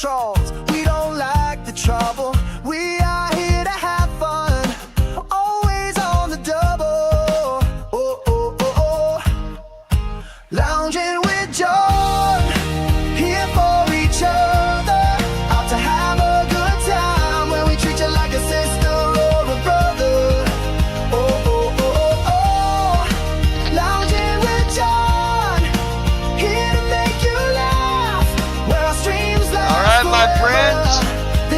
controls. We don't like the trouble. We are here to have fun, always on the double. Oh, oh, oh, oh. Lounging with John, here for each other, out to have a good time, where we treat you like a sister or a brother. Oh, oh, oh, oh. Lounging with John, here to make you laugh, where our streams last. All right, my friends,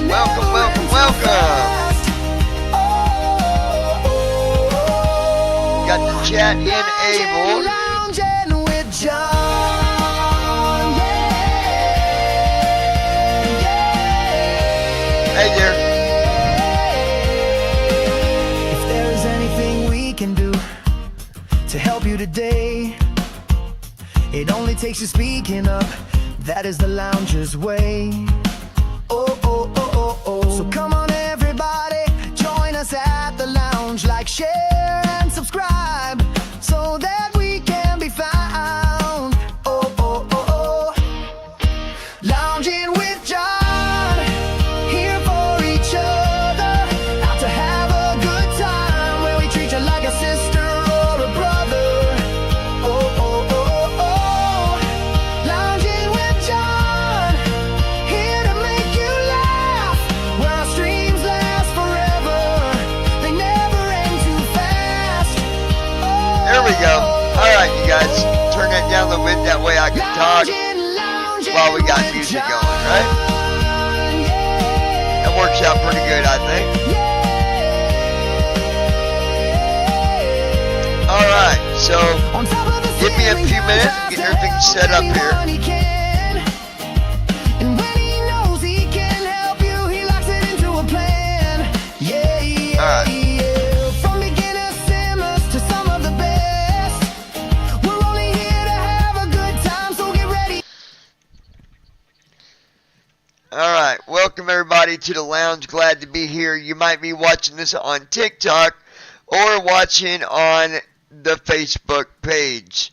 welcome, welcome, welcome. Got the chat enabled. Lounging with John. Hey there. If there is anything we can do to help you today, it only takes you speaking up. That is the lounger's way. Oh, oh, oh, oh, oh. So come on, everybody, join us at the lounge. Like, share, and subscribe, so that we can be found. Oh, oh, oh, oh. Lounging with John, here for each other, out to have a good time, where we treat you like a sister or a brother. Oh, oh, oh, oh. Lounging with John, here to make you laugh, where our streams last forever. They never end too fast. Oh, There we go. All right, you guys, turn that down a little bit. That way I can talk while we got music going, right? That works out pretty good, I think. All right, so give me a few minutes to get everything set up here. And when he knows he can help you, he locks it into a plan. Yeah, yeah, All right. yeah. From beginner simmers to some of the best, we're only here to have a good time, so get ready. All right, welcome everybody to the lounge. Glad to be here. You might be watching this on TikTok or watching on the Facebook page.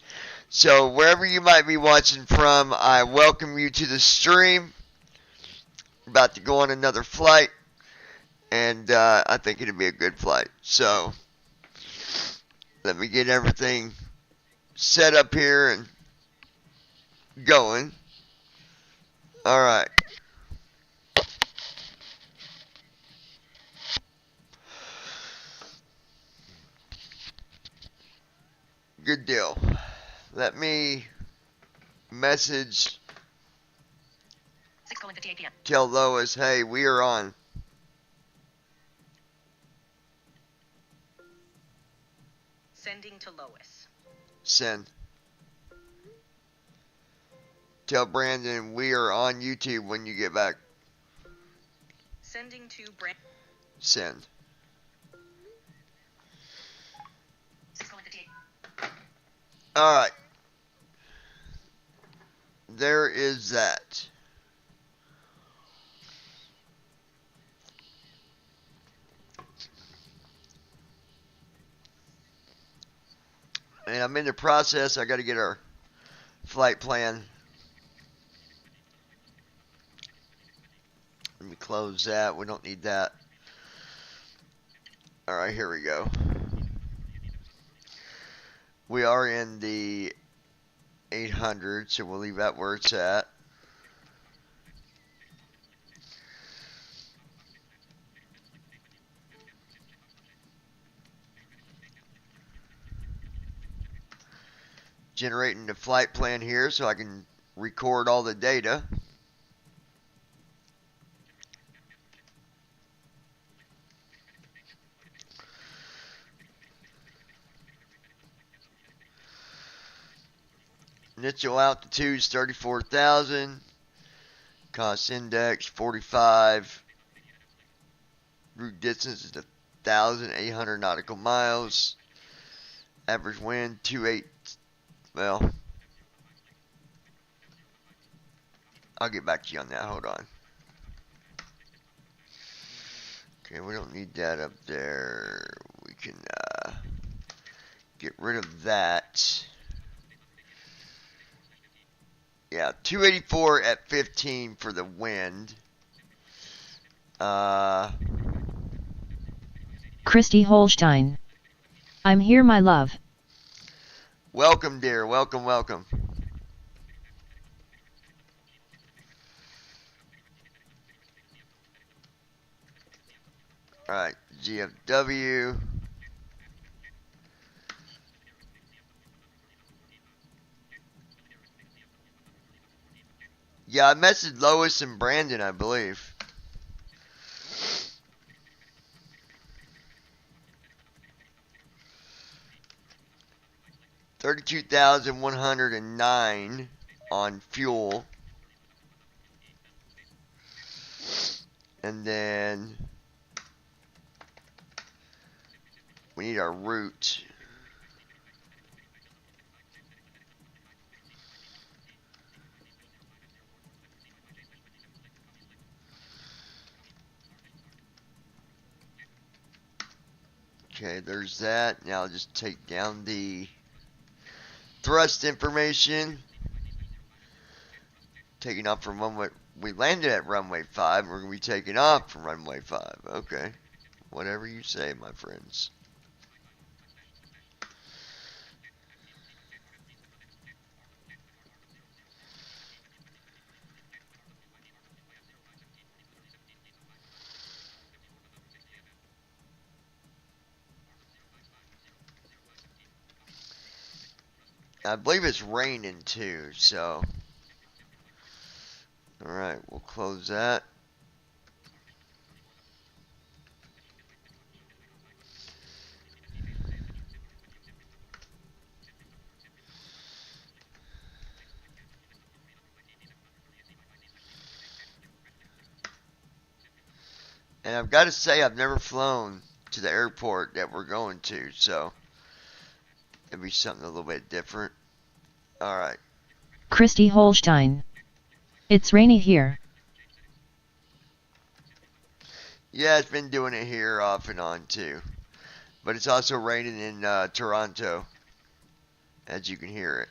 So wherever you might be watching from, I welcome you to the stream. About to go on another flight, and I think it'll be a good flight. So let me get everything set up here and going. All right. Good deal. Let me message, 6:58 p.m. tell Lois, hey, we are on. Sending to Lois. Send. Tell Brandon we are on YouTube when you get back. Sending to Brand. Send. 6:58. Alright. There is that. And I'm in the process. I got to get our flight plan. Let me close that. We don't need that. Alright, here we go. We are in the 800, so we'll leave that where it's at. Generating the flight plan here so I can record all the data. Initial altitude is 34,000. Cost index 45. Route distance is 1,800 nautical miles. Average wind 28. Well, I'll get back to you on that. Hold on. Okay, we don't need that up there. We can get rid of that. Yeah, 284 at 15 for the wind. Christy Holstein. I'm here, my love. Welcome, dear. Welcome, welcome. Alright, GFW. Yeah, I messaged Lois and Brandon, I believe. $32,109 on fuel. And then we need our route. Okay, there's that. Now I'll just take down the thrust information. Taking off from runway. We landed at runway 5. We're going to be taking off from runway 5. Okay. Whatever you say, my friends. I believe it's raining too, so. Alright, we'll close that. And I've got to say, I've never flown to the airport that we're going to, so it'd be something a little bit different. Alright. Christy Holstein. It's rainy here. Yeah, it's been doing it here off and on too. But it's also raining in Toronto, as you can hear it.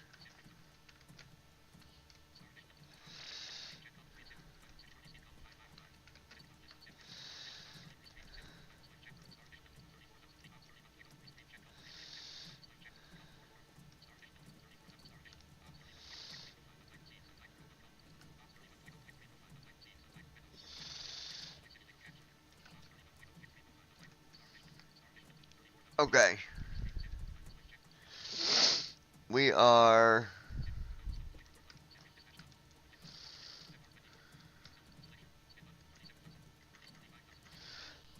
Okay. We are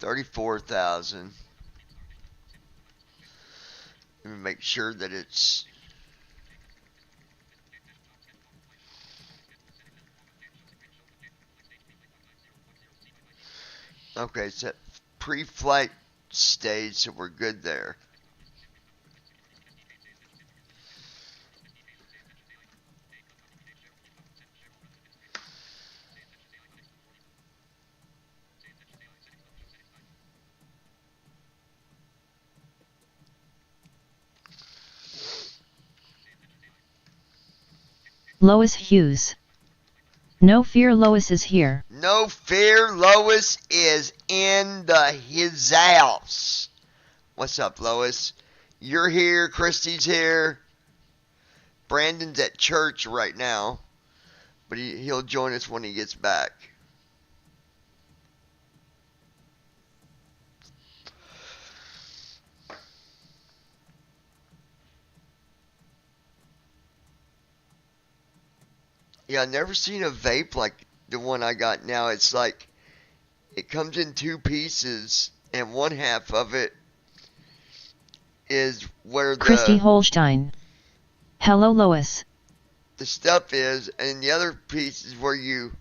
34,000. Let me make sure that it's okay. It's at pre-flight stage, so we're good there. Lois Hughes. No fear, Lois is here. No fear, Lois is in his house. What's up, Lois? You're here, Christy's here. Brandon's at church right now, but he'll join us when he gets back. Yeah, I've never seen a vape like the one I got now. It's like, it comes in two pieces, and one half of it is where Christy Holstein. Hello, Lois. the stuff is, and the other piece is where you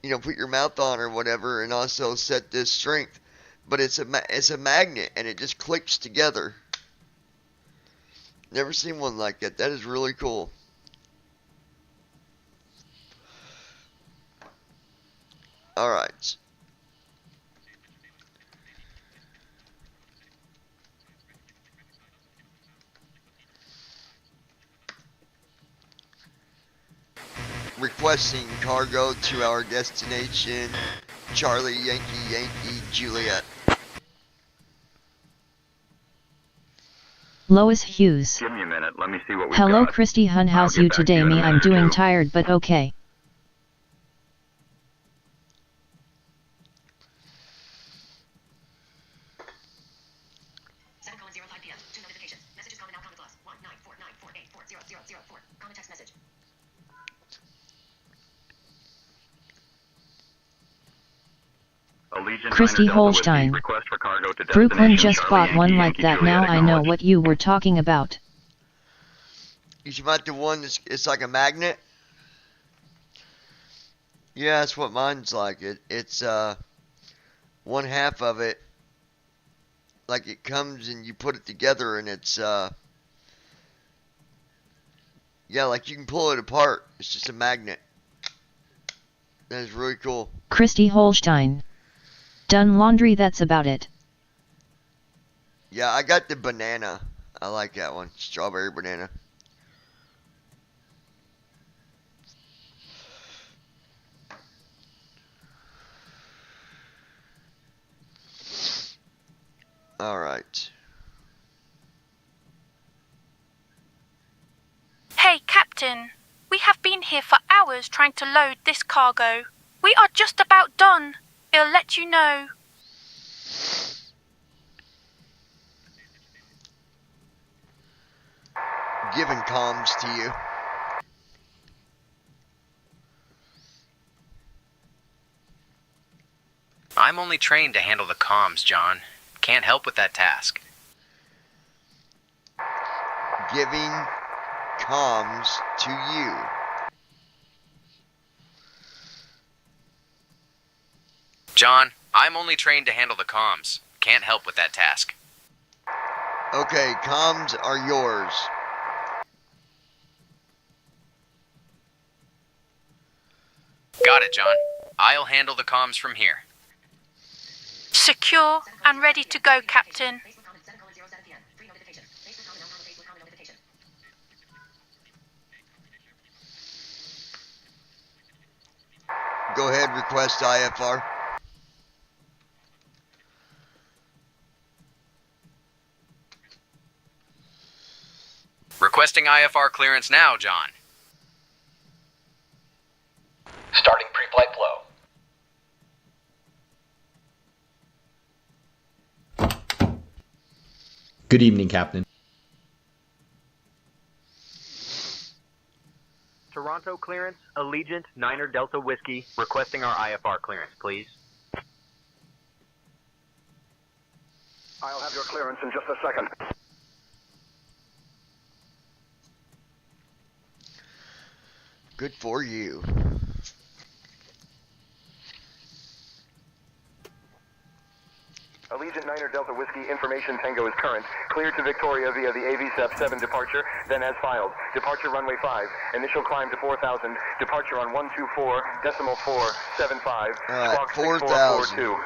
put your mouth on or whatever, and also set this strength. But it's a magnet, and it just clicks together. Never seen one like that. That is really cool. Alright. requesting cargo to our destination, Charlie Yankee Juliet. Lois Hughes. Give me a minute, let me see what we've Hello got. Christy Hun, how's I'll you get back to today? you in a Me, I'm minute or doing two. tired but okay. PM. 2 notifications. Messages comment now comment plus. 19494840004. Comment text message. Allegiant Christy 9 Delta Whiskey, Holstein. request for cargo to Brooklyn destination just Charlie bought one Yankee like that. Juliet, Now I know acknowledged. what you were talking about. You talking about the one that's it's like a magnet? Yeah, that's what mine's like. It's one half of it, like it comes and you put it together and it's yeah, like you can pull it apart. It's just a magnet. That is really cool. Christy Holstein. Done laundry, that's about it. Yeah, I got the banana. I like that one. Strawberry banana. Alright. Hey, Captain. We have been here for hours trying to load this cargo. We are just about done. I'll let you know. Giving comms to you. I'm only trained to handle the comms, John. Can't help with that task. Giving comms to you. John, I'm only trained to handle the comms. Can't help with that task. Okay, comms are yours. Got it, John. I'll handle the comms from here. Secure and ready to go, Captain. Facebook comment 7:07 PM. 3 notifications. Facebook comment now comment Facebook comment notification. Go ahead, request IFR. Requesting IFR clearance now, John. Starting pre-flight flow. Good evening, Captain. Toronto clearance, Allegiant 9 Delta Whiskey, requesting our IFR clearance, please. I'll have your clearance in just a second. Good for you. Allegiant 9 Delta Whiskey, information Tango is current. Cleared to Victoria via the AVSEP 7 departure, then as filed. Departure runway 5, initial climb to 4,000, departure on 124.475, squawk 4,000. 6442.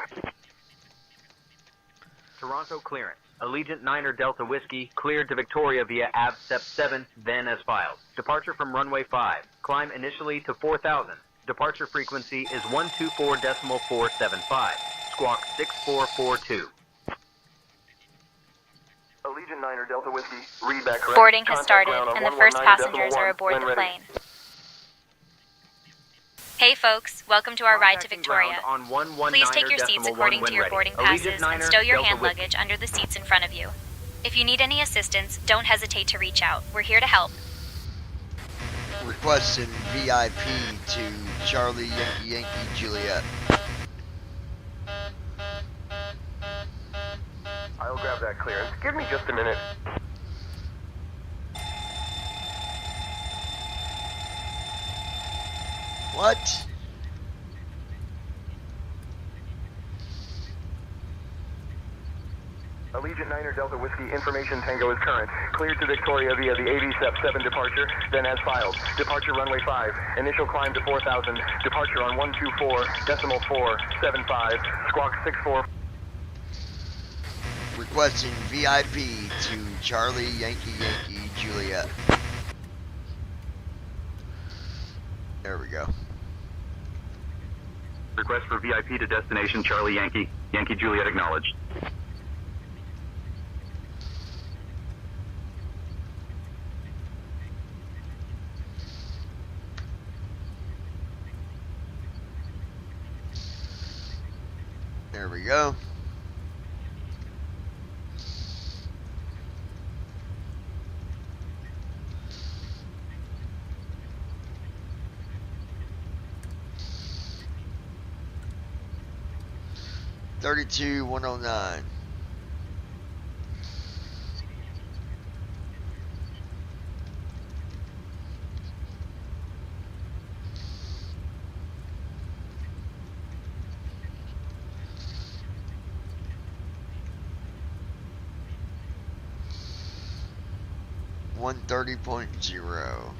Toronto clearance, Allegiant 9 Delta Whiskey, cleared to Victoria via AVSEP 7, then as filed. Departure from runway 5, climb initially to 4,000. Departure frequency is 124.475. Squawk 6442. Allegiant 9 Delta Whiskey, read back correct. Boarding has Contact started, ground on and the first 119.1 passengers are aboard when the ready. plane. Hey folks, welcome to our ride to Contacting Victoria. ground on 119.1 Please take your seats according when to your ready. boarding Allegiant passes and 9 stow your Delta hand Whiskey. luggage under the seats in front of you. If you need any assistance, don't hesitate to reach out. We're here to help. Requesting VIP to Charlie Yankee Juliet. I'll grab that clearance. Give me just a minute. What? Allegiant 9 Delta Whiskey, information Tango is current. Cleared to Victoria via the AVSEP 7 departure, then as filed. Departure runway 5, initial climb to 4,000, departure on 124.475, squawk 64. Requesting VIP to Charlie Yankee Juliet. There we go. Request for VIP to destination Charlie Yankee. Yankee Juliet acknowledged. There we go. $32,109. $130.0.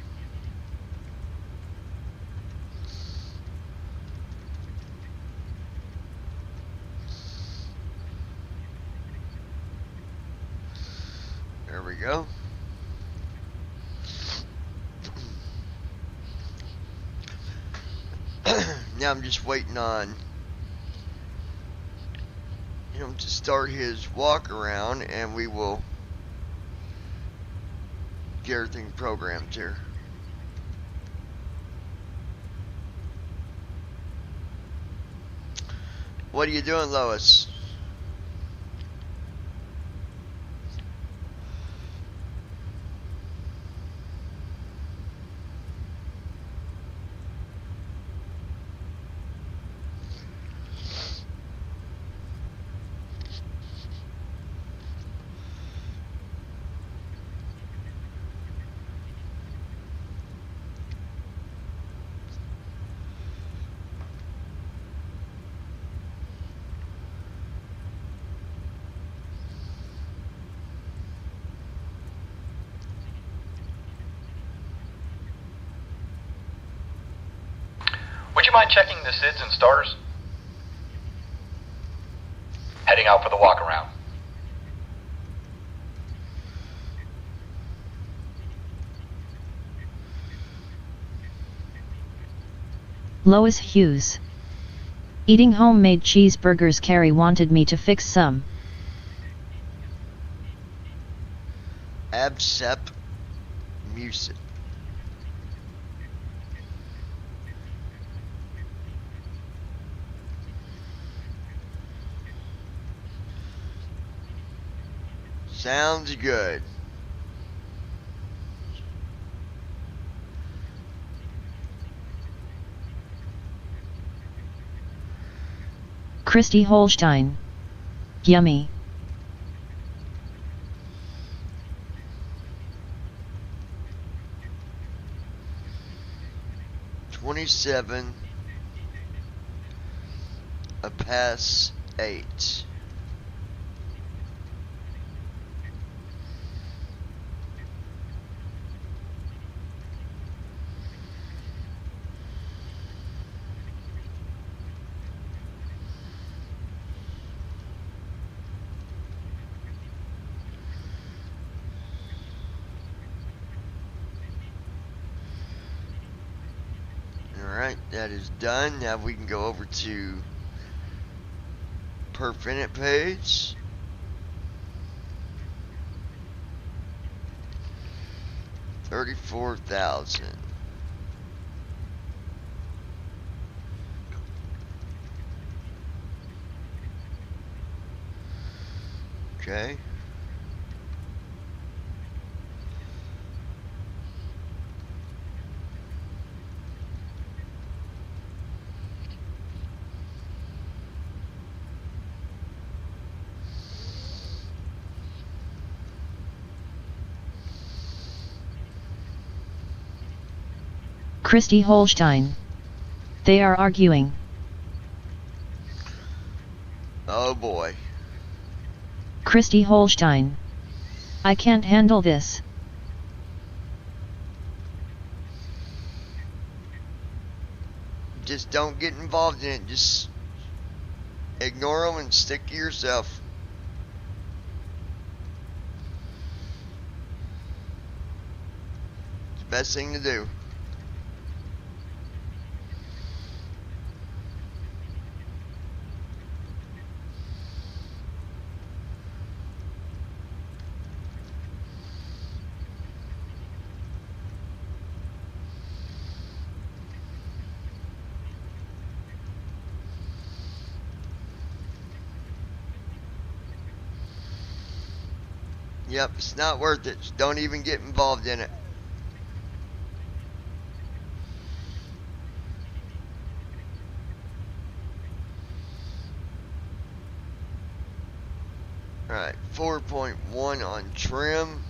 There we go. Now I'm just waiting on him to start his walk around, and we will get everything programmed here. What are you doing, Lois? Would you mind checking the SIDS and stars? Heading out for the walk around. Lois Hughes. Eating homemade cheeseburgers. Carrie wanted me to fix some. Absep Music. Sounds good. Christy Holstein. Yummy. $27. A pass 8. Alright, that is done. Now we can go over to per minute page. $34,000. Okay. Christy Holstein. They are arguing. Oh boy. Christy Holstein. I can't handle this. Just don't get involved in it. Just ignore them and stick to yourself. It's the best thing to do. Yep, it's not worth it. Don't even get involved in it. Alright, 4.1 on trim.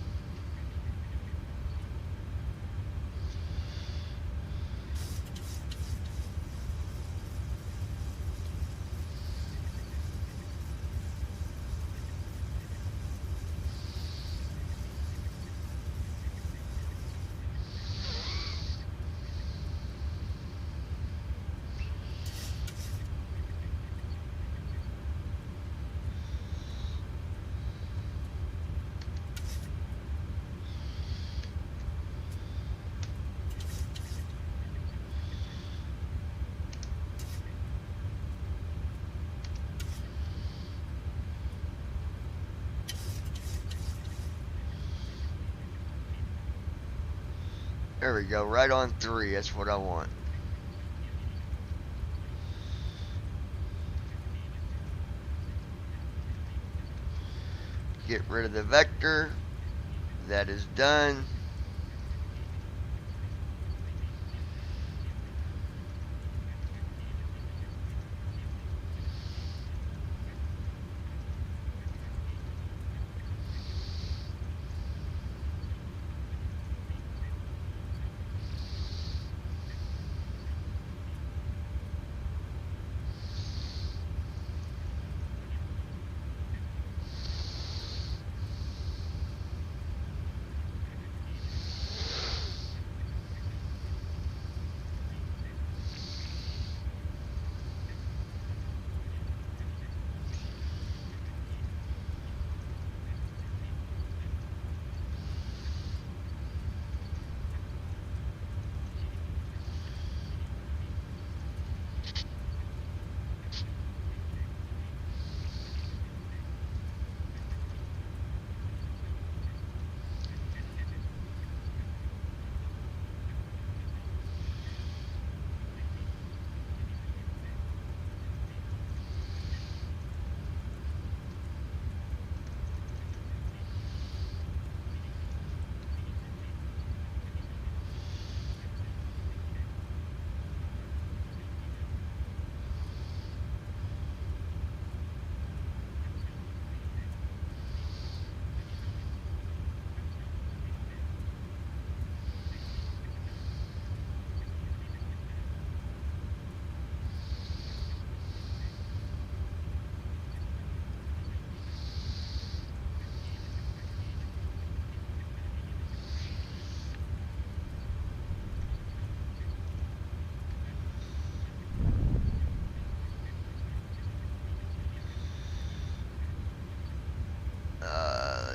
There we go, right on 3. That's what I want. Get rid of the vector. That is done.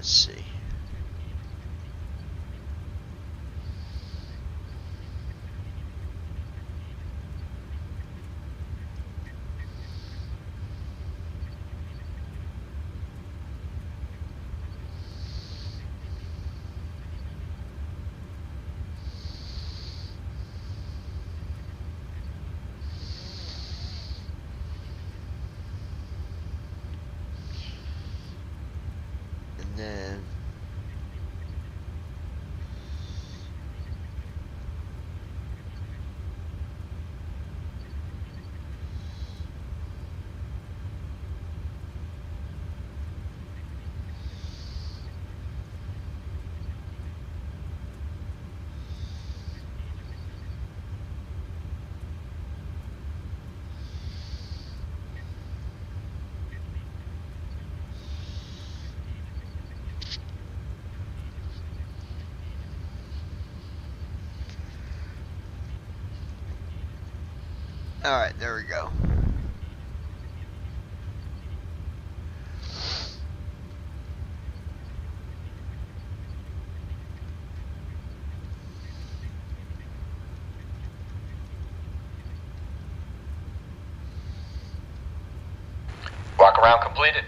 Let's see. And then all right, there we go. Walk around completed.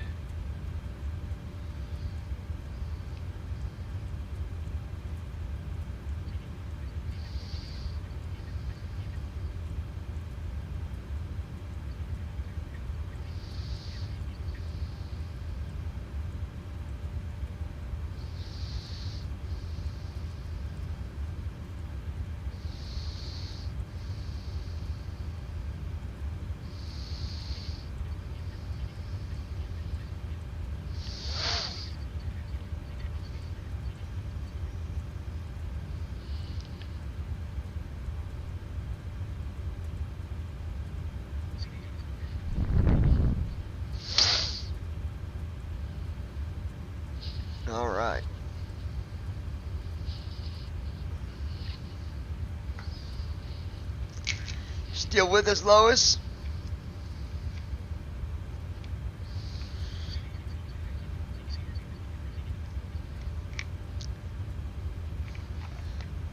still with us, Lois?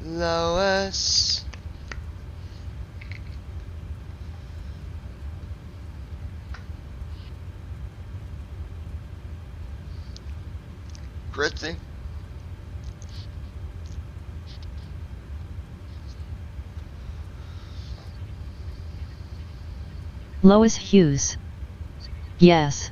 Lois. Christy. Lois Hughes. Yes.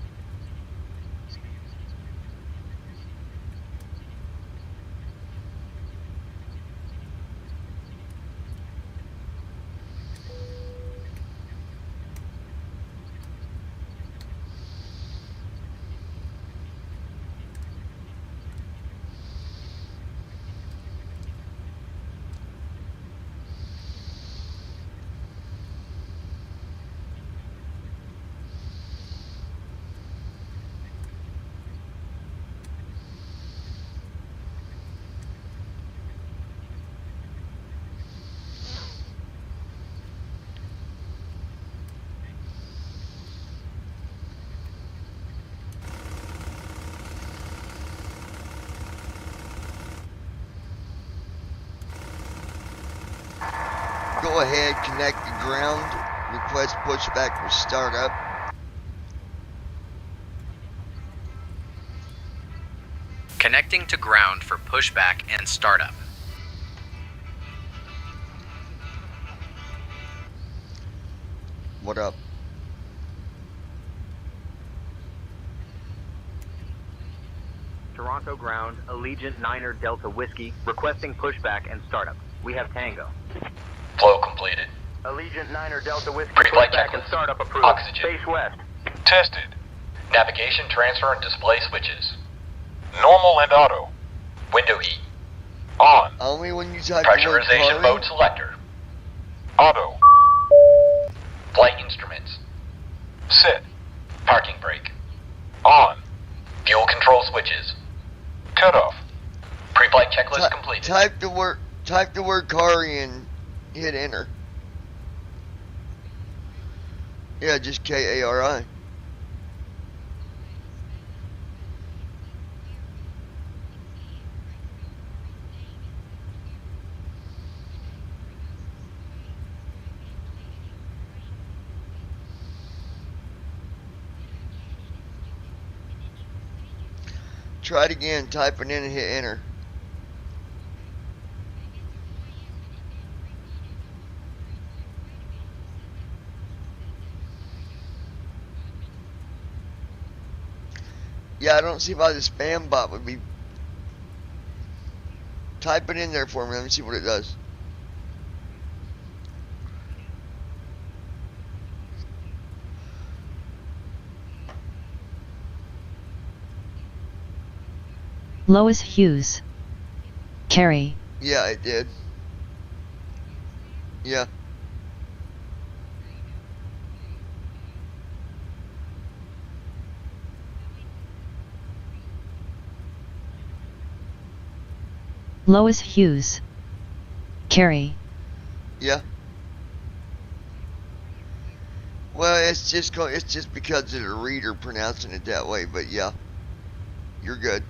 Go ahead, connect the ground. Request pushback for startup. Connecting to ground for pushback and startup. What up? Toronto ground, Allegiant Niner Delta Whiskey, requesting pushback and startup. We have Tango. Flow completed. Allegiant Niner Delta Whiskey, Pre-flight pushback checklist. and startup approved. Oxygen. Face west. Tested. Navigation, transfer, and display switches. Normal and auto. Window heat. On. Only when you type the word Pressurization Chloe. mode selector. Auto. Flight instruments. Sit. Parking brake. On. Fuel control switches. Cut off. Pre-flight checklist completed. Type the word Kari and hit enter. Yeah, just Kari. Try it again, type it in and hit enter. Yeah, I don't see why the spam bot would be. Type it in there for me, let me see what it does. Lois Hughes. Carrie. Yeah, it did. Yeah. Lois Hughes. Carrie. Yeah. Well, it's just because of the reader pronouncing it that way, but yeah. You're good.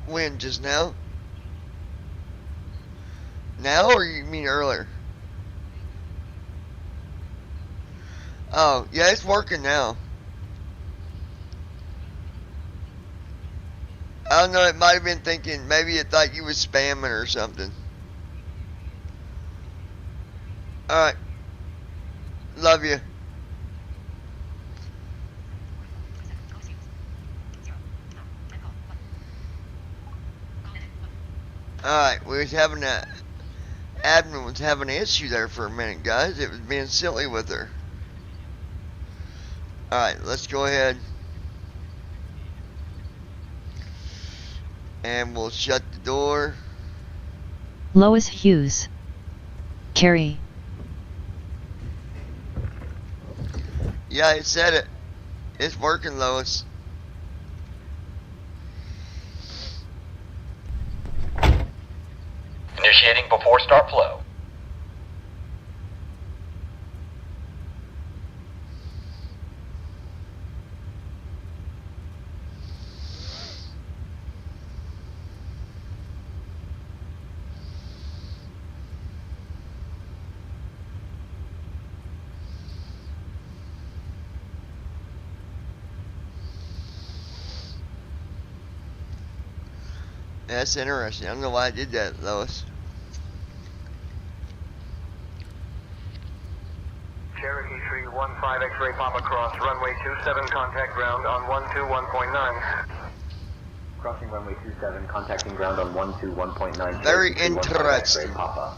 When, just now? Now, or you mean earlier? Oh, yeah, it's working now. I don't know, it might have been thinking, maybe it thought you was spamming or something. Alright. Love you. Alright, we was having a admin was having an issue there for a minute, guys. It was being silly with her. Alright, let's go ahead and we'll shut the door. Lois Hughes. Carrie. Yeah, it said it. It's working, Lois. Initiating before start flow. That's interesting. I don't know why I did that, Lois. Cherokee 315 X-ray Papa Cross, runway 27, contact ground on 121.9. Crossing runway 27, contacting ground on 121.9. Very Cherokee 315 interesting. X-ray Papa.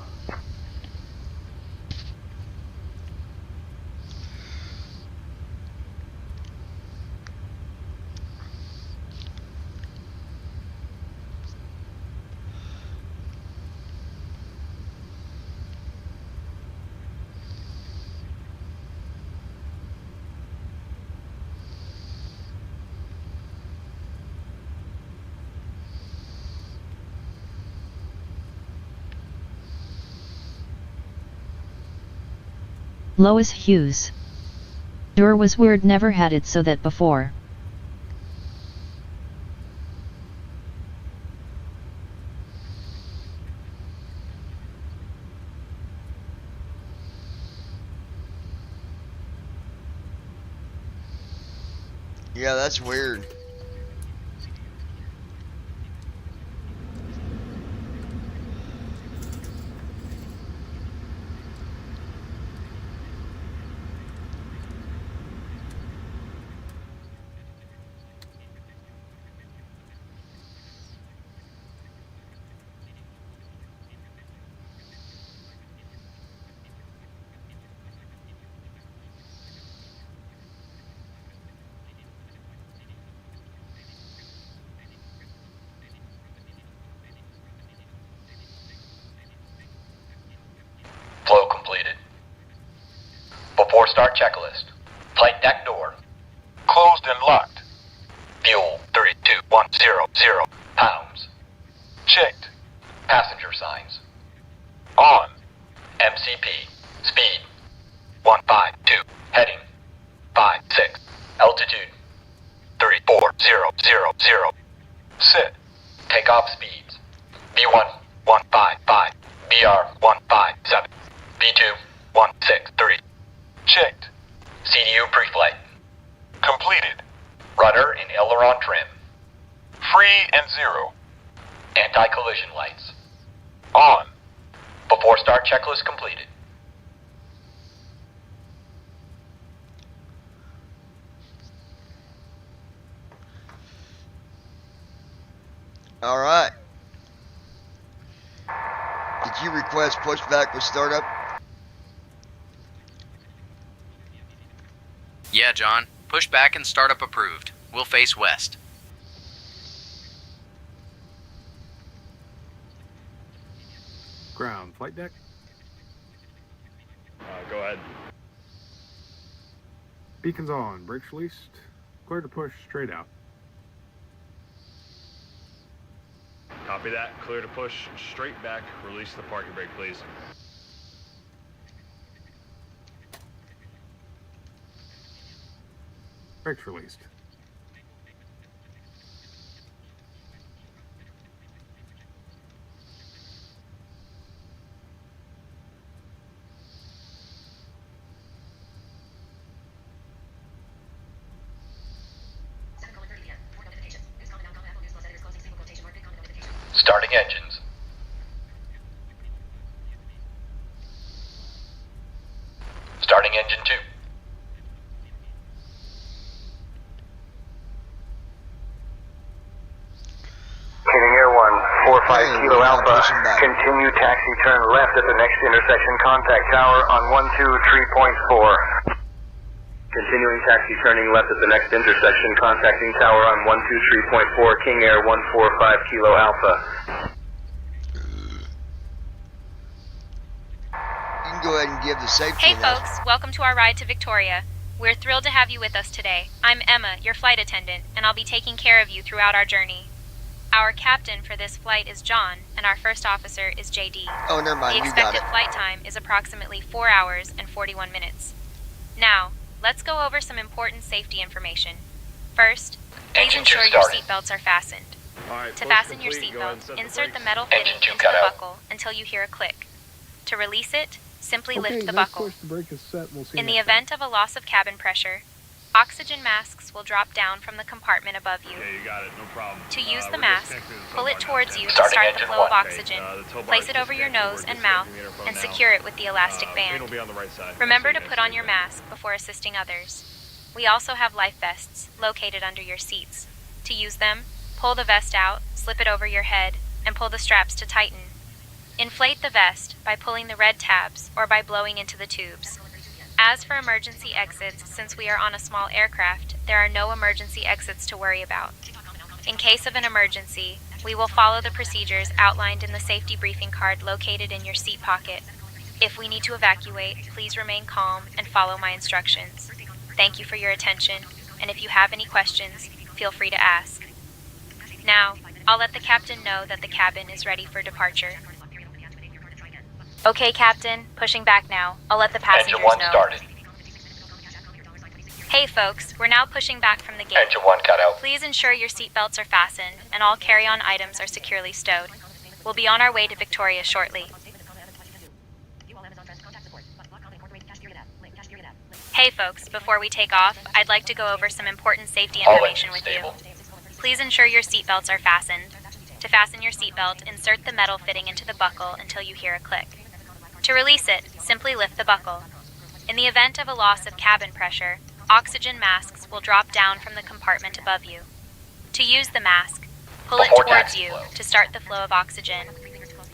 Lois Hughes. Dur was weird, never had it so that before. Yeah, that's weird. Flow completed. Before start checklist. Flight deck door. Closed and locked. Fuel 32100 pounds. Checked. Passenger signs. On. MCP. Speed 152. Heading 56. Altitude 34000. Sit. Takeoff speeds. B1 155. BR 157. B2 163. Checked. CDU pre-flight. Completed. Rudder and aileron trim. Free and zero. Anti-collision lights. On. Before start checklist completed. All right. Did you request pushback with startup? Yeah, John. Pushback and startup approved. We'll face west. Ground, flight deck? Go ahead. Beacons on, brakes released. Clear to push straight out. Copy that. Clear to push straight back. Release the parking brake, please. Brakes released. Starting engines. Starting engine 2. King Air 145 Kilo Alpha. Continue taxi turn left at the next intersection. Contact tower on 123.4. Continuing taxi turning left at the next intersection. Contacting tower on 123.4. King Air 145 Kilo Alpha. You can go ahead and give the safety Hey announcement. folks, welcome to our ride to Victoria. We're thrilled to have you with us today. I'm Emma, your flight attendant, and I'll be taking care of you throughout our journey. Our captain for this flight is John, and our first officer is JD. Oh, never mind, The you got expected it. flight time is approximately 4 hours and 41 minutes. Now, let's go over some important safety information. First, please Engine ensure two your started. seatbelts are fastened. Alright, To push fasten your complete. Go ahead and seatbelt, set the insert the brakes. metal fitting Engine two into cut the out. buckle until you hear a click. To release it, simply Okay, lift the next buckle. push, the brake is set. We'll see you In the next time. event of a loss of cabin pressure, oxygen masks will drop down from the compartment above you. Yeah, you got it. No problem. To use the We're mask, disconnected to the pull tow it bar now, towards Sam. you to Starting start the engine flow of one. oxygen. The tow bar Place is it over your disconnected. nose We're and mouth disconnecting the interphone and now. secure it with the elastic Pin band. will be on the right side. Remember I'll to see you put next on your week. mask before assisting others. We also have life vests located under your seats. To use them, pull the vest out, slip it over your head, and pull the straps to tighten. Inflate the vest by pulling the red tabs or by blowing into the tubes. As for emergency exits, since we are on a small aircraft, there are no emergency exits to worry about. In case of an emergency, we will follow the procedures outlined in the safety briefing card located in your seat pocket. If we need to evacuate, please remain calm and follow my instructions. Thank you for your attention, and if you have any questions, feel free to ask. Now, I'll let the captain know that the cabin is ready for departure. Okay, Captain, pushing back now. I'll let the passengers Engine one know. started. Hey folks, we're now pushing back from the gate. Engine one cut out. Please ensure your seatbelts are fastened and all carry-on items are securely stowed. We'll be on our way to Victoria shortly. Hey folks, before we take off, I'd like to go over some important safety All information with engines you. stable. Please ensure your seatbelts are fastened. To fasten your seatbelt, insert the metal fitting into the buckle until you hear a click. To release it, simply lift the buckle. In the event of a loss of cabin pressure, oxygen masks will drop down from the compartment above you. To use the mask, pull it Before towards taxi you flow. to start the flow of oxygen.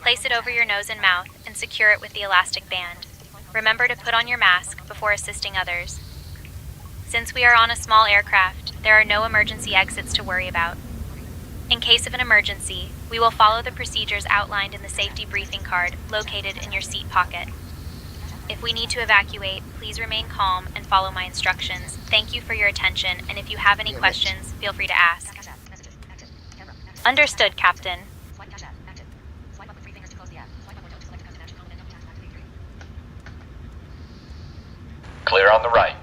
Place it over your nose and mouth and secure it with the elastic band. Remember to put on your mask before assisting others. Since we are on a small aircraft, there are no emergency exits to worry about. In case of an emergency, we will follow the procedures outlined in the safety briefing card located in your seat pocket. If we need to evacuate, please remain calm and follow my instructions. Thank you for your attention, and if you have any questions, feel free to ask. Understood, Captain. Clear on the right.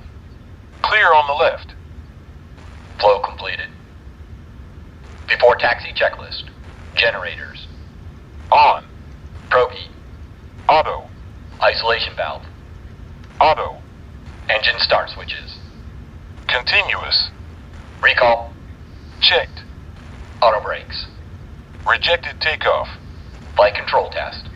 Clear on the left. Flow completed. Before taxi checklist. Generators. On. Probe. Auto. Isolation valve. Auto. Engine start switches. Continuous. Recall. Checked. Auto brakes. Rejected takeoff. Flight control test.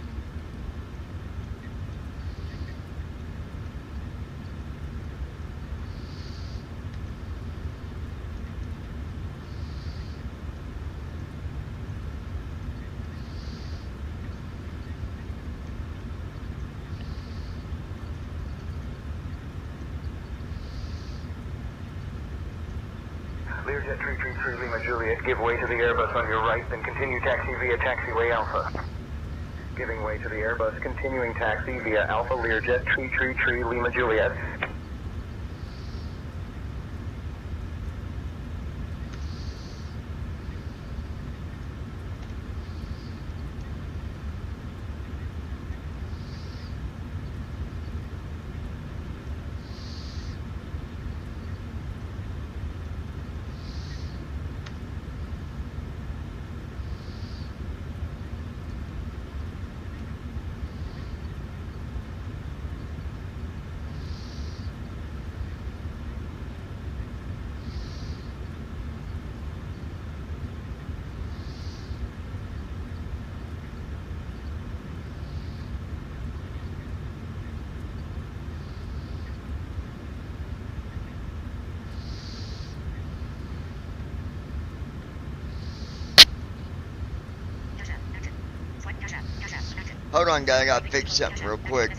Learjet 333 Lima Juliet, give way to the Airbus on your right, then continue taxi via taxiway Alpha. Giving way to the Airbus, continuing taxi via Alpha Learjet 333 Lima Juliet. Hold on, guy. I gotta fix something real quick.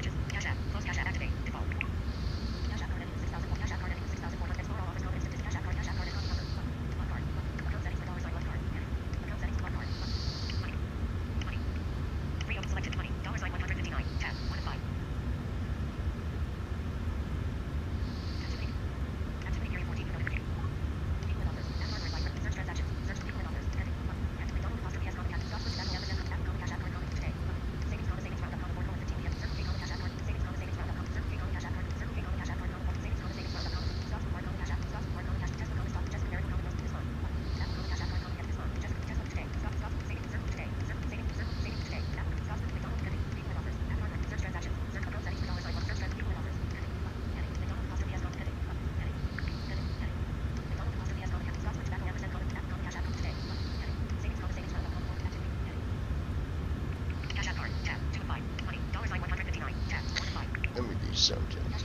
subject.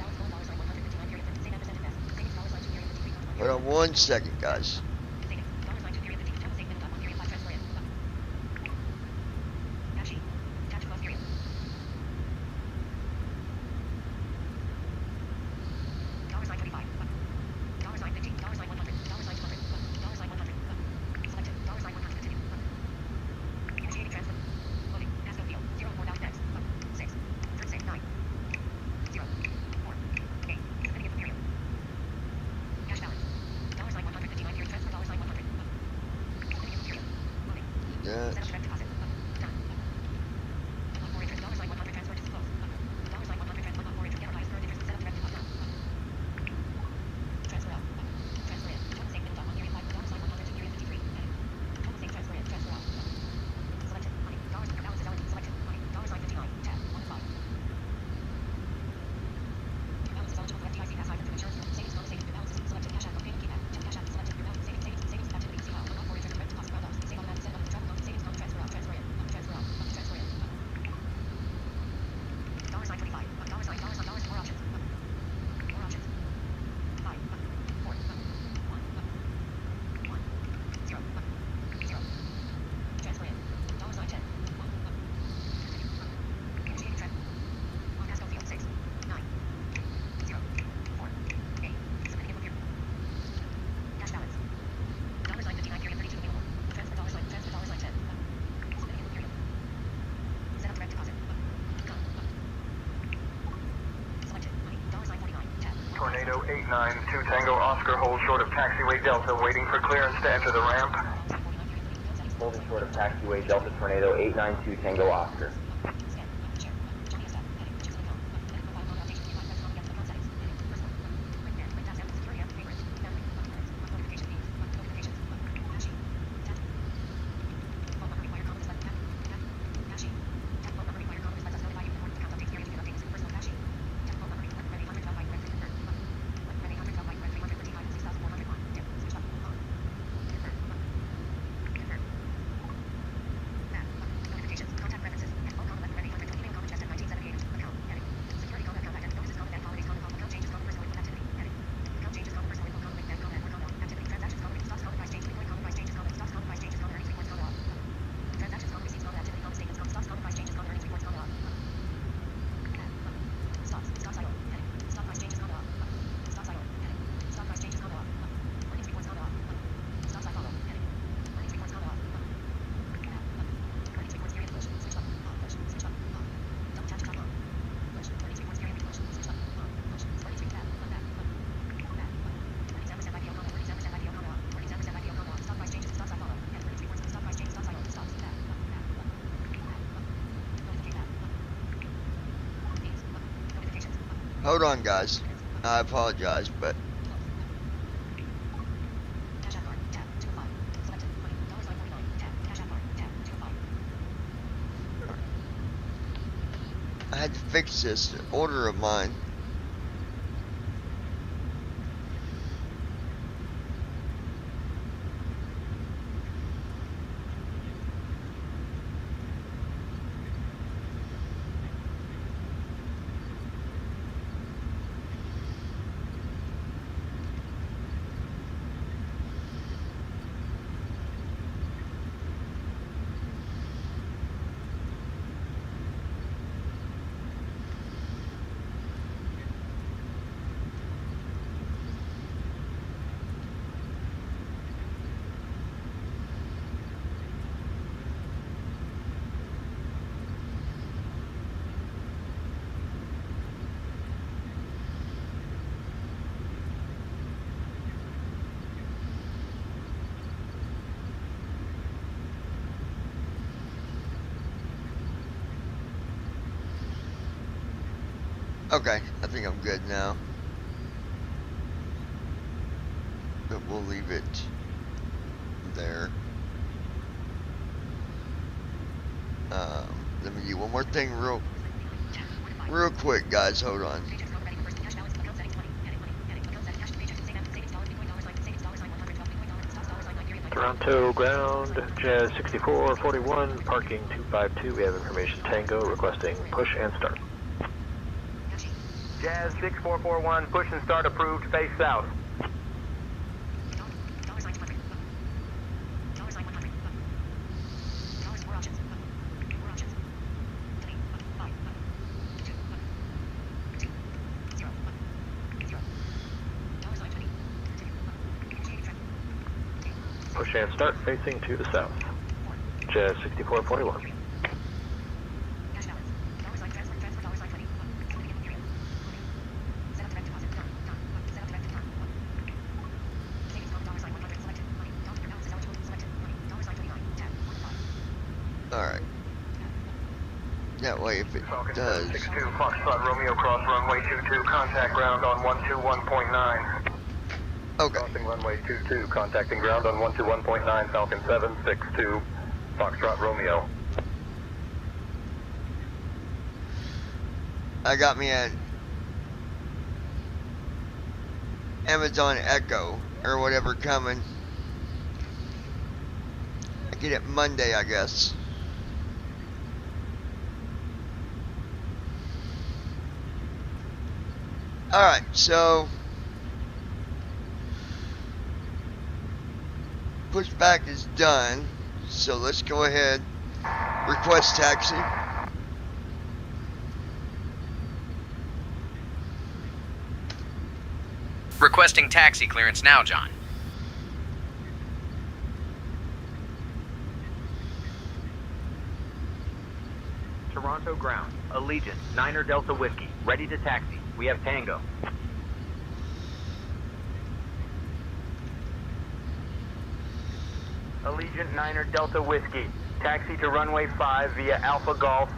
Hold on 1 second, guys. Tornado 892 Tango Oscar, hold short of taxiway Delta, waiting for clearance to enter the ramp. Holding short of taxiway Delta Tornado 892 Tango Oscar. Hold on, guys. I apologize, but I had to fix this order of mine. Okay, I think I'm good now. But we'll leave it there. Let me do one more thing real quick, guys. Hold on. Toronto ground, Jazz 6441, parking 252. We have information Tango requesting push and start. Jazz 6441, push and start approved, face south. Push and start facing to the south. Jazz 6441. Alright. That way if it does. 62 Foxtrot Romeo cross runway 22, contact ground on 121.9. Okay. Crossing runway 22, contacting ground on 121.9, Falcon 762, Foxtrot Romeo. I got me an Amazon Echo or whatever coming. I get it Monday, I guess. Alright, so pushback is done, so let's go ahead, request taxi. Requesting taxi clearance now, John. Toronto ground, Allegiant, 9er Delta Whiskey, ready to taxi. We have Tango. Allegiant 9er Delta Whiskey, taxi to runway 5 via Alpha Golf,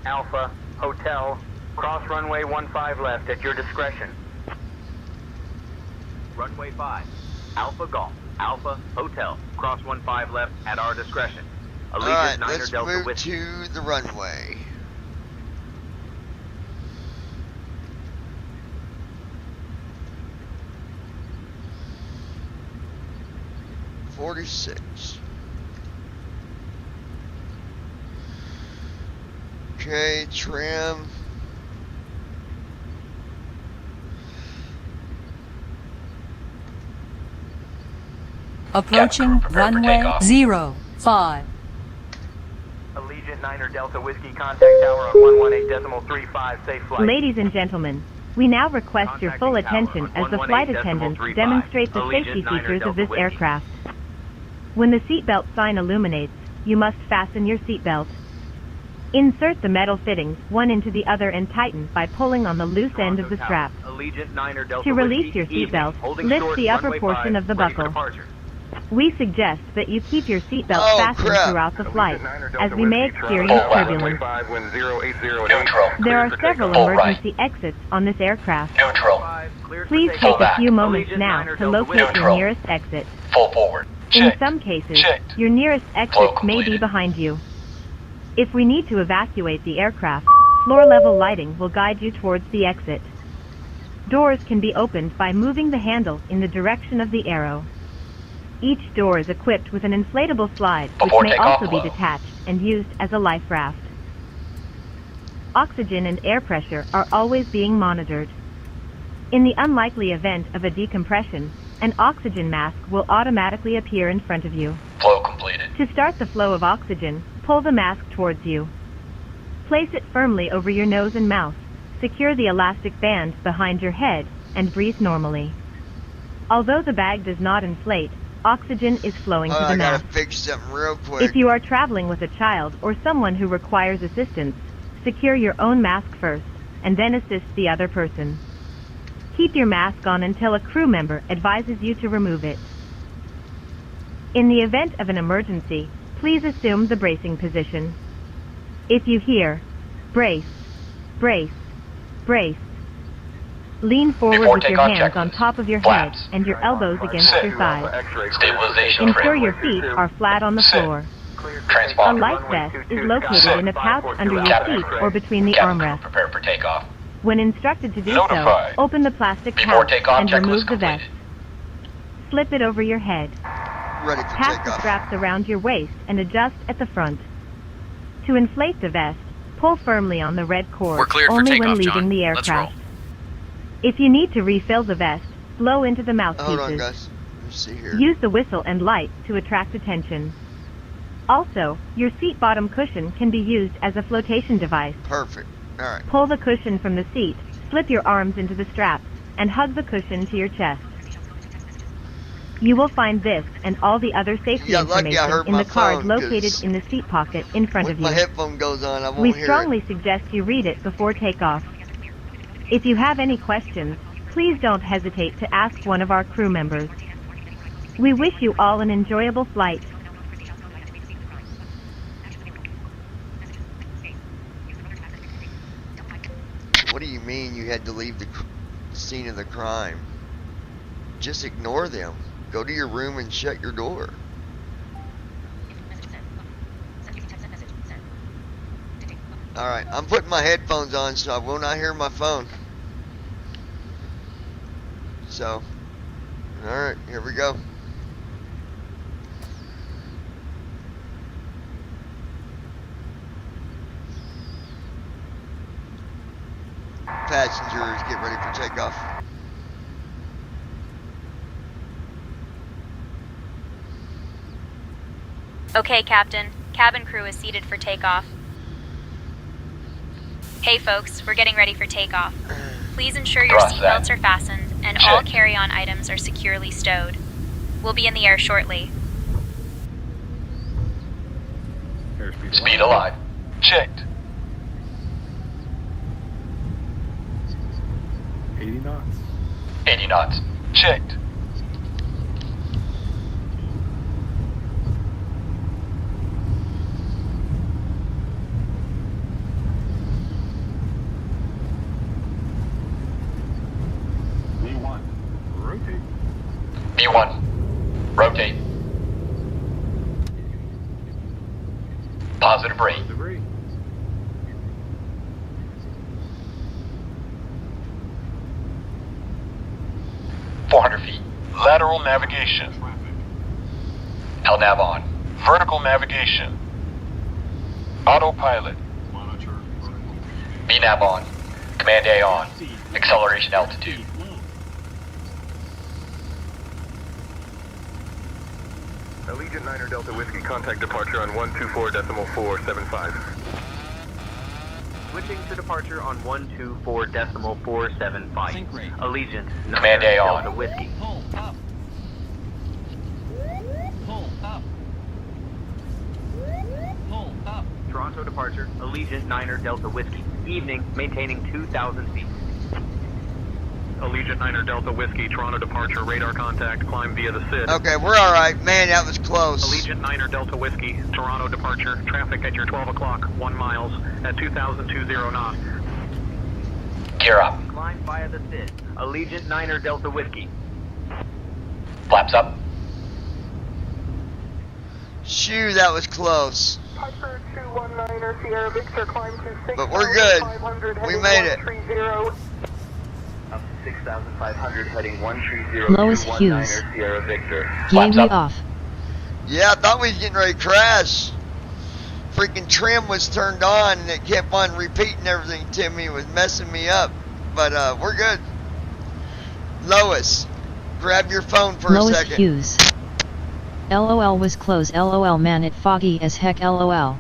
Alpha, Hotel, cross runway 15 left at your discretion. Runway 5, Alpha Golf, Alpha, Hotel, cross 15 left at our discretion. Alright, Allegiant 9er let's Delta move Whiskey. to the runway. Okay, trim. Approaching runway 05. Allegiant 9er Delta Whiskey, contact tower on 118.35, safe flight. Ladies and gentlemen, we now request your full attention as the flight attendants demonstrate the safety features of this aircraft. When the seatbelt sign illuminates, you must fasten your seatbelt. Insert the metal fittings one into the other and tighten by pulling on the loose end of the strap. Allegiant 9er Delta To release Whiskey, your seatbelt, holding lift short, the upper runway portion 5, of the ready for buckle. departure. We suggest that you keep your seatbelt Oh, fastened crap. throughout the flight, as we may experience Runway turbulence. 5, wind 080 Neutral. There are Clear for several takeoff. emergency exits on this aircraft. Neutral. Please Full take a back. few moments Allegiant now 9er to Delta locate your Neutral. nearest exit. Full forward. In Checked. some cases, Checked. your nearest Flow exit may be completed. behind you. If we need to evacuate the aircraft, floor-level lighting will guide you towards the exit. Doors can be opened by moving the handle in the direction of the arrow. Each door is equipped with an inflatable slide, which Before may takeoff, also be blow. detached and used as a life raft. Oxygen and air pressure are always being monitored. In the unlikely event of a decompression, an oxygen mask will automatically appear in front of you. Flow completed. To start the flow of oxygen, pull the mask towards you. Place it firmly over your nose and mouth, secure the elastic band behind your head, and breathe normally. Although the bag does not inflate, oxygen is flowing to Oh, the I mask. gotta fix something real quick. If you are traveling with a child or someone who requires assistance, secure your own mask first, and then assist the other person. Keep your mask on until a crew member advises you to remove it. In the event of an emergency, please assume the bracing position. If you hear, brace, brace, brace, lean forward Before with your takeoff, hands on checklist. top of your Flaps. head and your elbows against Sit. your thighs. Stabilization Ensure trim. your feet are flat on the Sit. floor. A Transponder. life vest is located in a pouch under your Cabin seat crew. or between the Cabin crew armrests. prepare for takeoff. When instructed to do Notify. so, open the plastic Before pouch takeoff, and checklist remove the completed. vest. Slip it over your head. Ready for Pass the takeoff. straps around your waist and adjust at the front. To inflate the vest, pull firmly on the red cord We're cleared for only when takeoff, leaving John. the Let's aircraft. If you need to refill the vest, blow into the Hold on, mouthpieces. guys. Let's see here. Use the whistle and light to attract attention. Also, your seat bottom cushion can be used as a flotation device. Perfect. All right. Pull the cushion from the seat, slip your arms into the straps, and hug the cushion to your chest. You will find this and all the other safety information in the card located in the seat pocket in front of you. When my headphone goes on, I won't We hear strongly suggest you read it before takeoff. If you have any questions, please don't hesitate to ask one of our crew members. We wish you all an enjoyable flight. What do you mean you had to leave the scene of the crime? Just ignore them. Go to your room and shut your door. Alright, I'm putting my headphones on so I will not hear my phone. So, alright, here we go. Passengers, get ready for takeoff. Okay, Captain. Cabin crew is seated for takeoff. Hey folks, we're getting ready for takeoff. Please ensure your seatbelts are fastened and all carry-on items are securely stowed. We'll be in the air shortly. Speed alive. Checked. 80 knots. 80 knots. Checked. V1. Rotate. B1. Rotate. Positive rate. Debris. feet. Lateral navigation. LNAV on. Vertical navigation. Autopilot. VNAV on. Command A on. Acceleration altitude. Allegiant 9er Delta Whiskey, contact departure on 124.475. Switching to departure on 124.475. Allegiant. Command A on. Delta Whiskey. Pull up. Pull up. Pull up. Toronto departure. Allegiant 9er Delta Whiskey. Evening, maintaining 2,000 feet. Allegiant 9er Delta Whiskey, Toronto departure, radar contact, climb via the SID. Okay, we're alright. Man, that was close. Allegiant 9er Delta Whiskey, Toronto departure, traffic at your 12 o'clock, 1 miles, at 2,020 knots. Gear up. Climb via the SID. Allegiant 9er Delta Whiskey. Flaps up. Shoo, that was close. Piper 219er Sierra Victor, climb to 6,500. But we're good. We made it. 130. Up to 6,500, heading 130. Lois Hughes. Sierra Victor. Yay, we off. Yeah, I thought we was getting ready to crash. Freaking trim was turned on and it kept on repeating everything to me. It was messing me up. But we're good. Lois, grab your phone for a Lois second. Hughes. LOL was close. LOL man, it foggy as heck. LOL.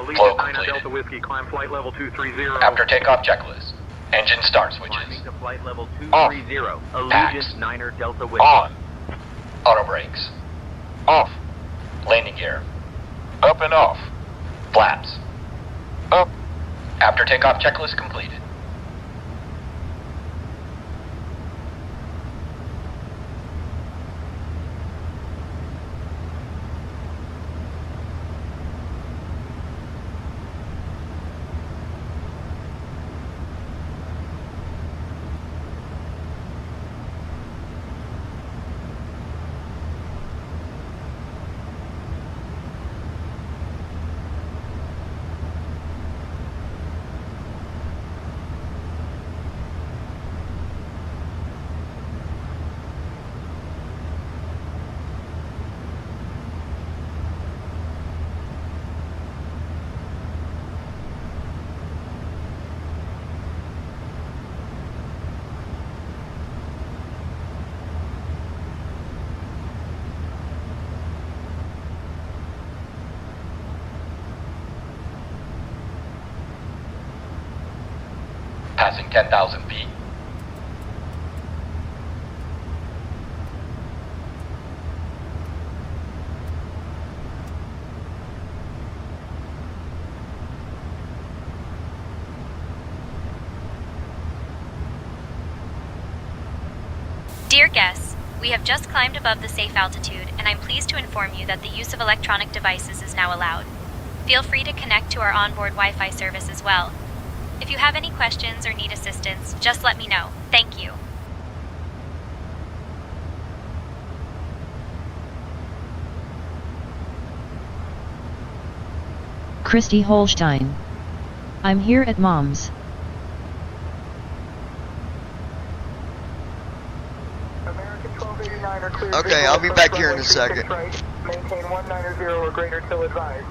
Allegiant 9 Delta Whiskey, climb flight level 230. After takeoff checklist. Engine start switches. Climbing to flight level Off. 230. Tax. Allegiant 9 Delta Whiskey. On. Auto brakes. Off. Landing gear. Up and off. Flaps. Up. After takeoff checklist completed. Passing 10,000 feet. Dear guests, we have just climbed above the safe altitude, and I'm pleased to inform you that the use of electronic devices is now allowed. Feel free to connect to our onboard Wi-Fi service as well. If you have any questions or need assistance, just let me know. Thank you. Christy Holstein. I'm here at Mom's. Okay, I'll be back here in a second. Maintain 190 or greater till advised.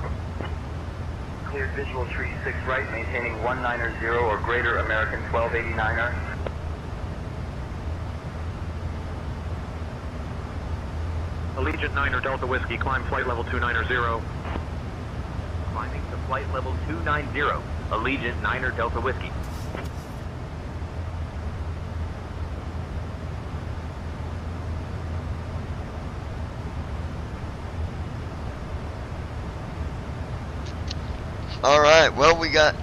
Cleared visual 36 right, maintaining 190 or greater, American 1289er. Allegiant 9 Delta Whiskey, climb flight level 290. Climbing to flight level 290. Allegiant 9 Delta Whiskey. Alright, well, we got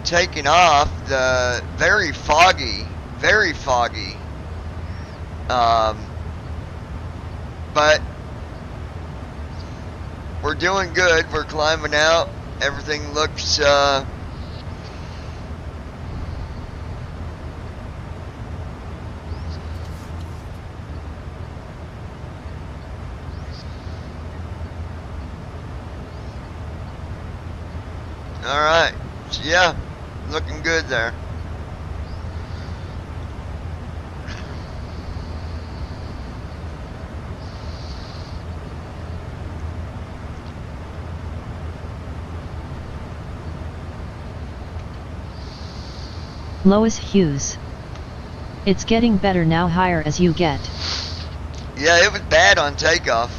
taken off the very foggy, but we're doing good. We're climbing out. Everything looks alright, so yeah, looking good there. Lois Hughes. It's getting better now, higher as you get. Yeah, it was bad on takeoff.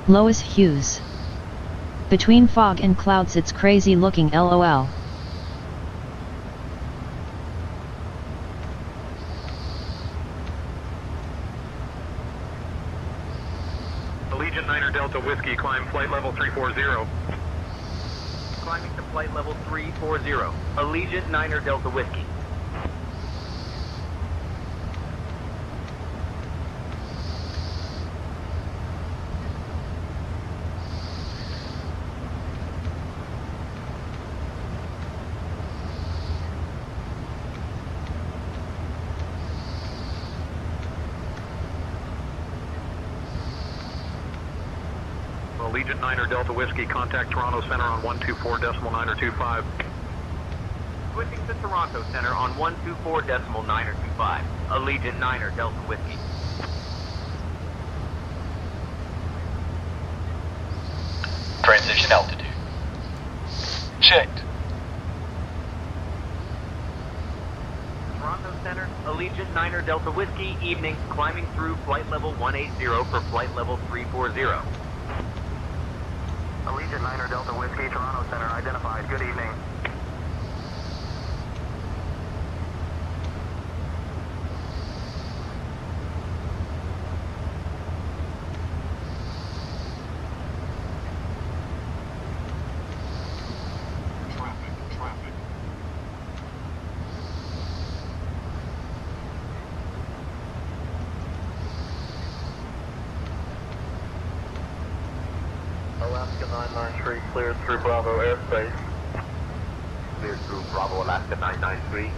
Lois Hughes. Between fog and clouds it's crazy looking, lol. Allegiant 9 Delta Whiskey, climb flight level 340. Climbing to flight level 340. Allegiant 9 Delta Whiskey. Allegiant 9er Delta Whiskey, contact Toronto Center on 124.925. Switching to Toronto Center on 124.925. Allegiant 9er Delta Whiskey. Transition altitude. Checked. Toronto Center, Allegiant 9er Delta Whiskey, evening, climbing through flight level 180 for flight level 340. Allegiant 9er Delta Whiskey, Toronto Center identified. Good evening. Traffic. Alaska 993 cleared through Bravo airspace. Cleared through Bravo, Alaska 993.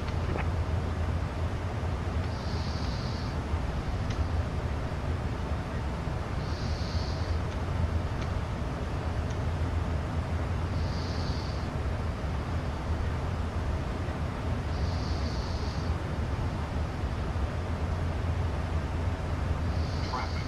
Traffic.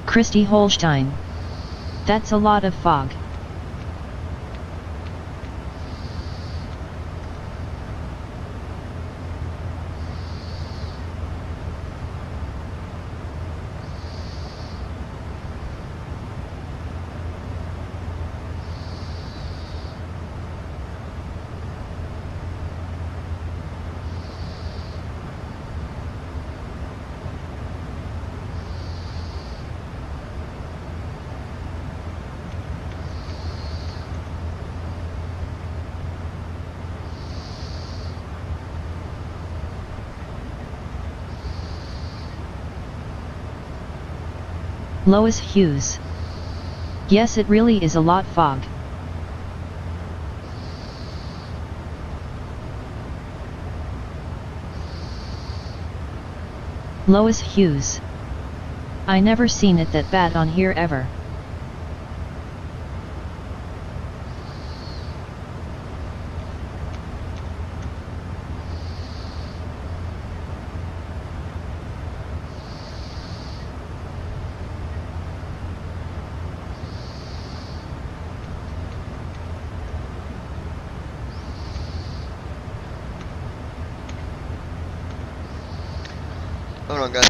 Christy Holstein. That's a lot of fog. Lois Hughes. Yes, it really is a lot fog. Lois Hughes. I never seen it that bad on here ever. Hold on, guys.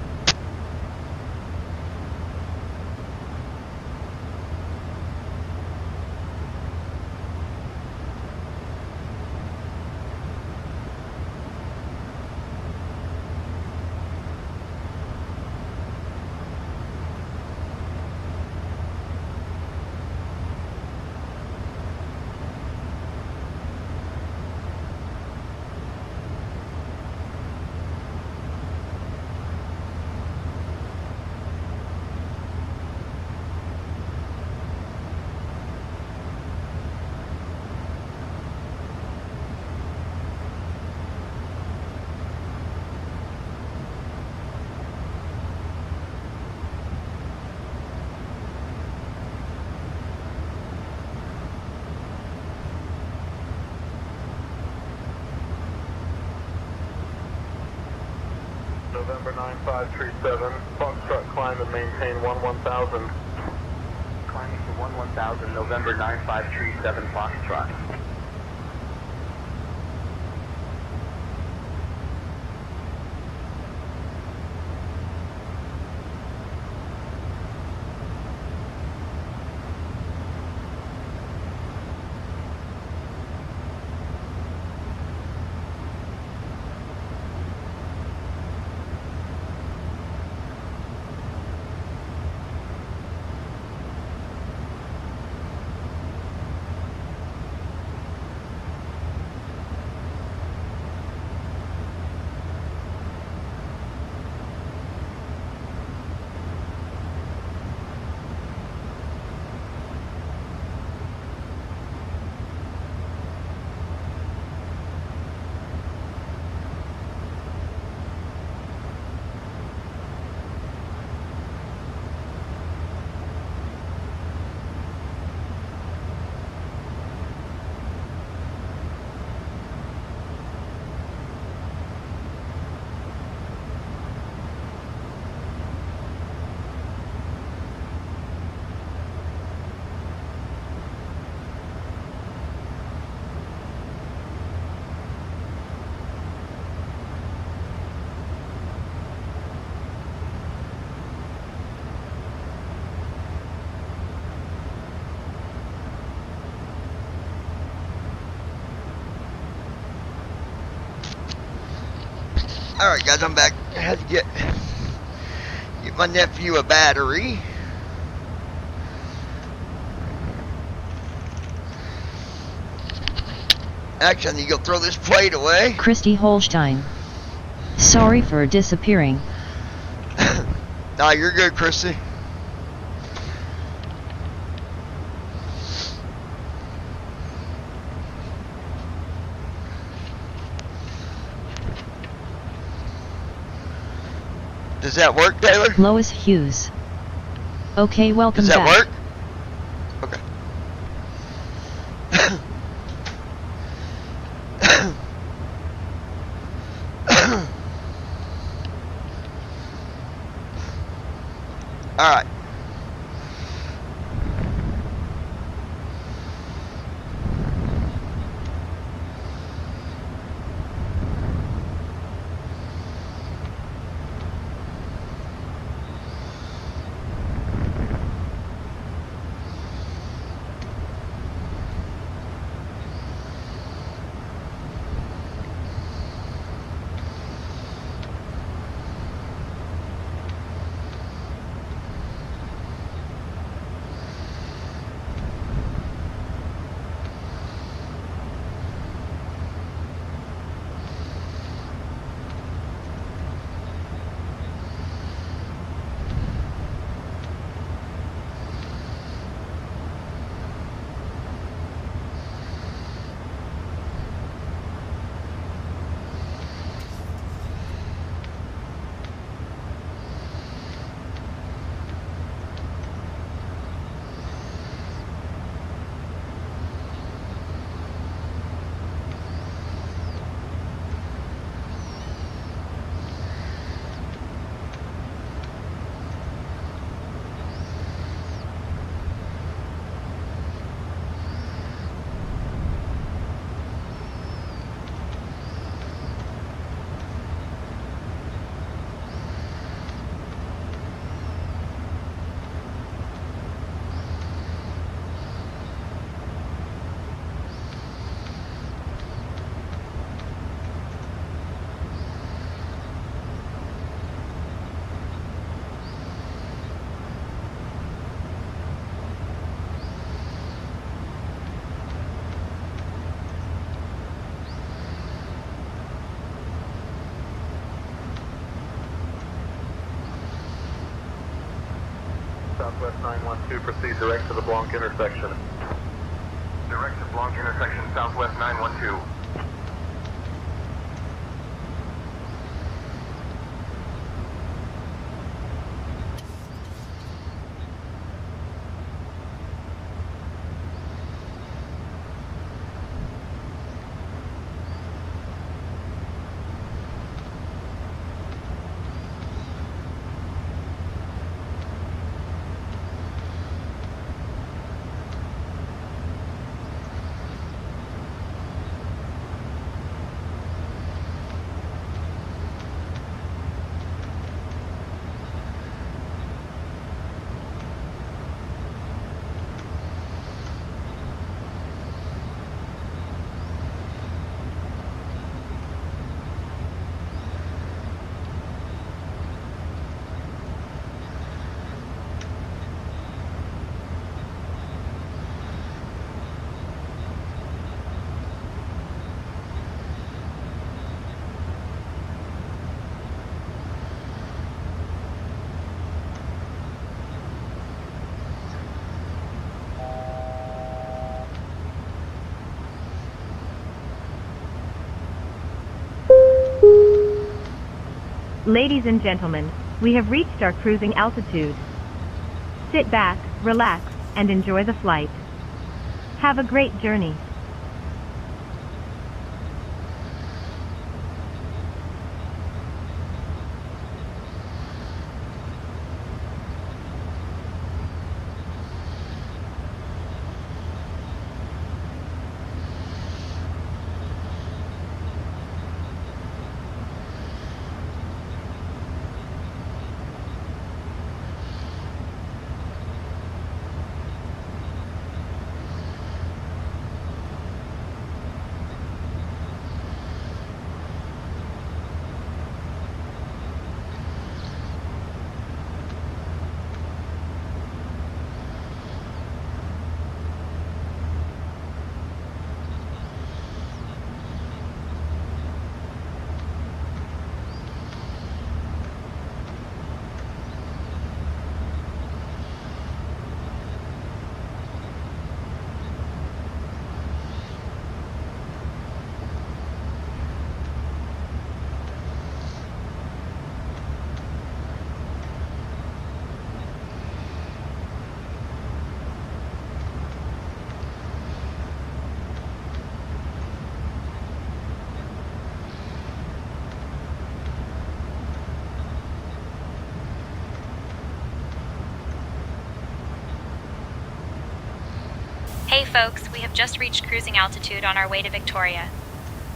November 9537, Foxtrot climb and maintain 11,000. Climbing to 11,000, November 9537, Foxtrot. Alright guys, I'm back. I had to get my nephew a battery. Actually, I need to go throw this plate away. Christy Holstein. Sorry for disappearing. Nah, you're good, Christy. Does that work, Taylor? Lois Hughes. Okay, welcome Does that back. work? Okay. All right. Southwest 912, proceed direct to the Blanc intersection. Direct to Blanc intersection, Southwest 912. Ladies and gentlemen, we have reached our cruising altitude. Sit back, relax, and enjoy the flight. Have a great journey. Hey folks, we have just reached cruising altitude on our way to Victoria.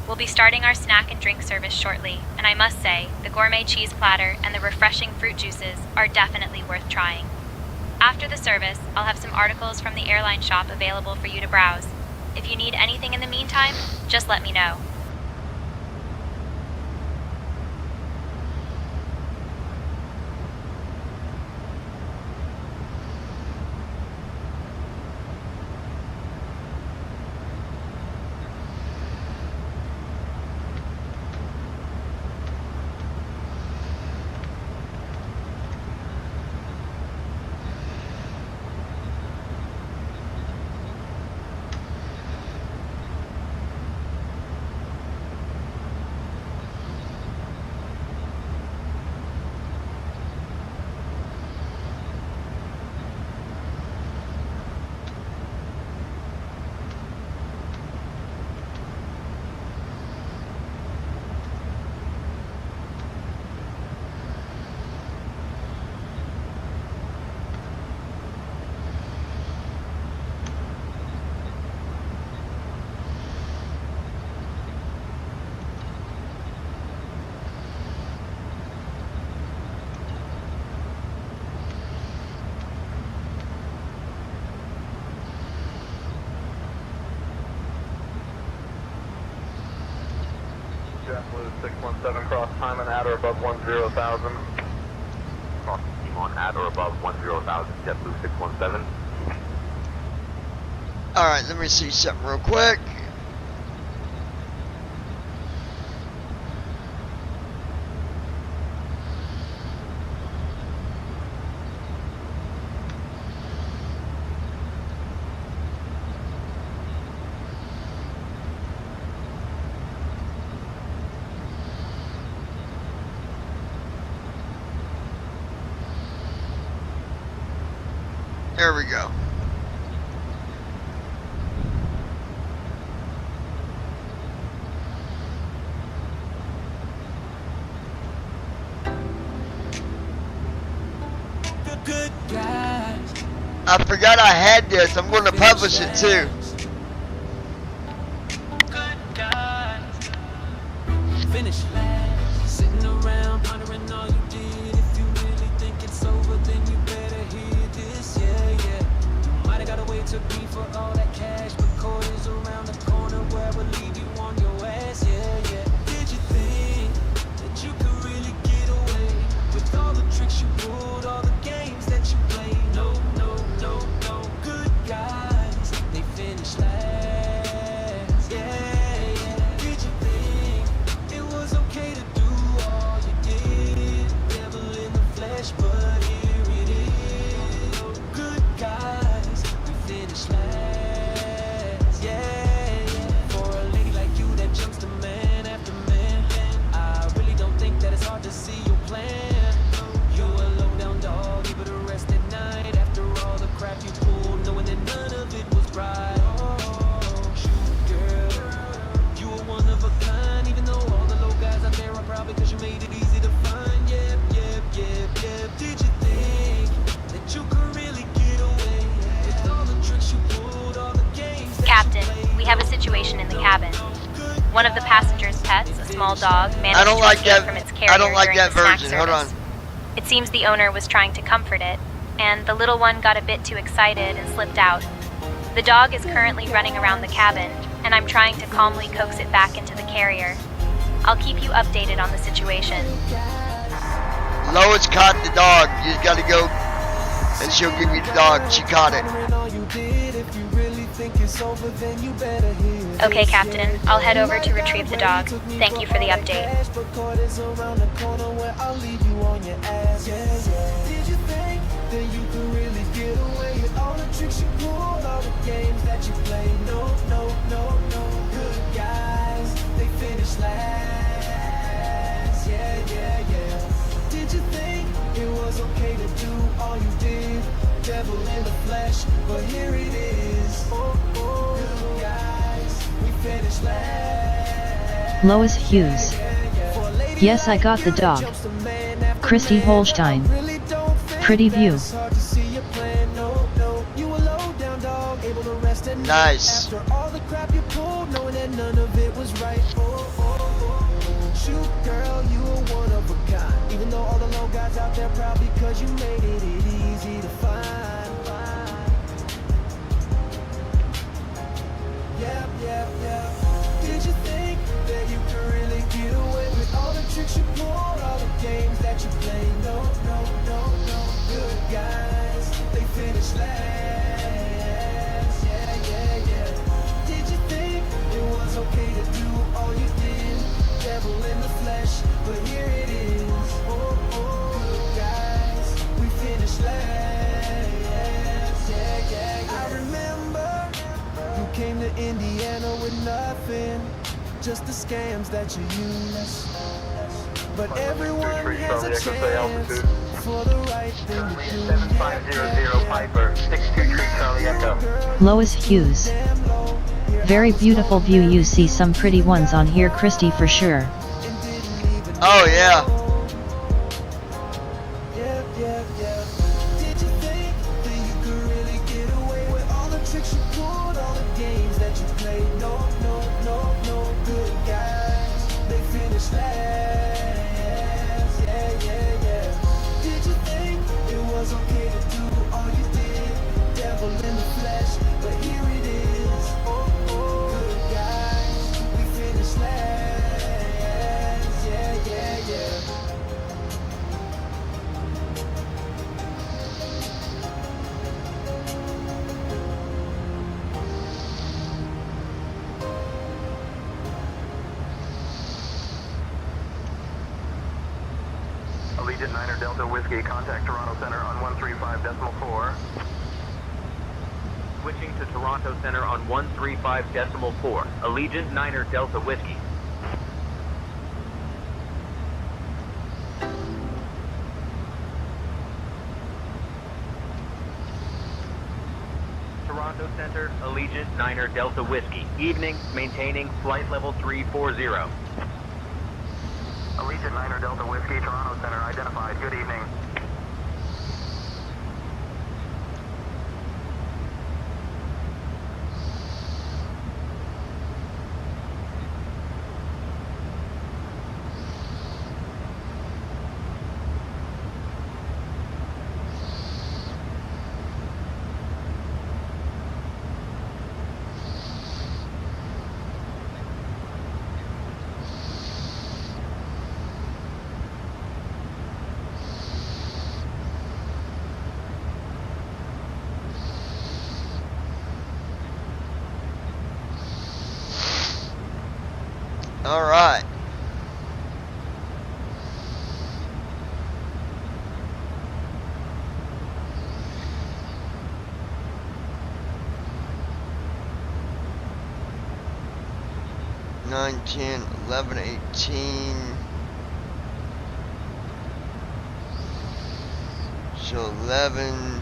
We'll be starting our snack and drink service shortly, and I must say, the gourmet cheese platter and the refreshing fruit juices are definitely worth trying. After the service, I'll have some articles from the airline shop available for you to browse. If you need anything in the meantime, just let me know. JetBlue 617 cross time and at or above 10,000. Cross team on at or above 10,000, JetBlue 617. Alright, let me see something real quick. There we go. I forgot I had this. I'm going to publish it too. Finish sitting around pondering all you did. If you really think it's over, then you better hear this. Yeah, yeah. Might have got to wait to be for all that cash, but court is around the corner where I will leave you on your ass. Yeah, yeah. Did you think that you could really get away with all the tricks you pulled, all the games that you played? No, no, no, no. Good guys, they finish last. Yeah, yeah. Did you think it was okay to do all you did? Devil in the flesh, but here it is. Good guys, we finish last. Yeah, yeah. For a lady of the passenger's pets, a small dog, managed I don't to like escape that. from its carrier I don't like during that the snack version. Hold on. service. It seems the owner was trying to comfort it, and the little one got a bit too excited and slipped out. The dog is currently running around the cabin, and I'm trying to calmly coax it back into the carrier. I'll keep you updated on the situation. Lois caught the dog. You just gotta go and she'll give you the dog. She caught it. Okay, Captain. I'll head over to retrieve the dog. Thank you for the update. Did you think that you could really get away with all the tricks you pulled, all the games that you played? No, no, no, no. Good guys, they finished last. Yeah, yeah, yeah. Did you think it was okay to do all you did? Devil in the flesh, but here it is. Oh, oh. Good guys, we finished last. Lois Hughes. Yes, I got the dog. Christy Holstein. Pretty view. Nice. Shoot, girl, you are one of a kind. Even though all the low guys out there proud because you made it easy to find. Yep, yep, yep. Did you think that you could really get away with all the tricks you pulled, all the games that you played? No, no, no, no. Good guys, they finished last. Yeah, yeah, yeah. Did you think it was okay to do all you did? Devil in the flesh, but here it is. Oh, oh, good guys, we finished last. Yeah, yeah, yeah. I remember you came to Indiana with nothing, just the scams that you use. But everyone has a chance for the right thing to do. 7500 Piper, 62 Charlie Echo. Lois Hughes. Very beautiful view. You see some pretty ones on here, Christy, for sure. Oh yeah. Yeah, yeah, yeah. Did you think that you could really get away with all the tricks you pulled, all the games that you played? No, no, no, no. Good guys, they finished last. Yeah, yeah, yeah. Did you think it was okay to do all you did? Devil in the flesh, but here it is. Oh, oh, good guys, we finished last. Yeah, yeah, yeah. Allegiant 9er Delta Whiskey, contact Toronto Center on 135.4. Switching to Toronto Center on 135.4. Allegiant 9er Delta Whiskey. Toronto Center, Allegiant 9er Delta Whiskey. Evening, maintaining flight level 340. Allegiant 9er Delta Whiskey, Toronto Center identified. Good evening. All right. Nine, 10, 11, 18. So 11.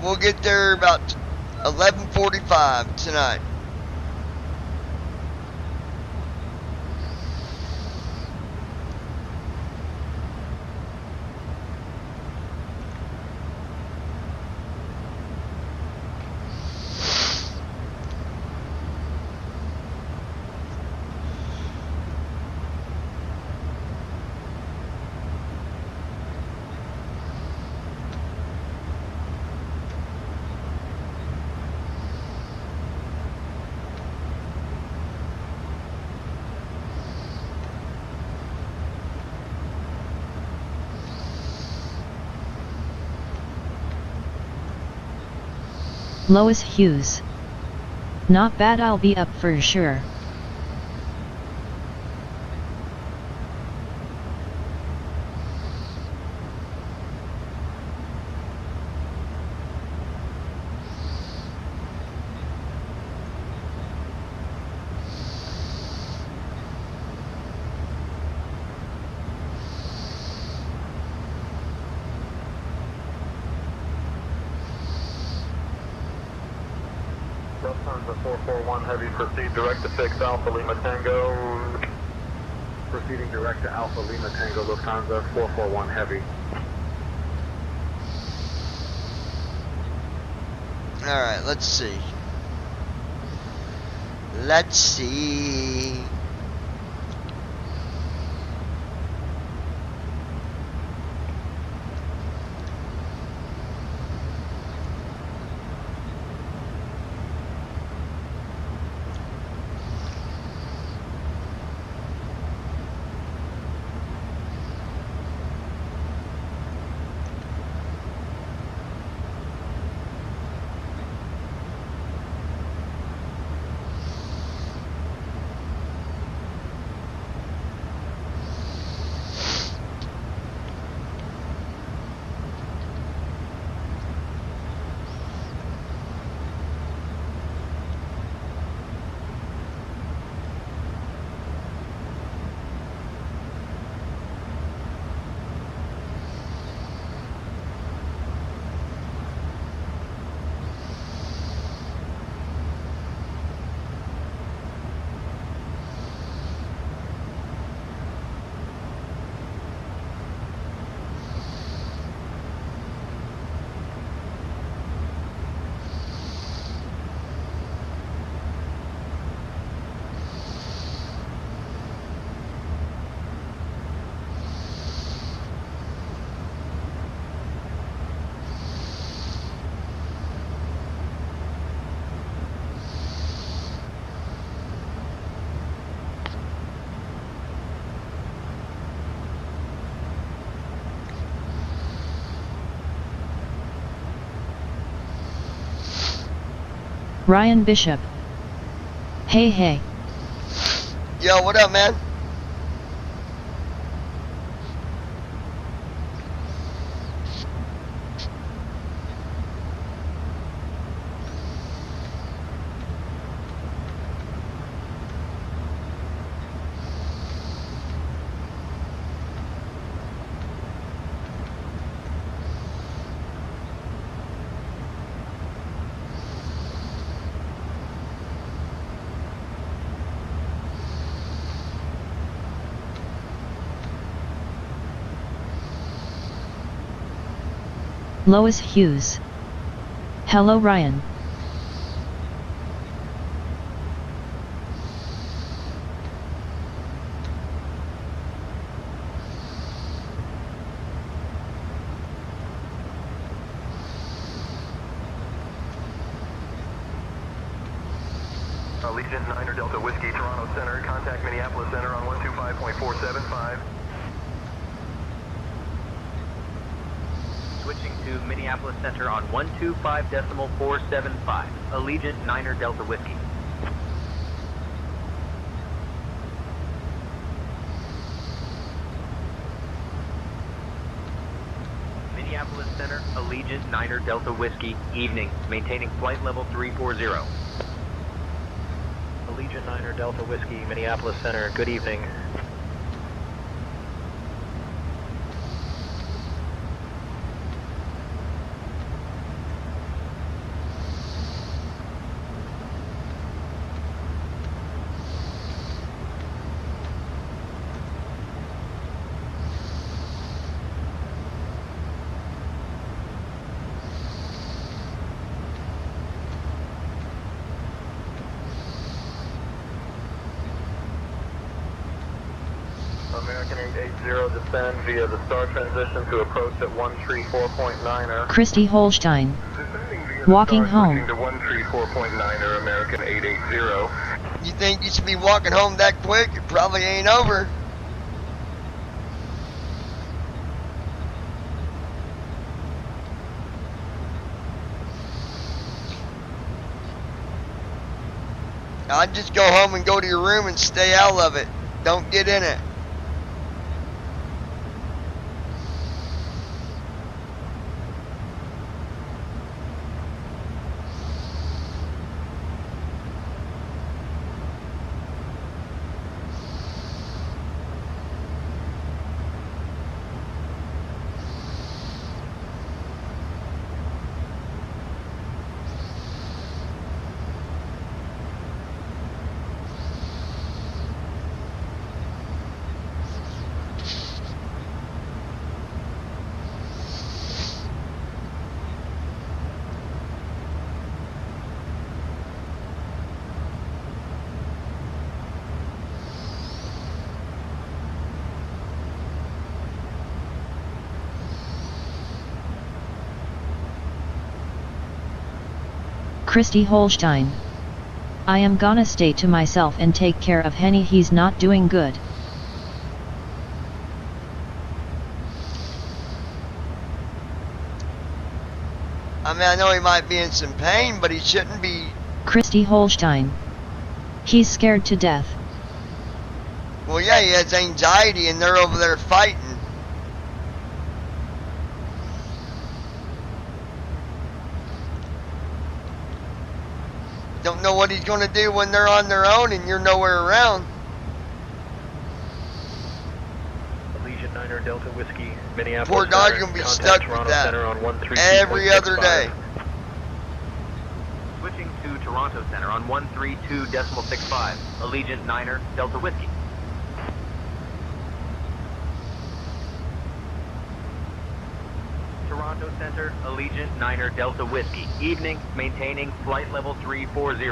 We'll get there about 11:45 tonight. Lois Hughes. Not bad, I'll be up for sure. Lufthansa 441 Heavy, proceed direct to 6 Alpha Lima Tango. Proceeding direct to Alpha Lima Tango, Lufthansa 441 Heavy. Alright, let's see. Let's see. Ryan Bishop. Hey hey. Yo, what up, man? Lois Hughes. Hello Ryan. Allegiant 9er Delta Whiskey, Toronto Center. Contact Minneapolis Center on 125.475. Switching to Minneapolis Center on 125.475. Allegiant 9er Delta Whiskey. Minneapolis Center, Allegiant 9er Delta Whiskey, evening, maintaining flight level 340. Allegiant 9er Delta Whiskey, Minneapolis Center, good evening. American 880, descend via the star transition to approach at 134.9er. Christy Holstein. Walking home. To 134.9er, American 880. You think you should be walking home that quick? It probably ain't over. I'd just go home and go to your room and stay out of it. Don't get in it. Christy Holstein. I am gonna stay to myself and take care of Henny, he's not doing good. I mean, I know he might be in some pain, but he shouldn't be. Christy Holstein. He's scared to death. Well, yeah, he has anxiety and they're over there fighting. Don't know what he's going to do when they're on their own and you're nowhere around. Allegiant 9er Delta Whiskey, Minneapolis. Poor dog's going to be stuck with Toronto that Center on 13 every other day. Switching to Toronto Center on 132.65. Allegiant 9er Delta Whiskey. Toronto Center, Allegiant 9er Delta Whiskey. Evening, maintaining flight level 340.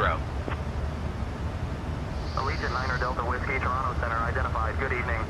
Allegiant 9er Delta Whiskey, Toronto Center identified. Good evening.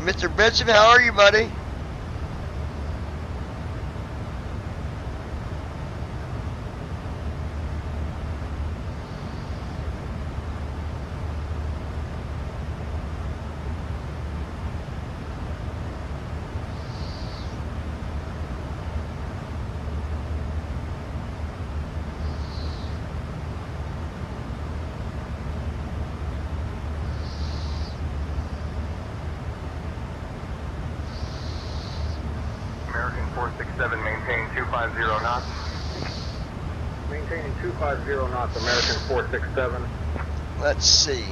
Mr. Bishop, how are you, buddy? American 467, maintain 250 knots. Maintaining 250 knots, American 467. Let's see.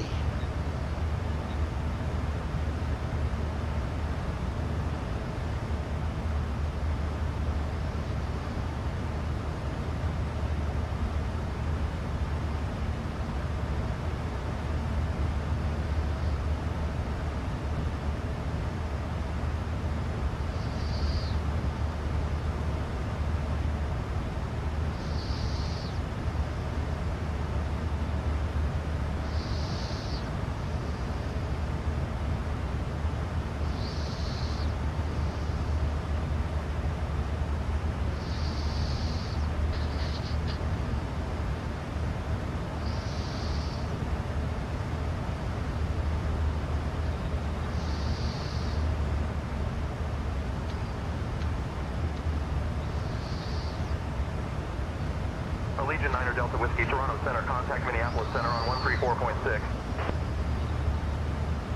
Allegiant 9er Delta Whiskey, Toronto Center, contact Minneapolis Center on 134.6.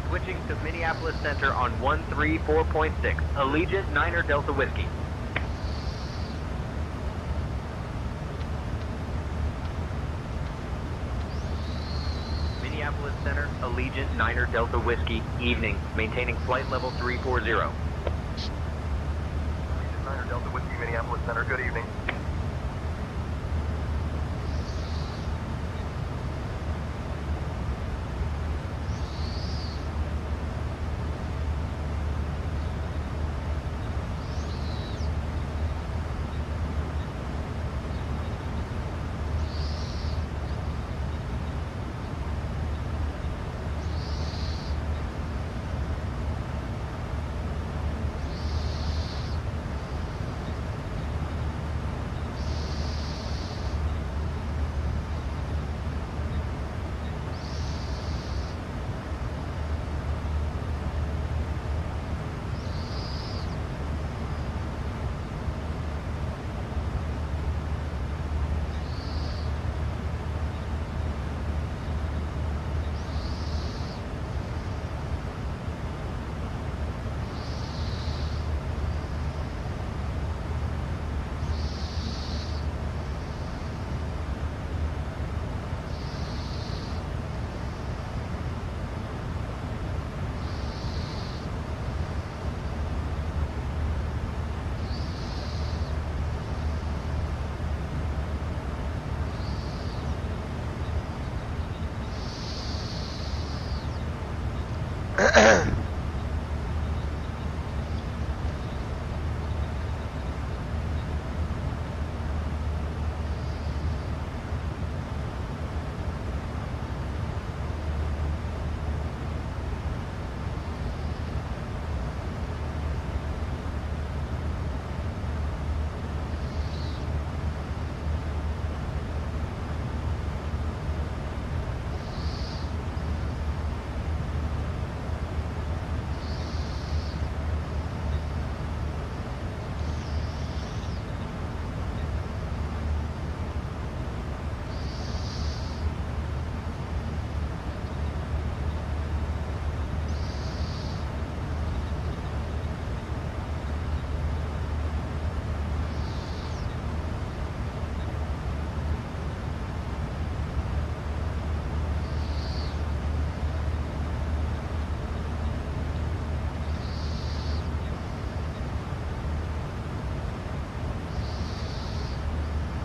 Switching to Minneapolis Center on 134.6. Allegiant 9er Delta Whiskey. Minneapolis Minneapolis Center, Allegiant 9er Delta Whiskey, evening, maintaining flight level 340. Allegiant 9er Delta Whiskey, Minneapolis Center, good evening.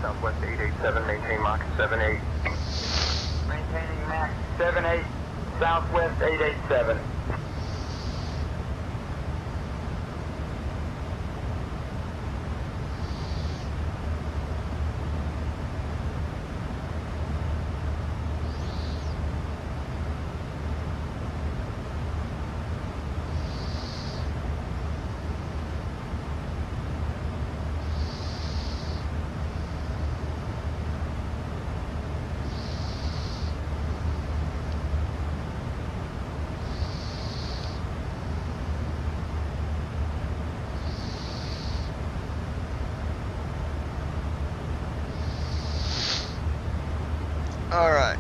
Southwest 887, maintain Mach 78. Maintaining Mach 78, Southwest 887. All right.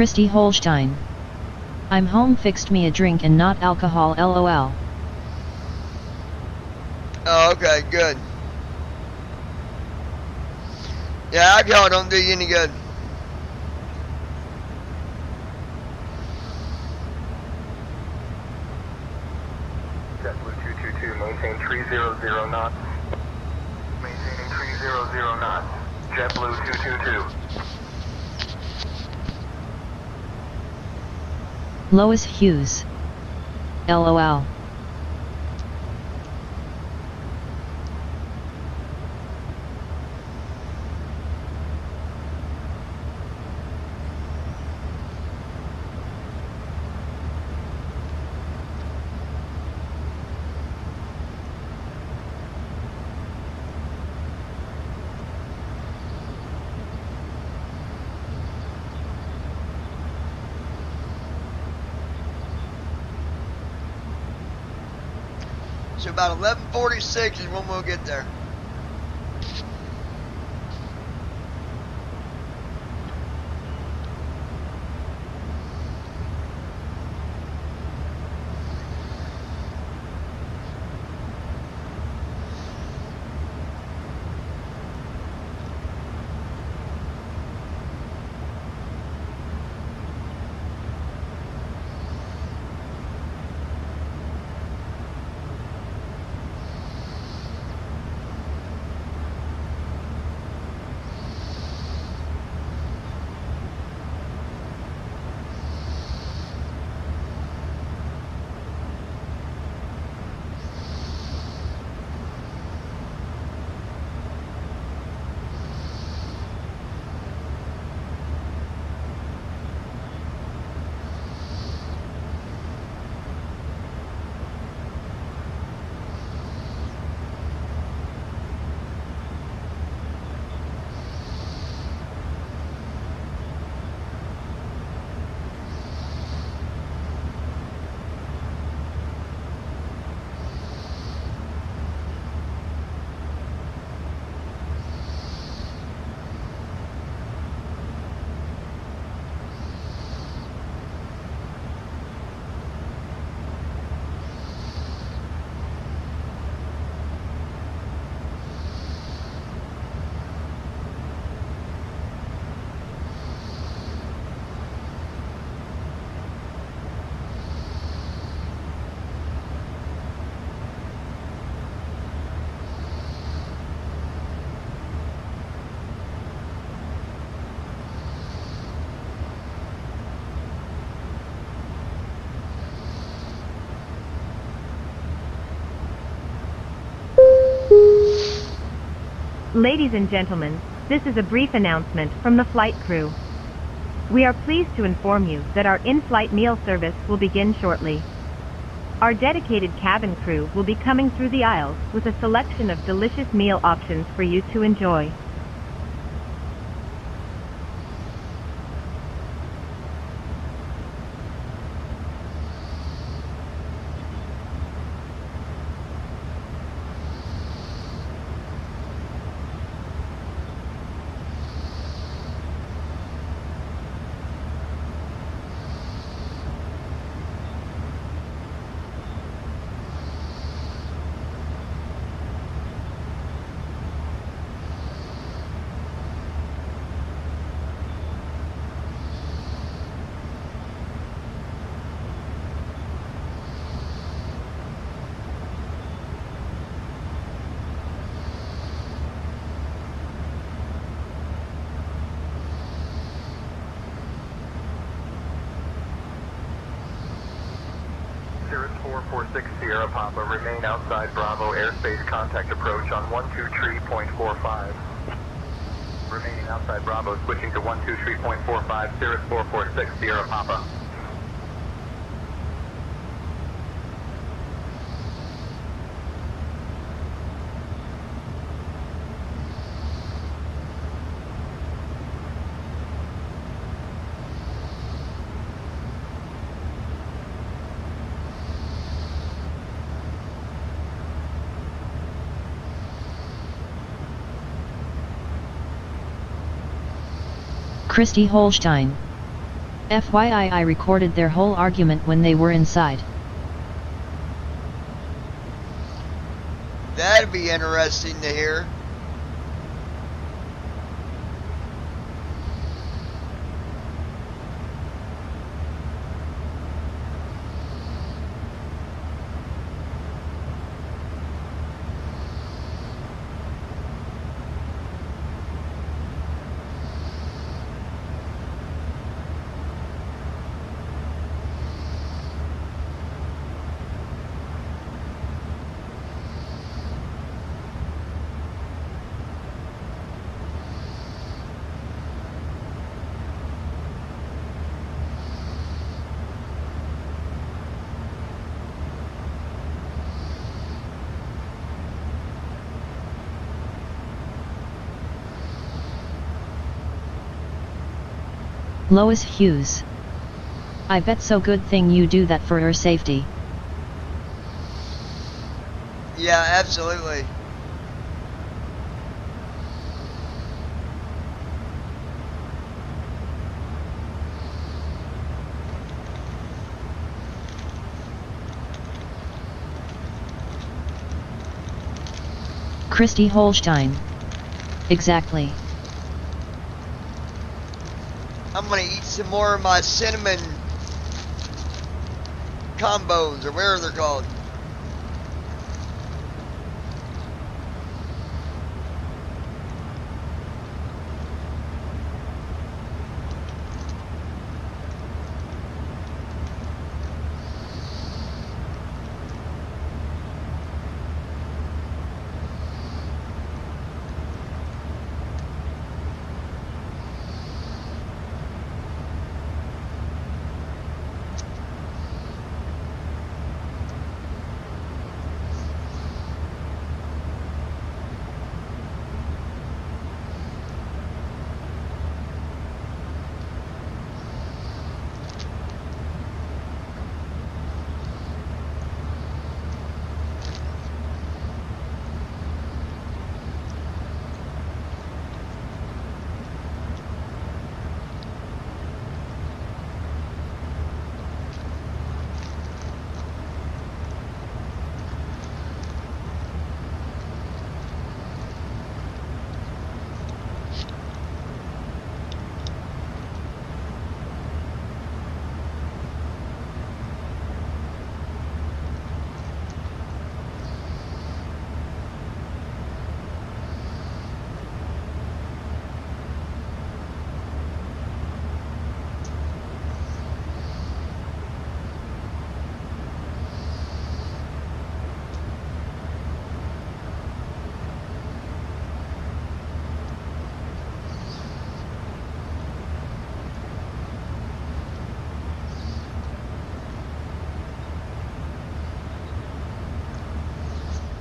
Christy Holstein. I'm home, fixed me a drink and not alcohol, lol. Oh, okay, good. Yeah, alcohol don't do you any good. JetBlue 222, maintain 300 knots. Maintaining 300 knots. JetBlue 222. Lois Hughes. LOL. So about 11:46 is when we'll get there. Ladies and gentlemen, this is a brief announcement from the flight crew. We are pleased to inform you that our in-flight meal service will begin shortly. Our dedicated cabin crew will be coming through the aisles with a selection of delicious meal options for you to enjoy. Cirrus 446 Sierra Papa, remain outside Bravo airspace contact approach on 123.45. Remaining outside Bravo, switching to 123.45, Cirrus 446 Sierra Papa. Christy Holstein. FYI, I recorded their whole argument when they were inside. That'd be interesting to hear. Lois Hughes. I bet so good thing you do that for her safety. Yeah, absolutely. Christy Holstein. Exactly. I'm gonna eat some more of my cinnamon combos, or whatever they're called.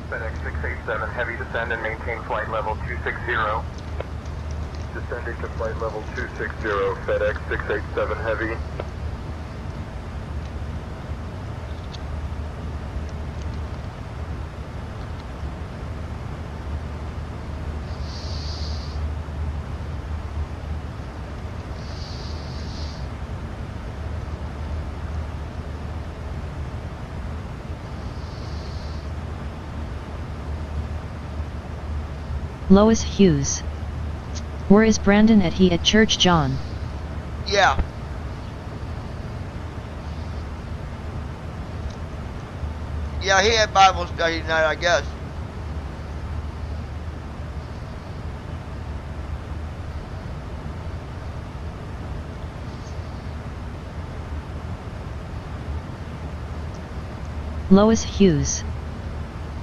FedEx 687, heavy descend and maintain flight level 260. Descending to flight level 260, FedEx 687 heavy. Lois Hughes. Where is Brandon at? He at Church John. Yeah. Yeah, he had Bible study tonight, I guess. Lois Hughes.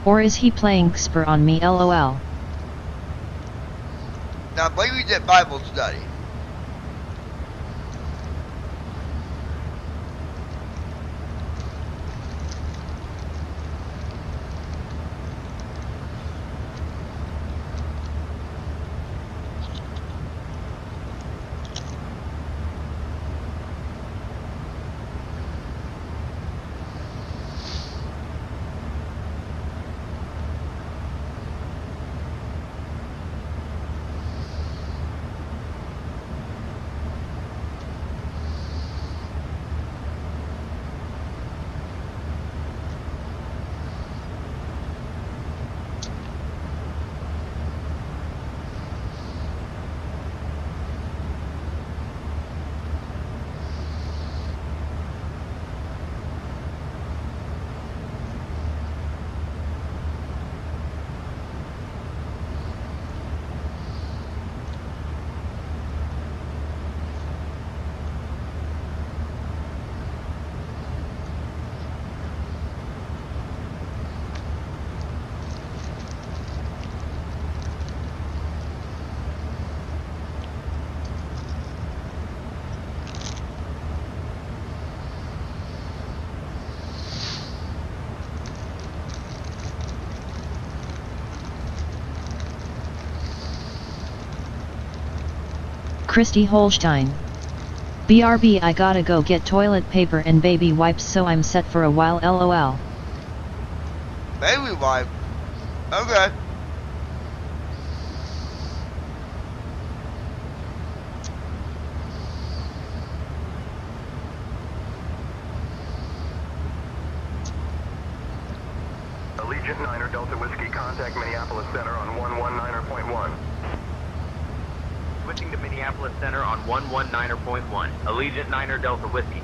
Or is he playing Xper on me? LOL. Now, I believe he's at Bible study. Christy Holstein. BRB, I gotta go get toilet paper and baby wipes, so I'm set for a while, lol. Baby wipe. Okay. Allegiant 9er Delta Whiskey, contact Minneapolis Center on 119.1. Switching to Minneapolis Center on 119.1. Allegiant 9er Delta Whiskey.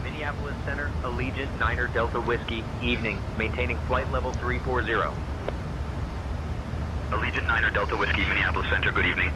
Minneapolis Center, Allegiant 9er Delta Whiskey, evening, maintaining flight level 340. Allegiant 9er Delta Whiskey, Minneapolis Center, good evening.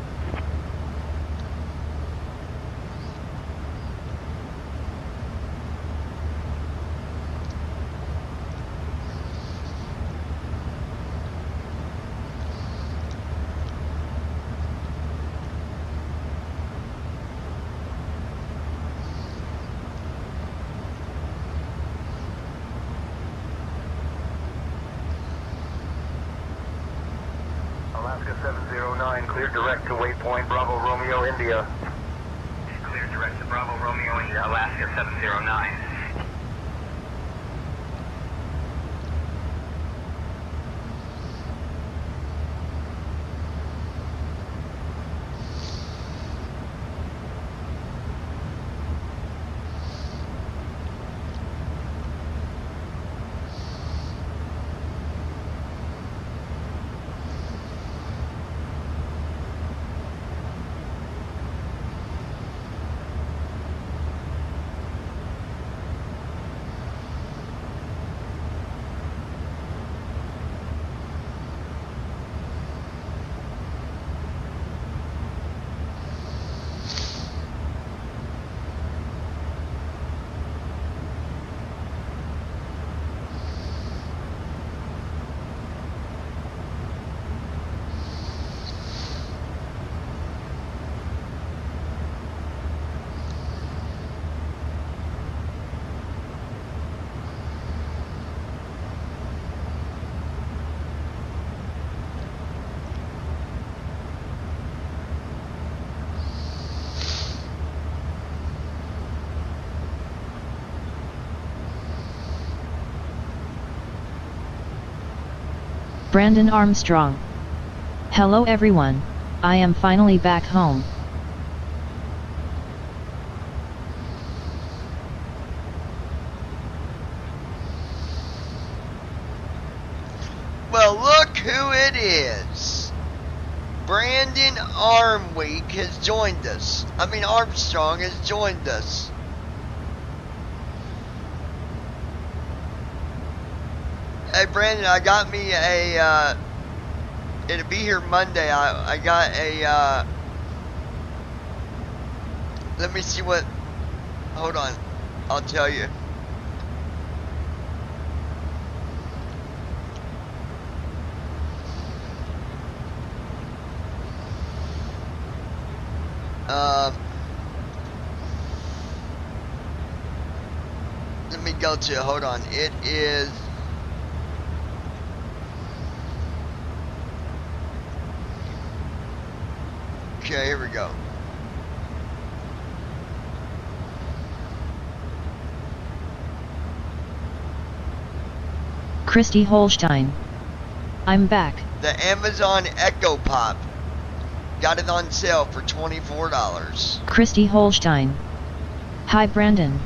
Alaska 709, clear direct to waypoint Bravo Romeo India. Clear direct to Bravo Romeo India, Alaska 709. Brandon Armstrong. Hello everyone, I am finally back home. Well, look who it is. Brandon Armweek has joined us. Armstrong has joined us. Hey Brandon, I got me a, it'll be here Monday. I got a, let me see what, hold on, I'll tell you. Let me go to, hold on, it is, okay, here we go. Christy Holstein. I'm back. The Amazon Echo Pop. Got it on sale for $24. Christy Holstein. Hi Brandon.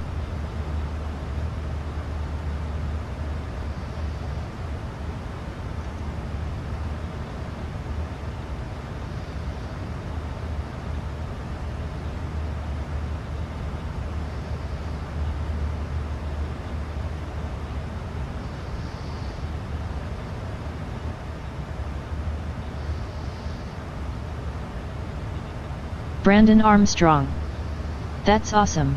Brandon Armstrong. That's awesome.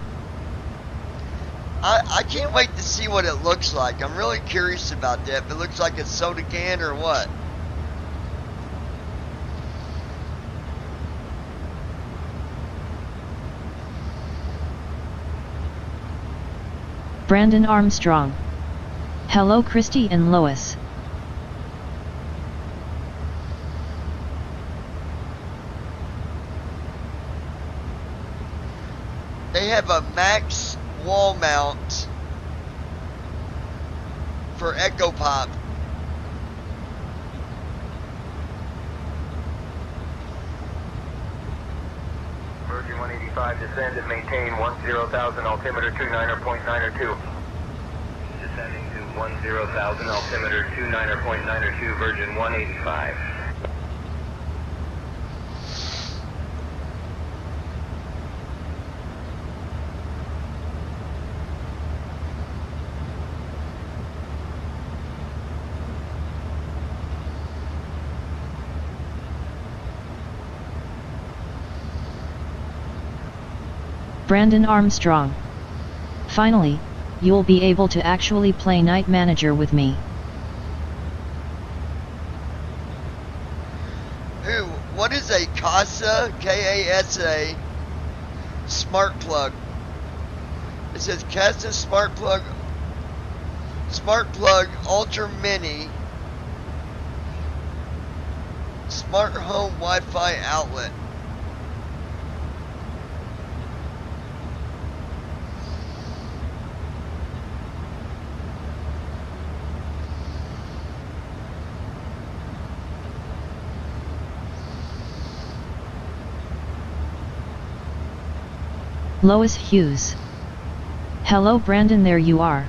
I can't wait to see what it looks like. I'm really curious about that. If it looks like a soda can or what. Brandon Armstrong. Hello Christy and Lois. They have a max wall mount for Echo Pop. Virgin 185, descend and maintain 10,000, altimeter 29.902. Descending to 10,000, altimeter 29.902, Virgin 185. Brandon Armstrong. Finally, you'll be able to actually play Night Manager with me. Ooh, what is a CASA, K-A-S-A, smart plug? It says CASA smart plug Ultra Mini, smart home Wi-Fi outlet. Lois Hughes. Hello Brandon, there you are.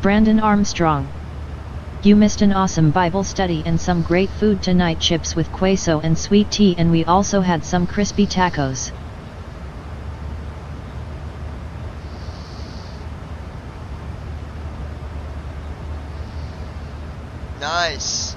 Brandon Armstrong. You missed an awesome Bible study and some great food tonight, chips with queso and sweet tea, and we also had some crispy tacos. Nice.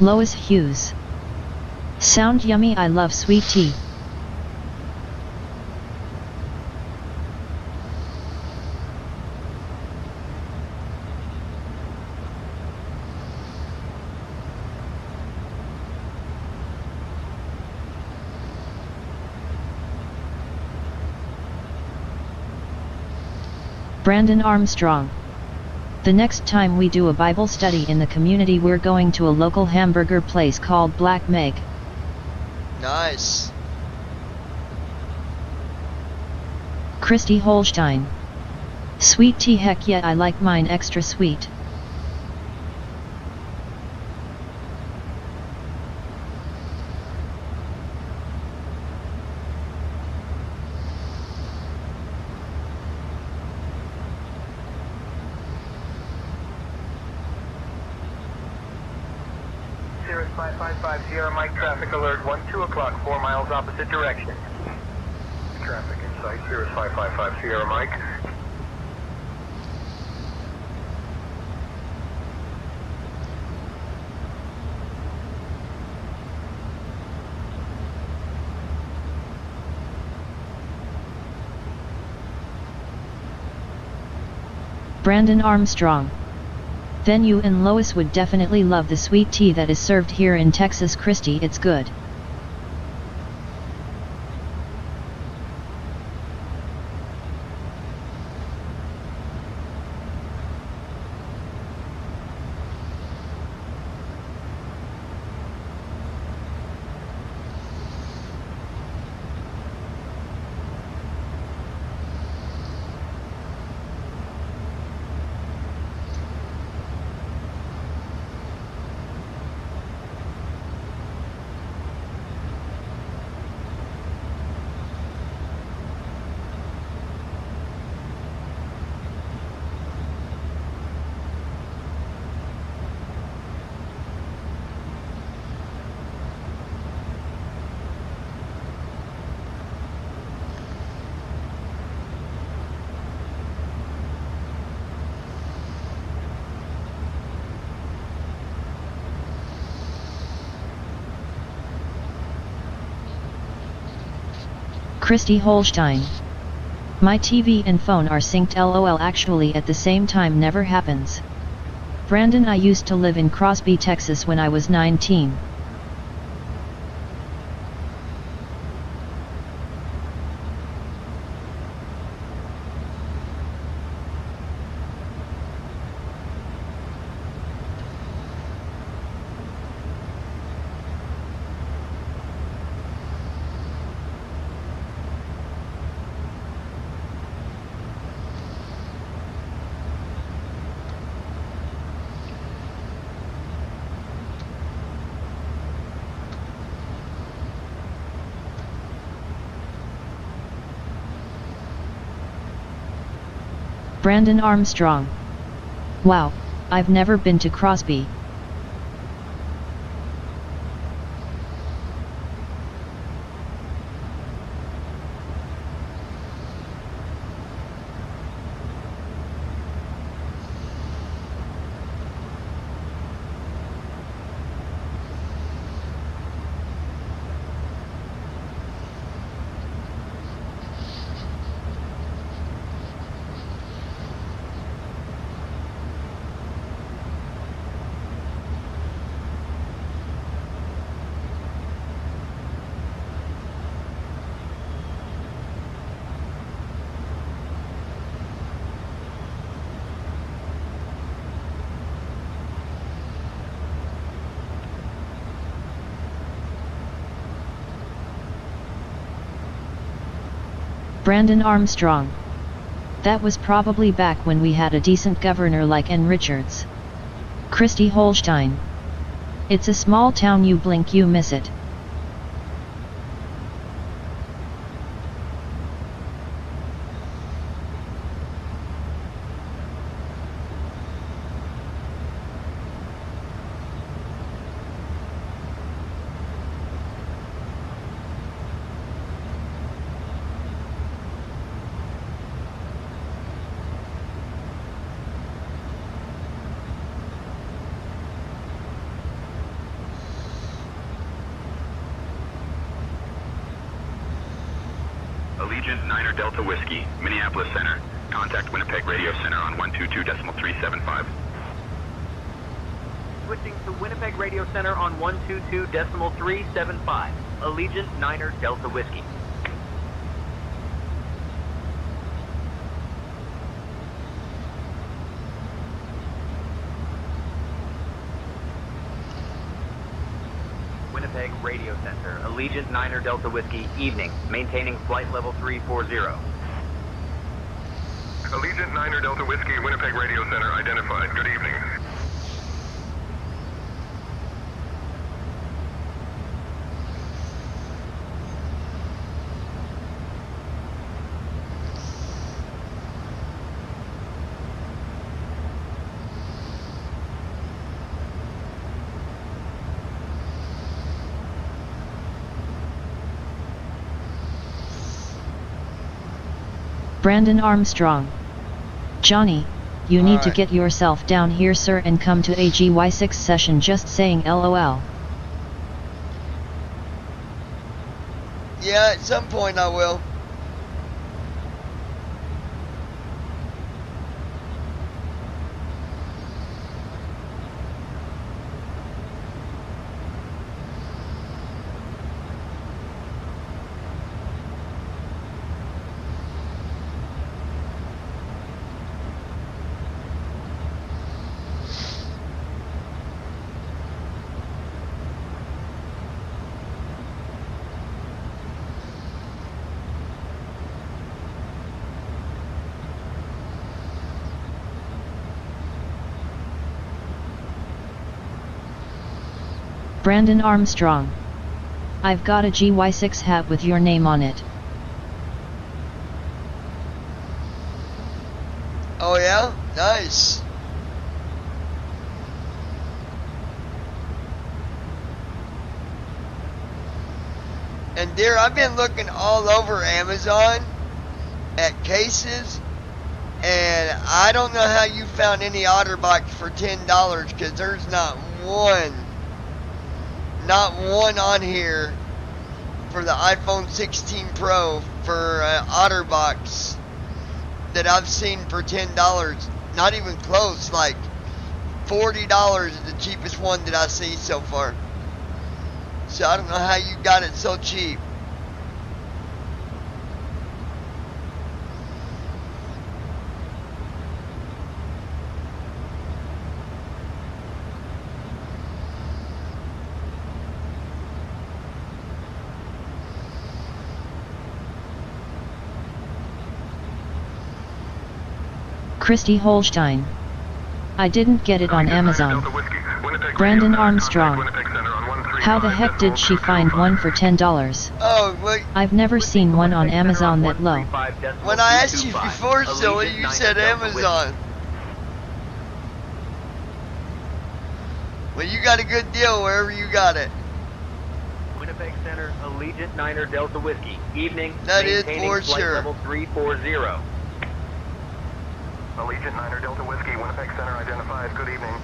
Lois Hughes. Sound yummy, I love sweet tea. Brandon Armstrong. The next time we do a Bible study in the community, we're going to a local hamburger place called Black Meg. Nice. Christy Holstein. Sweet tea, heck yeah, I like mine extra sweet. Cirrus 555 Sierra Mike, traffic alert 2 o'clock, 4 miles opposite direction. Traffic in sight, Cirrus 555 Sierra Mike. Brandon Armstrong. Then you and Lois would definitely love the sweet tea that is served here in Texas, Christy, it's good. Christy Holstein. My TV and phone are synced, lol. Actually at the same time never happens. Brandon, I used to live in Crosby, Texas when I was 19. Brandon Armstrong. Wow, I've never been to Crosby. Brandon Armstrong. That was probably back when we had a decent governor like N. Richards. Christy Holstein. It's a small town, you blink you miss it. Allegiant 9er Delta Whiskey, Minneapolis Center. Contact Winnipeg Radio Center on 122.375. Switching to Winnipeg Radio Center on 122.375. Allegiant 9er Delta Whiskey. Winnipeg Radio Center, Allegiant 9er Delta Whiskey, evening, maintaining flight level 340. Allegiant 9er Delta Whiskey, Winnipeg Radio Center identified. Good evening. Brandon Armstrong. Johnny, you need to get yourself down here, sir, and come to a GY6 session. Just saying, lol. Yeah, at some point I will. Brandon Armstrong. I've got a GY6 hat with your name on it. Oh yeah? Nice. And dear, I've been looking all over Amazon at cases, and I don't know how you found any OtterBox for $10, because there's not one on here for the iPhone 16 Pro for OtterBox that I've seen for $10. Not even close, like $40 is the cheapest one that I see so far. So I don't know how you got it so cheap. Christy Holstein. I didn't get it on Amazon. Brandon Armstrong. How the heck did she find one for $10? Oh, wait. I've never seen one on Amazon that low. When I asked you before, Silly, you said Amazon. Well, you got a good deal wherever you got it. Winnipeg Center, Allegiant Niner Delta Whiskey. Evening. That is maintaining for flight sure. Level 340. Allegiant Niner Delta Whiskey, Winnipeg Center identified. Good evening.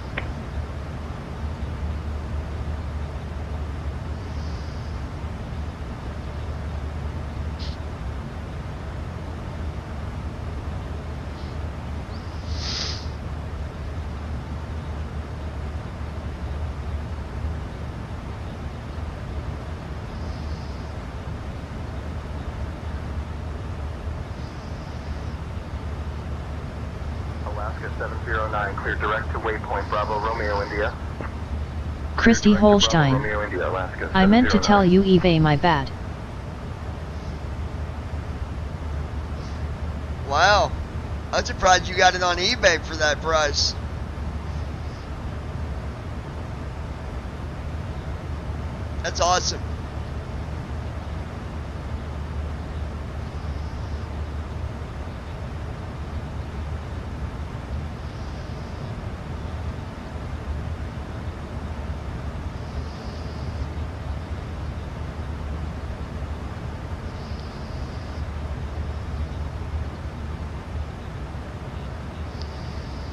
Alaska 709, clear direct to waypoint Bravo Romeo India. Christy Holstein. Romeo India, Alaska I meant to 709. tell you eBay, my bad. Wow. I'm surprised you got it on eBay for that price. That's awesome.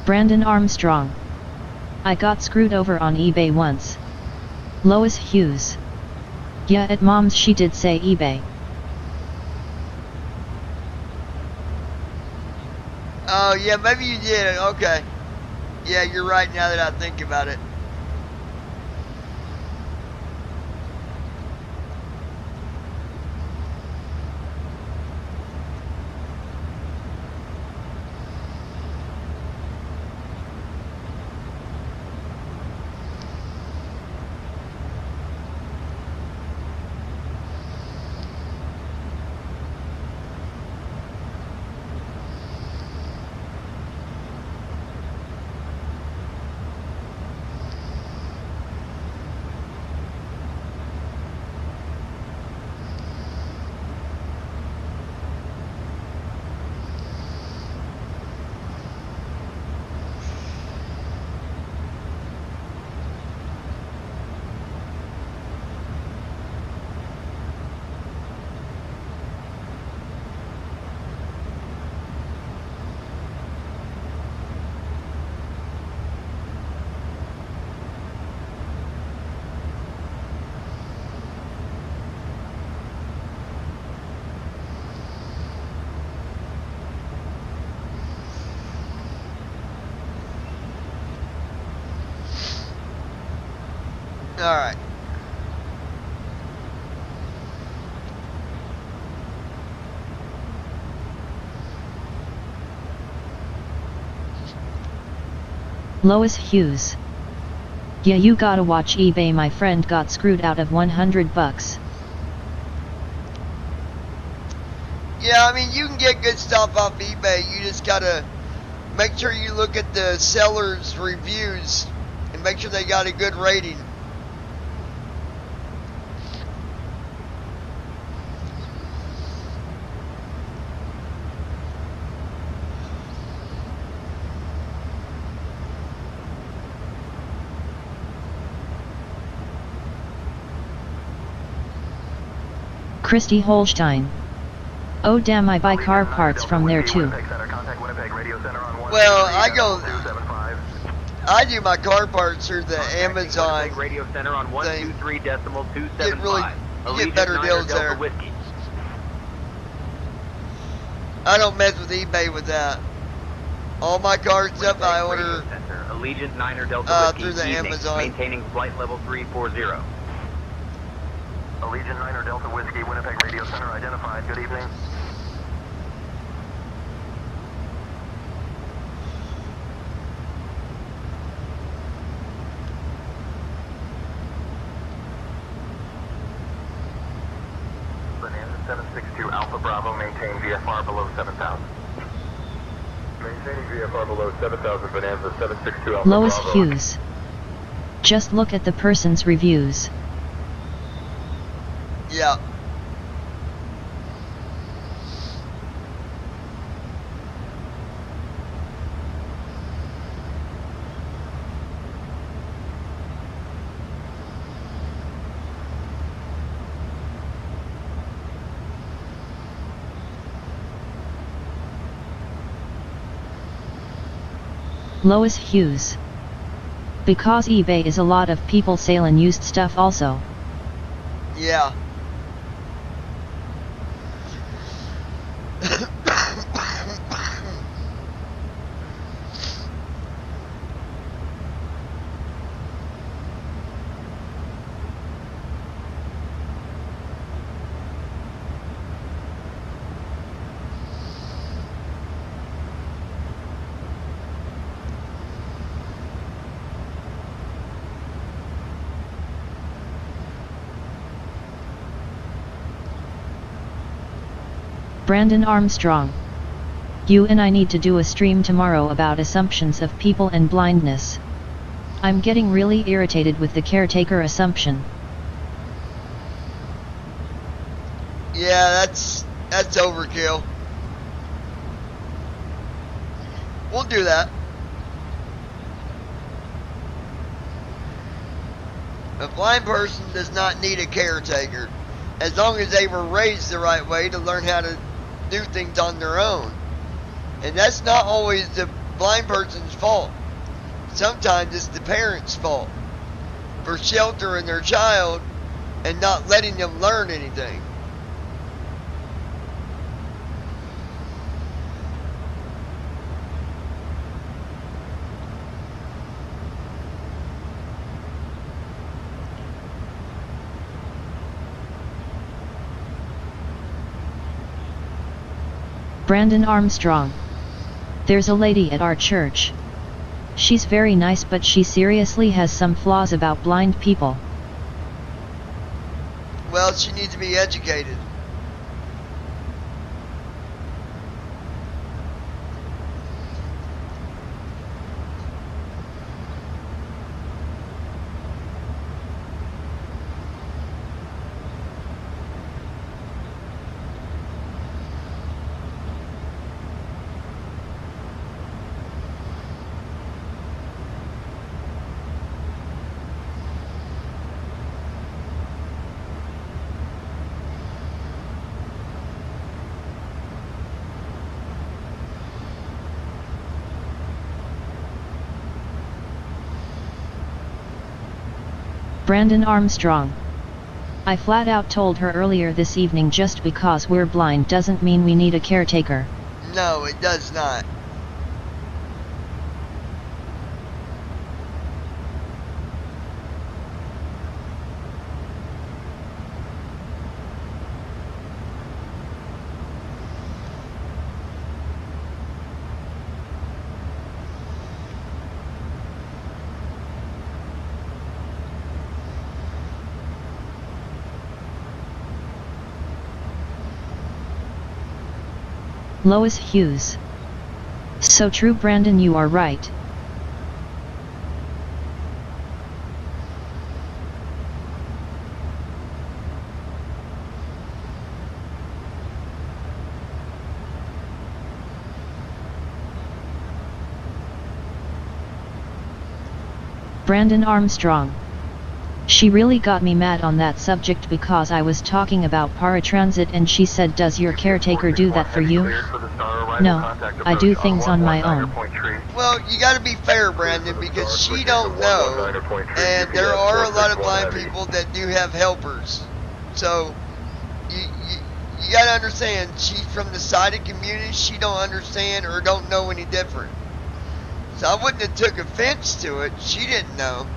Brandon Armstrong. I got screwed over on eBay once. Lois Hughes. Yeah, at mom's she did say eBay. Oh, yeah, maybe you did. Okay. Yeah, you're right now that I think about it. Alright. Lois Hughes. Yeah, you gotta watch eBay. My friend got screwed out of $100. Yeah, I mean, you can get good stuff off eBay. You just gotta make sure you look at the seller's reviews and make sure they got a good rating. Christy Holstein. Oh damn, I buy car parts from there too. Well, I do my car parts through the Amazon Radio Center on 123.275. You get better deals there. I don't mess with eBay with that. All my car stuff I order Allegiant 9er Delta Whiskey through the Amazon. Maintaining flight level 340. Allegiant 9er Delta Whiskey, Winnipeg Radio Center identified. Good evening. Bonanza 762 Alpha Bravo, maintain VFR below 7,000. Maintaining VFR below 7,000, Bonanza 762 Alpha Lois Bravo. Hughes. Just look at the person's reviews. Yeah. Lois Hughes. Because eBay is a lot of people selling used stuff also. Yeah. Brandon Armstrong. You and I need to do a stream tomorrow about assumptions of people and blindness. I'm getting really irritated with the caretaker assumption. Yeah, that's overkill. We'll do that. A blind person does not need a caretaker, as long as they were raised the right way to learn how to do things on their own. And that's not always the blind person's fault. Sometimes it's the parents' fault for sheltering their child and not letting them learn anything. Brandon Armstrong. There's a lady at our church. She's very nice, but she seriously has some flaws about blind people. Well, she needs to be educated. Brandon Armstrong. I flat out told her earlier this evening, just because we're blind doesn't mean we need a caretaker. No, it does not. Lois Hughes. So true, Brandon, you are right. Brandon Armstrong. She really got me mad on that subject because I was talking about paratransit and she said, "Does your caretaker do that for you?" No, I do things on my own. Well, you gotta be fair, Brandon, because she don't know, and there are a lot of blind people that do have helpers. So you gotta understand, she's from the sighted community. She don't understand or don't know any different. So I wouldn't have took offense to it. She didn't know.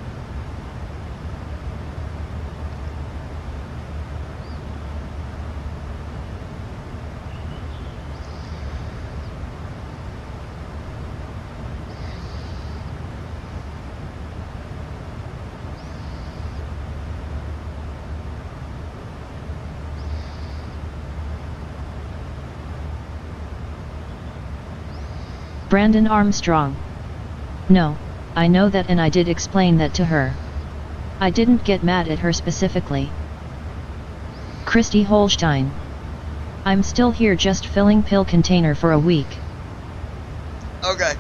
Brandon Armstrong. No, I know that, and I did explain that to her. I didn't get mad at her specifically. Christy Holstein. I'm still here just filling pill container for a week. Okay.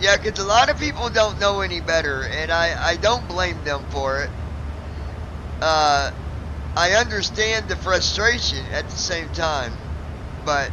Yeah, because a lot of people don't know any better, and I don't blame them for it. I understand the frustration at the same time, but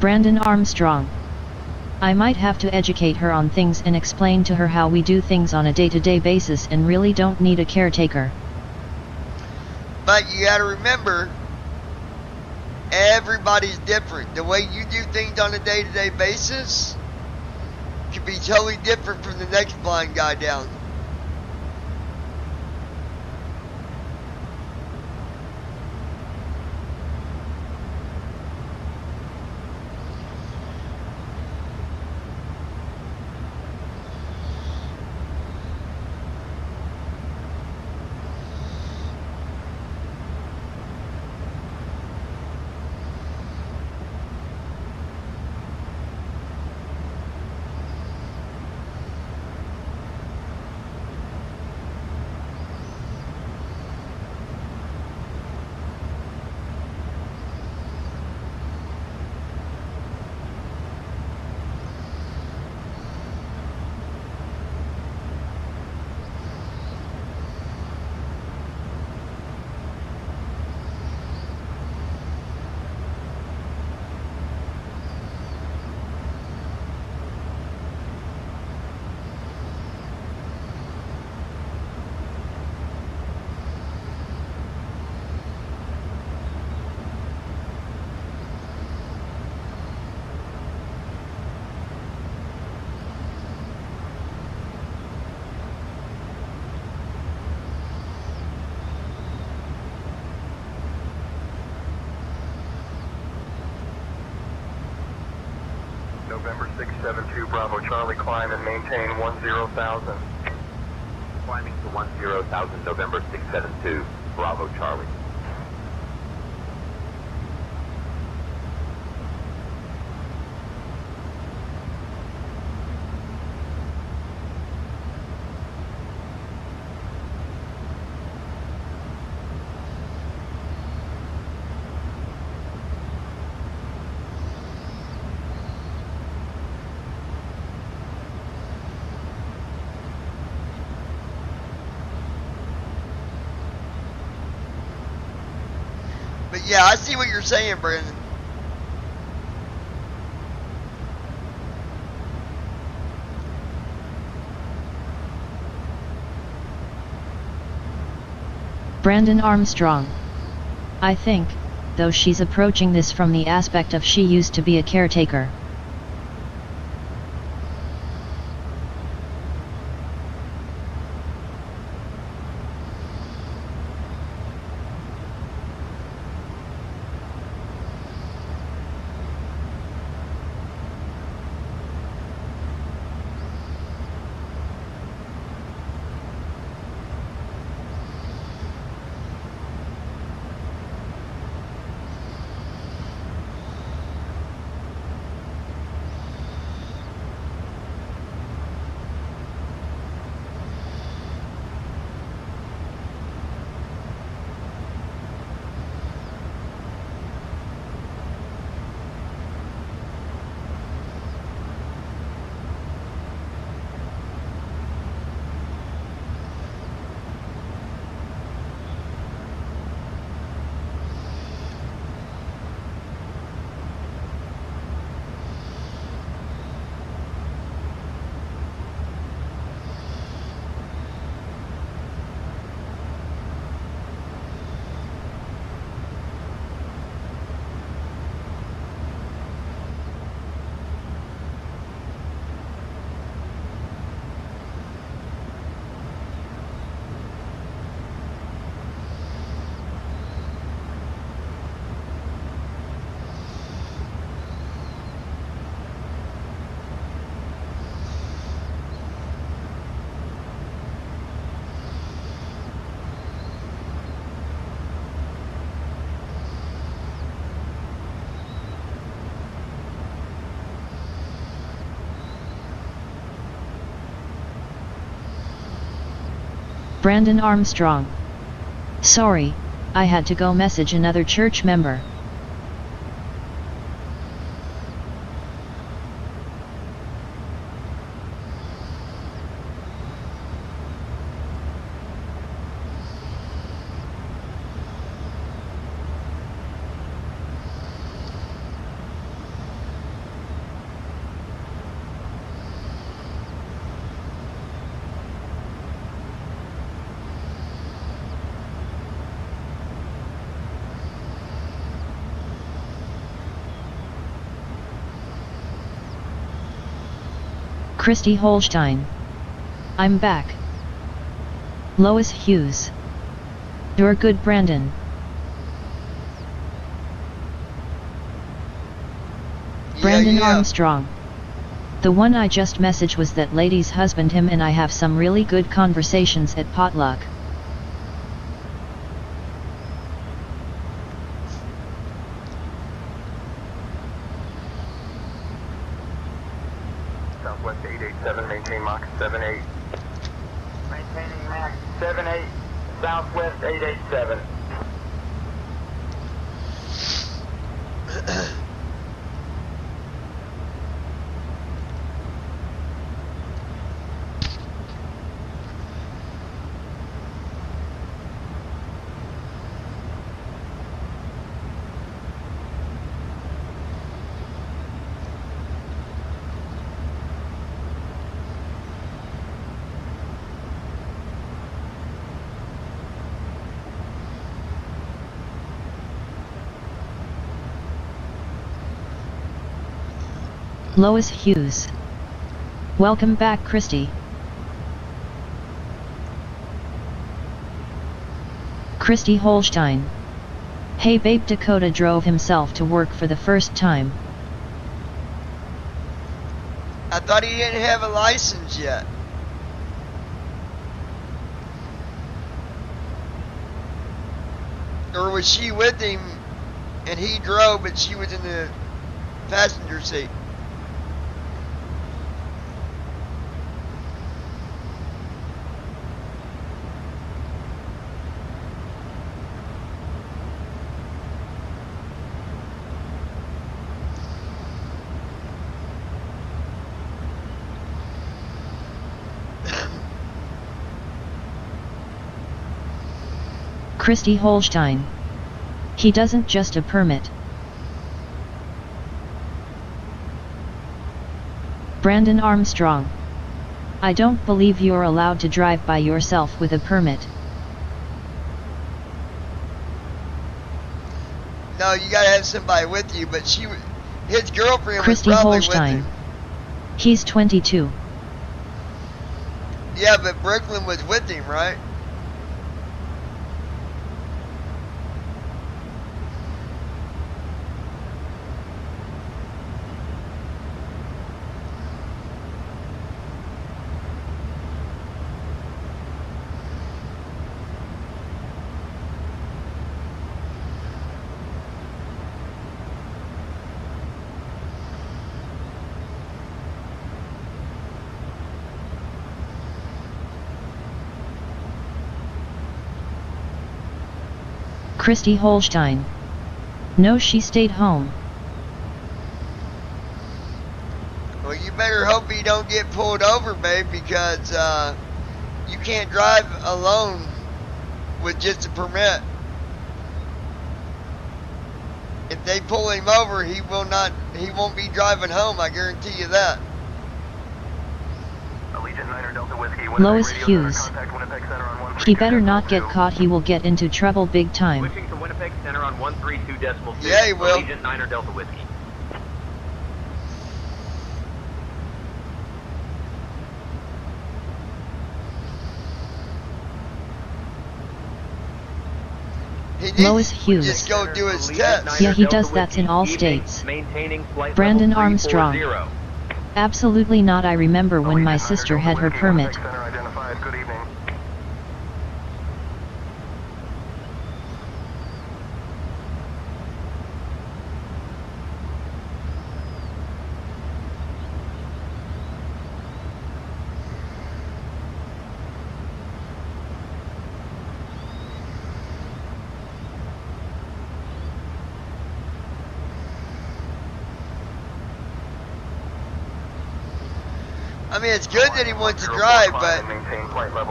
Brandon Armstrong. I might have to educate her on things and explain to her how we do things on a day-to-day basis and really don't need a caretaker. But you gotta remember, everybody's different. The way you do things on a day-to-day basis can be totally different from the next blind guy down. November 672 Bravo Charlie, climb and maintain 10,000. Climbing to 10,000, November 672 Bravo Charlie. But yeah, I see what you're saying, Brandon. Brandon Armstrong. I think, though, she's approaching this from the aspect of she used to be a caretaker. Brandon Armstrong. Sorry, I had to go message another church member. Christy Holstein. I'm back. Lois Hughes. You're good, Brandon. Brandon Armstrong. The one I just messaged was that lady's husband. Him and I have some really good conversations at potluck. Southwest 887, maintain Mach 78. Maintaining Mach 78, Southwest 887. Lois Hughes. Welcome back, Christy. Christy Holstein. Hey babe, Dakota drove himself to work for the first time. I thought he didn't have a license yet. Or was she with him and he drove but she was in the passenger seat? Christy Holstein. He doesn't just a permit. Brandon Armstrong. I don't believe you're allowed to drive by yourself with a permit. No, you gotta have somebody with you, but his girlfriend Christy was probably Holstein. with him. He's 22. Yeah, but Brooklyn was with him, right? Christy Holstein. No, she stayed home. Well, you better hope he don't get pulled over, babe, because you can't drive alone with just a permit. If they pull him over, he won't be driving home, I guarantee you that. Lois Hughes. He better not get caught, he will get into trouble big time. Switching to Winnipeg Center on 132.6. Yeah, he will. Allegiant 9 Delta Whiskey. Lois Hughes. Just go do his test. Yeah, he does. That's in all states. Brandon Armstrong. Absolutely not. I remember when my sister had her permit. I mean, it's good that he wants to drive, but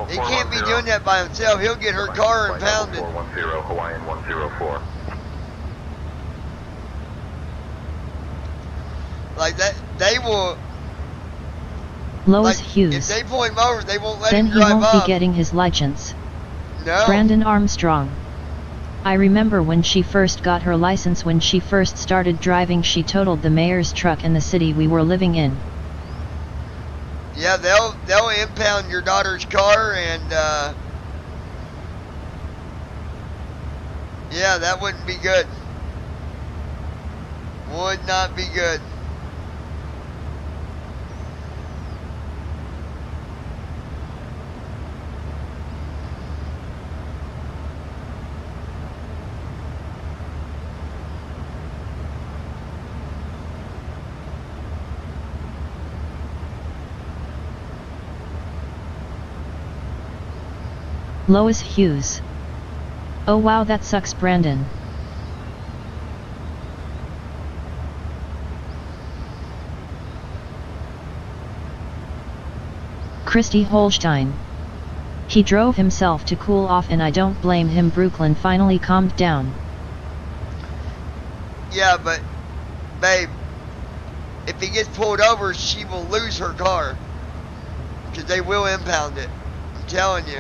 he can't be doing that by himself. He'll get her car impounded. 410 Hawaiian 104. Like that, they will. Lois Like, Hughes. if they pull him over, they won't let Then him he drive won't up. be getting his license. No. Brandon Armstrong. I remember when she first got her license. When she first started driving, she totaled the mayor's truck in the city we were living in. Yeah, they'll impound your daughter's car, and yeah, that wouldn't be good. Would not be good. Lois Hughes. Oh wow, that sucks, Brandon. Christy Holstein. He drove himself to cool off, and I don't blame him. Brooklyn finally calmed down. Yeah, but babe, if he gets pulled over, she will lose her car, because they will impound it. I'm telling you.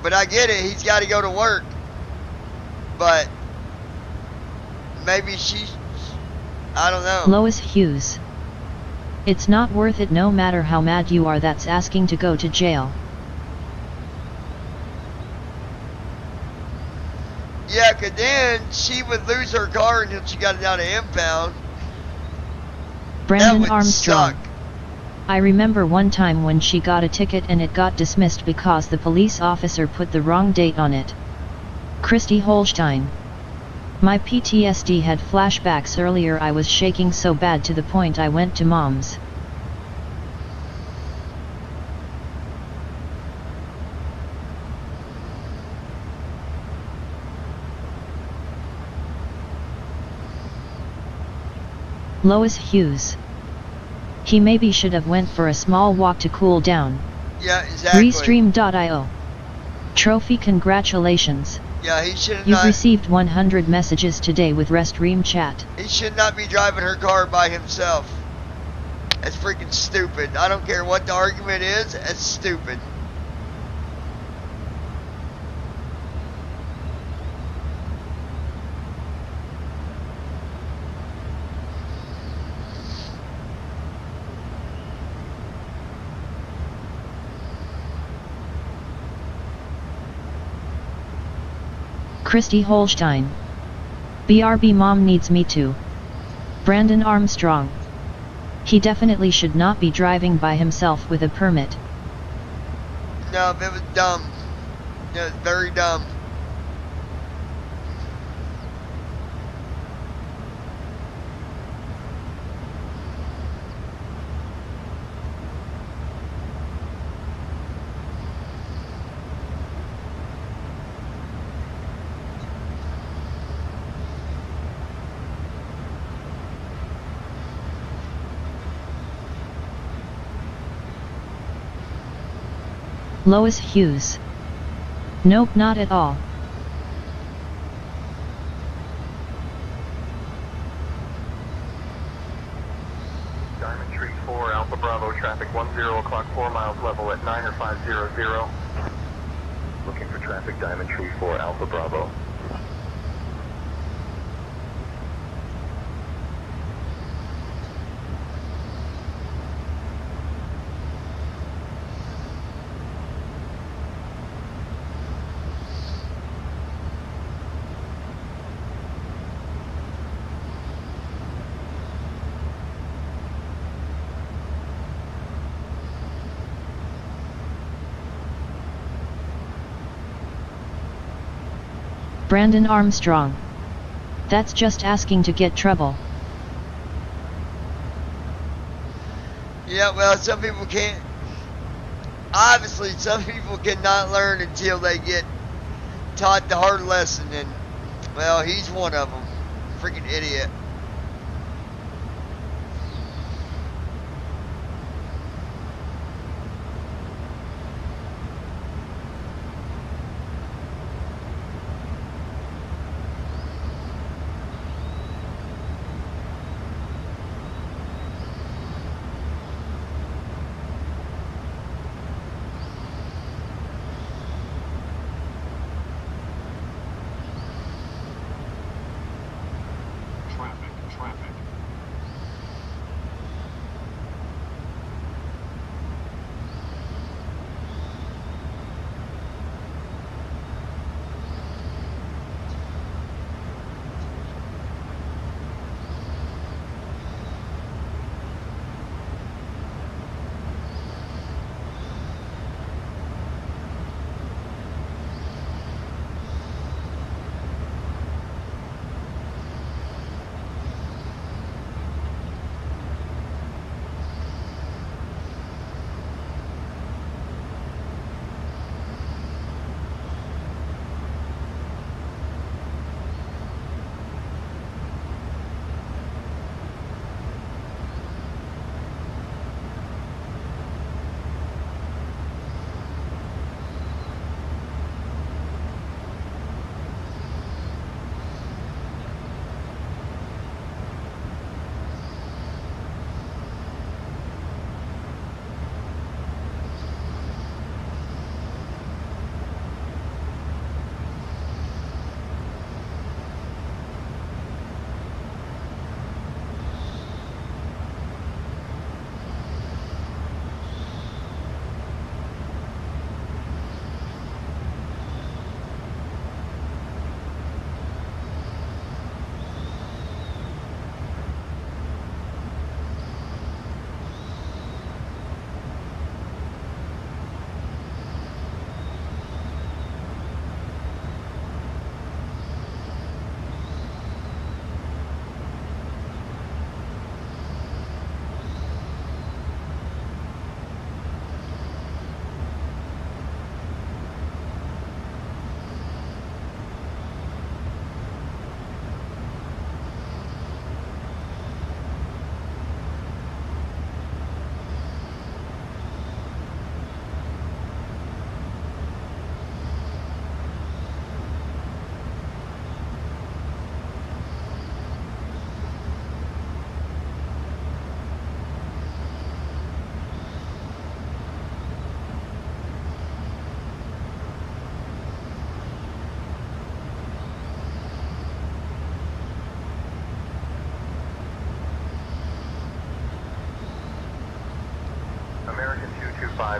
But I get it, he's got to go to work. But maybe I don't know. Lois Hughes. It's not worth it, no matter how mad you are. That's asking to go to jail. Yeah, because then she would lose her car until she got it out of impound. Brandon would Armstrong. suck. I remember one time when she got a ticket and it got dismissed because the police officer put the wrong date on it. Christy Holstein. My PTSD had flashbacks earlier. I was shaking so bad to the point I went to mom's. Lois Hughes. He maybe should have went for a small walk to cool down. Yeah, exactly. Restream.io. Trophy, congratulations. Yeah, he should You've not. received 100 messages today with Restream chat. He should not be driving her car by himself. That's freaking stupid. I don't care what the argument is. That's stupid. Christy Holstein. BRB, mom needs me too. Brandon Armstrong. He definitely should not be driving by himself with a permit. No, it was dumb. It was very dumb. Lois Hughes. Nope, not at all. Diamond Tree 4, Alpha Bravo, traffic 10 o'clock, 4 miles level at 9 or 500. Looking for traffic, Diamond Tree 4, Alpha Bravo. Brandon Armstrong. That's just asking to get trouble. Yeah, well, some people can't. Obviously, some people cannot learn until they get taught the hard lesson, and, well, he's one of them. Freaking idiot.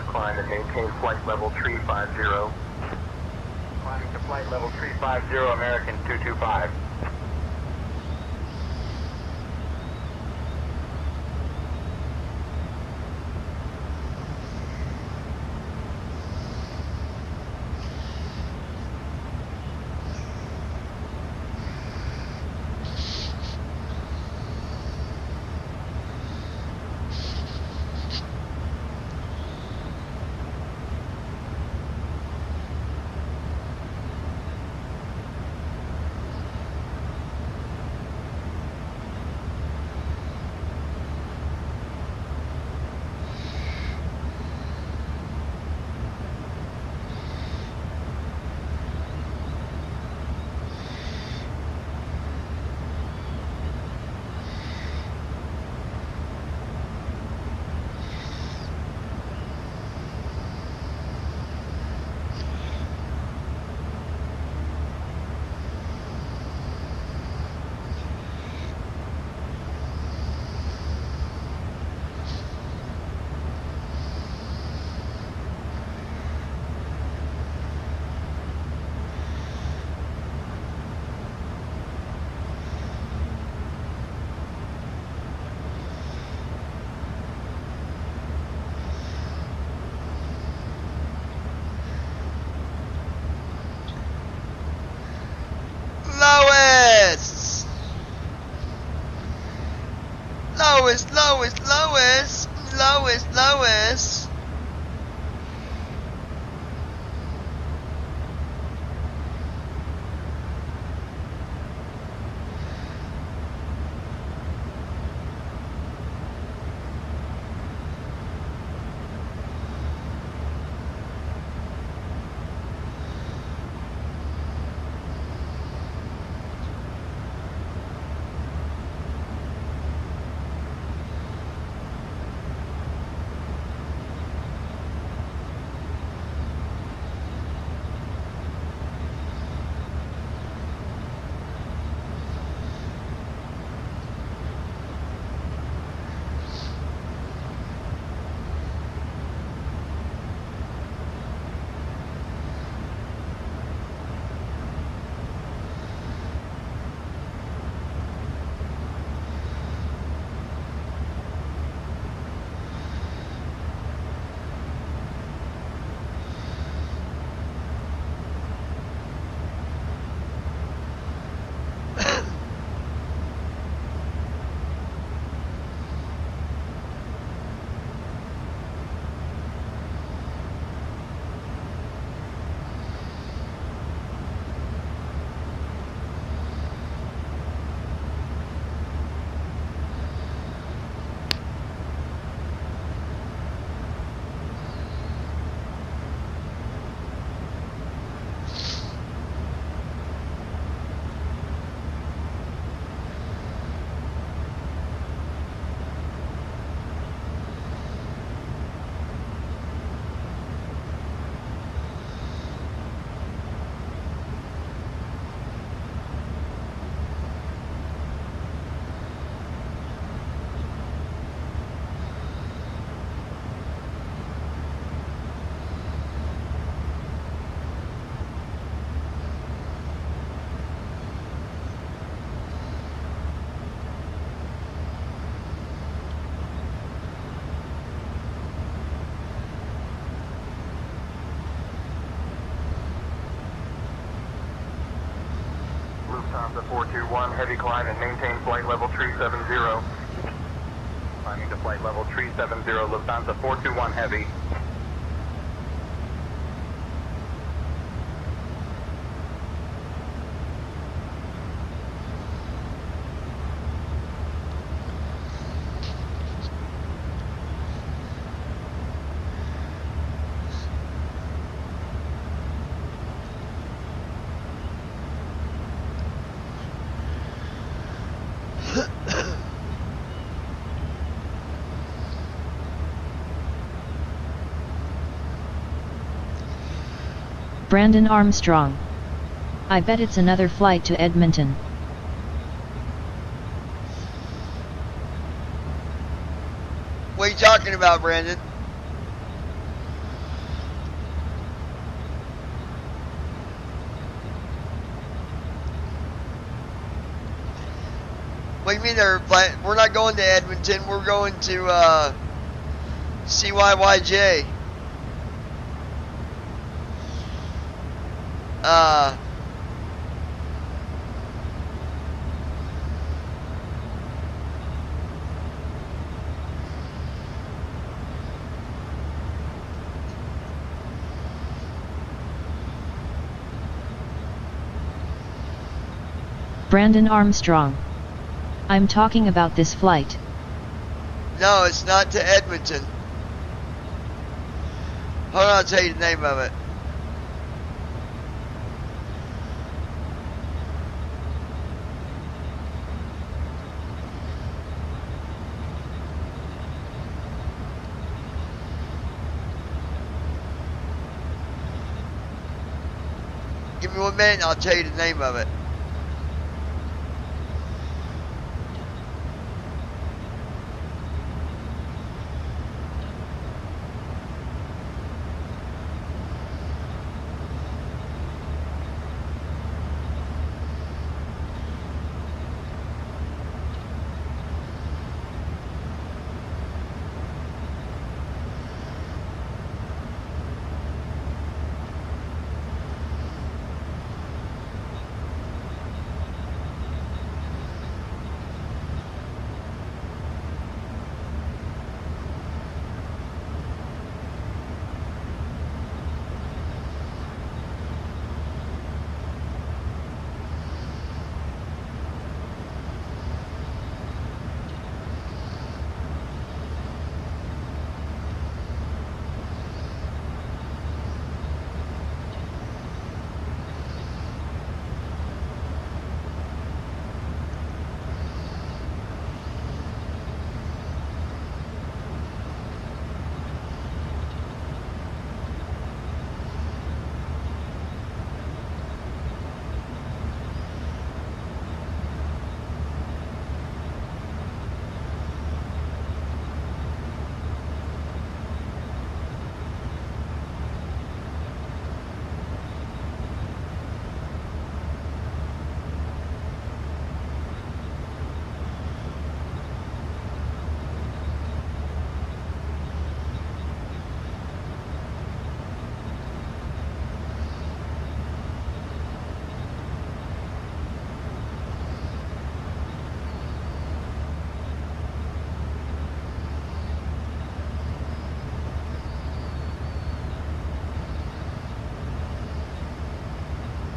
5, climb and maintain flight level 350. Climbing to flight level 350, American 225. Lois! Lois, Lois, Lois! Lois, Lois! Lufthansa 421, heavy climb and maintain flight level 370. Climbing to flight level 370, Lufthansa 421 heavy. Brandon Armstrong. I bet it's another flight to Edmonton. What are you talking about, Brandon? What do you mean they're flying? We're not going to Edmonton. We're going to CYYJ. Brandon Armstrong. I'm talking about this flight. No, it's not to Edmonton. Hold on, I'll tell you the name of it. Give me 1 minute and I'll tell you the name of it.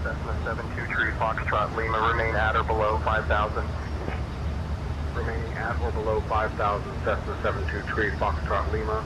Cessna 72 Foxtrot Lima, remain at or below 5,000. Remaining at or below 5,000, Cessna 723 Foxtrot Lima.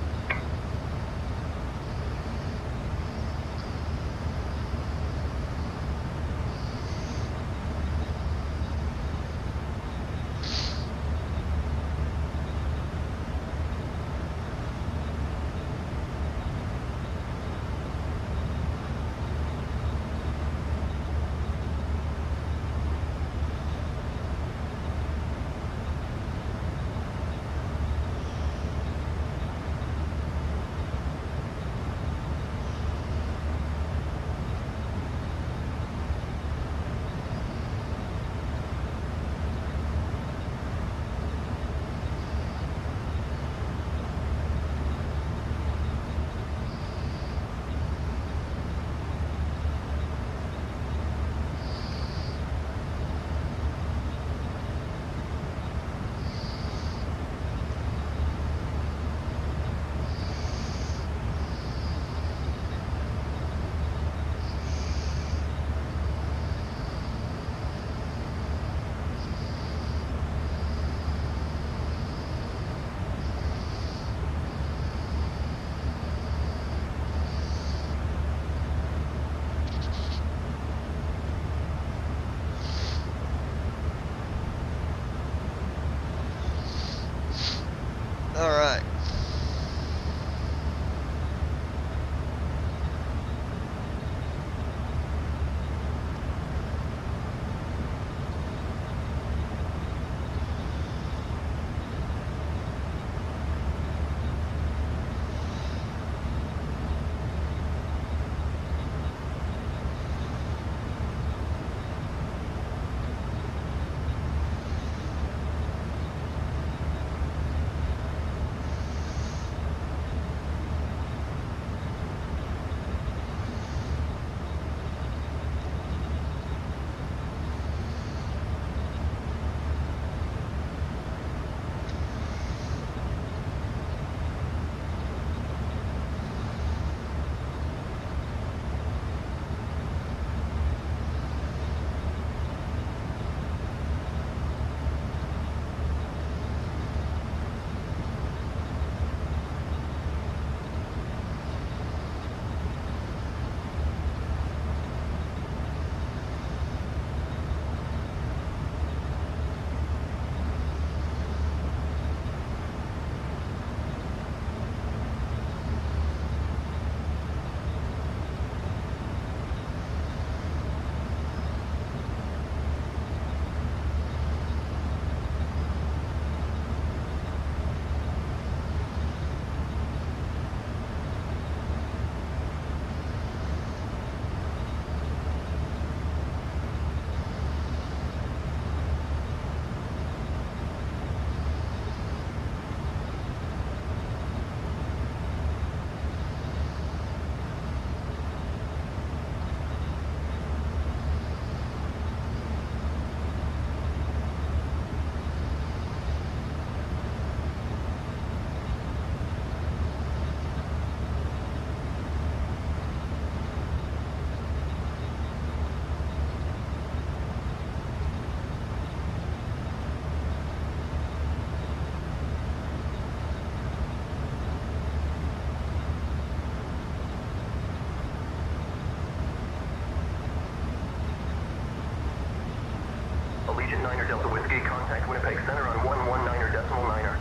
Niner Delta Whiskey, contact Winnipeg Center on 119.9er.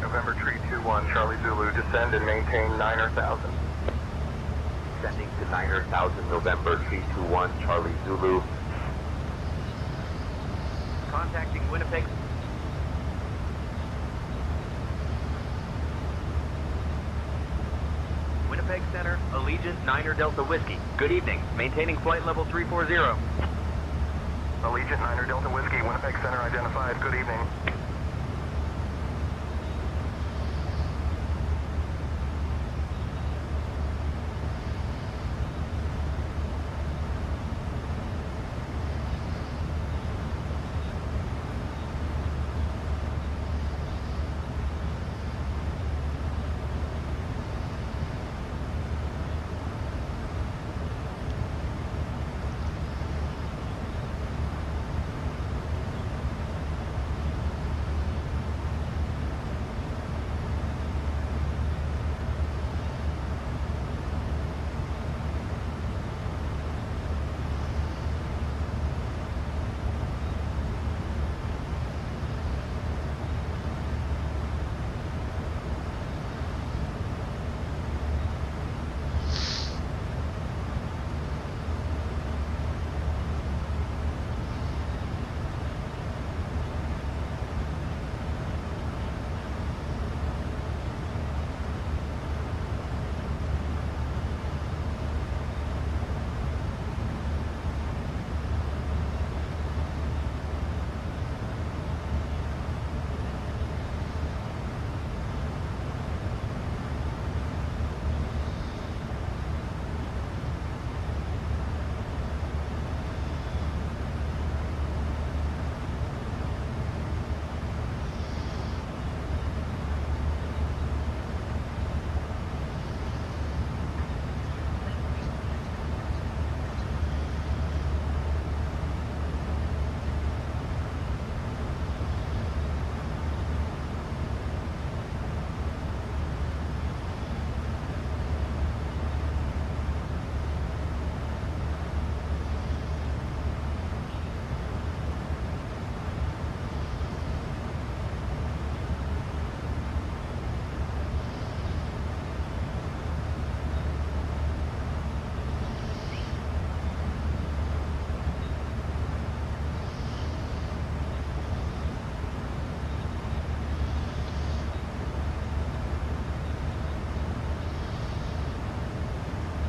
November Tree 21, Charlie Zulu, descend and maintain 9,000. Descending to 9,000, November 321, Charlie Zulu. Contacting Winnipeg. Winnipeg Center, Allegiant Niner Delta Whiskey. Good evening. Maintaining flight level 340. Allegiant Niner Delta Whiskey, Winnipeg Center identified. Good evening.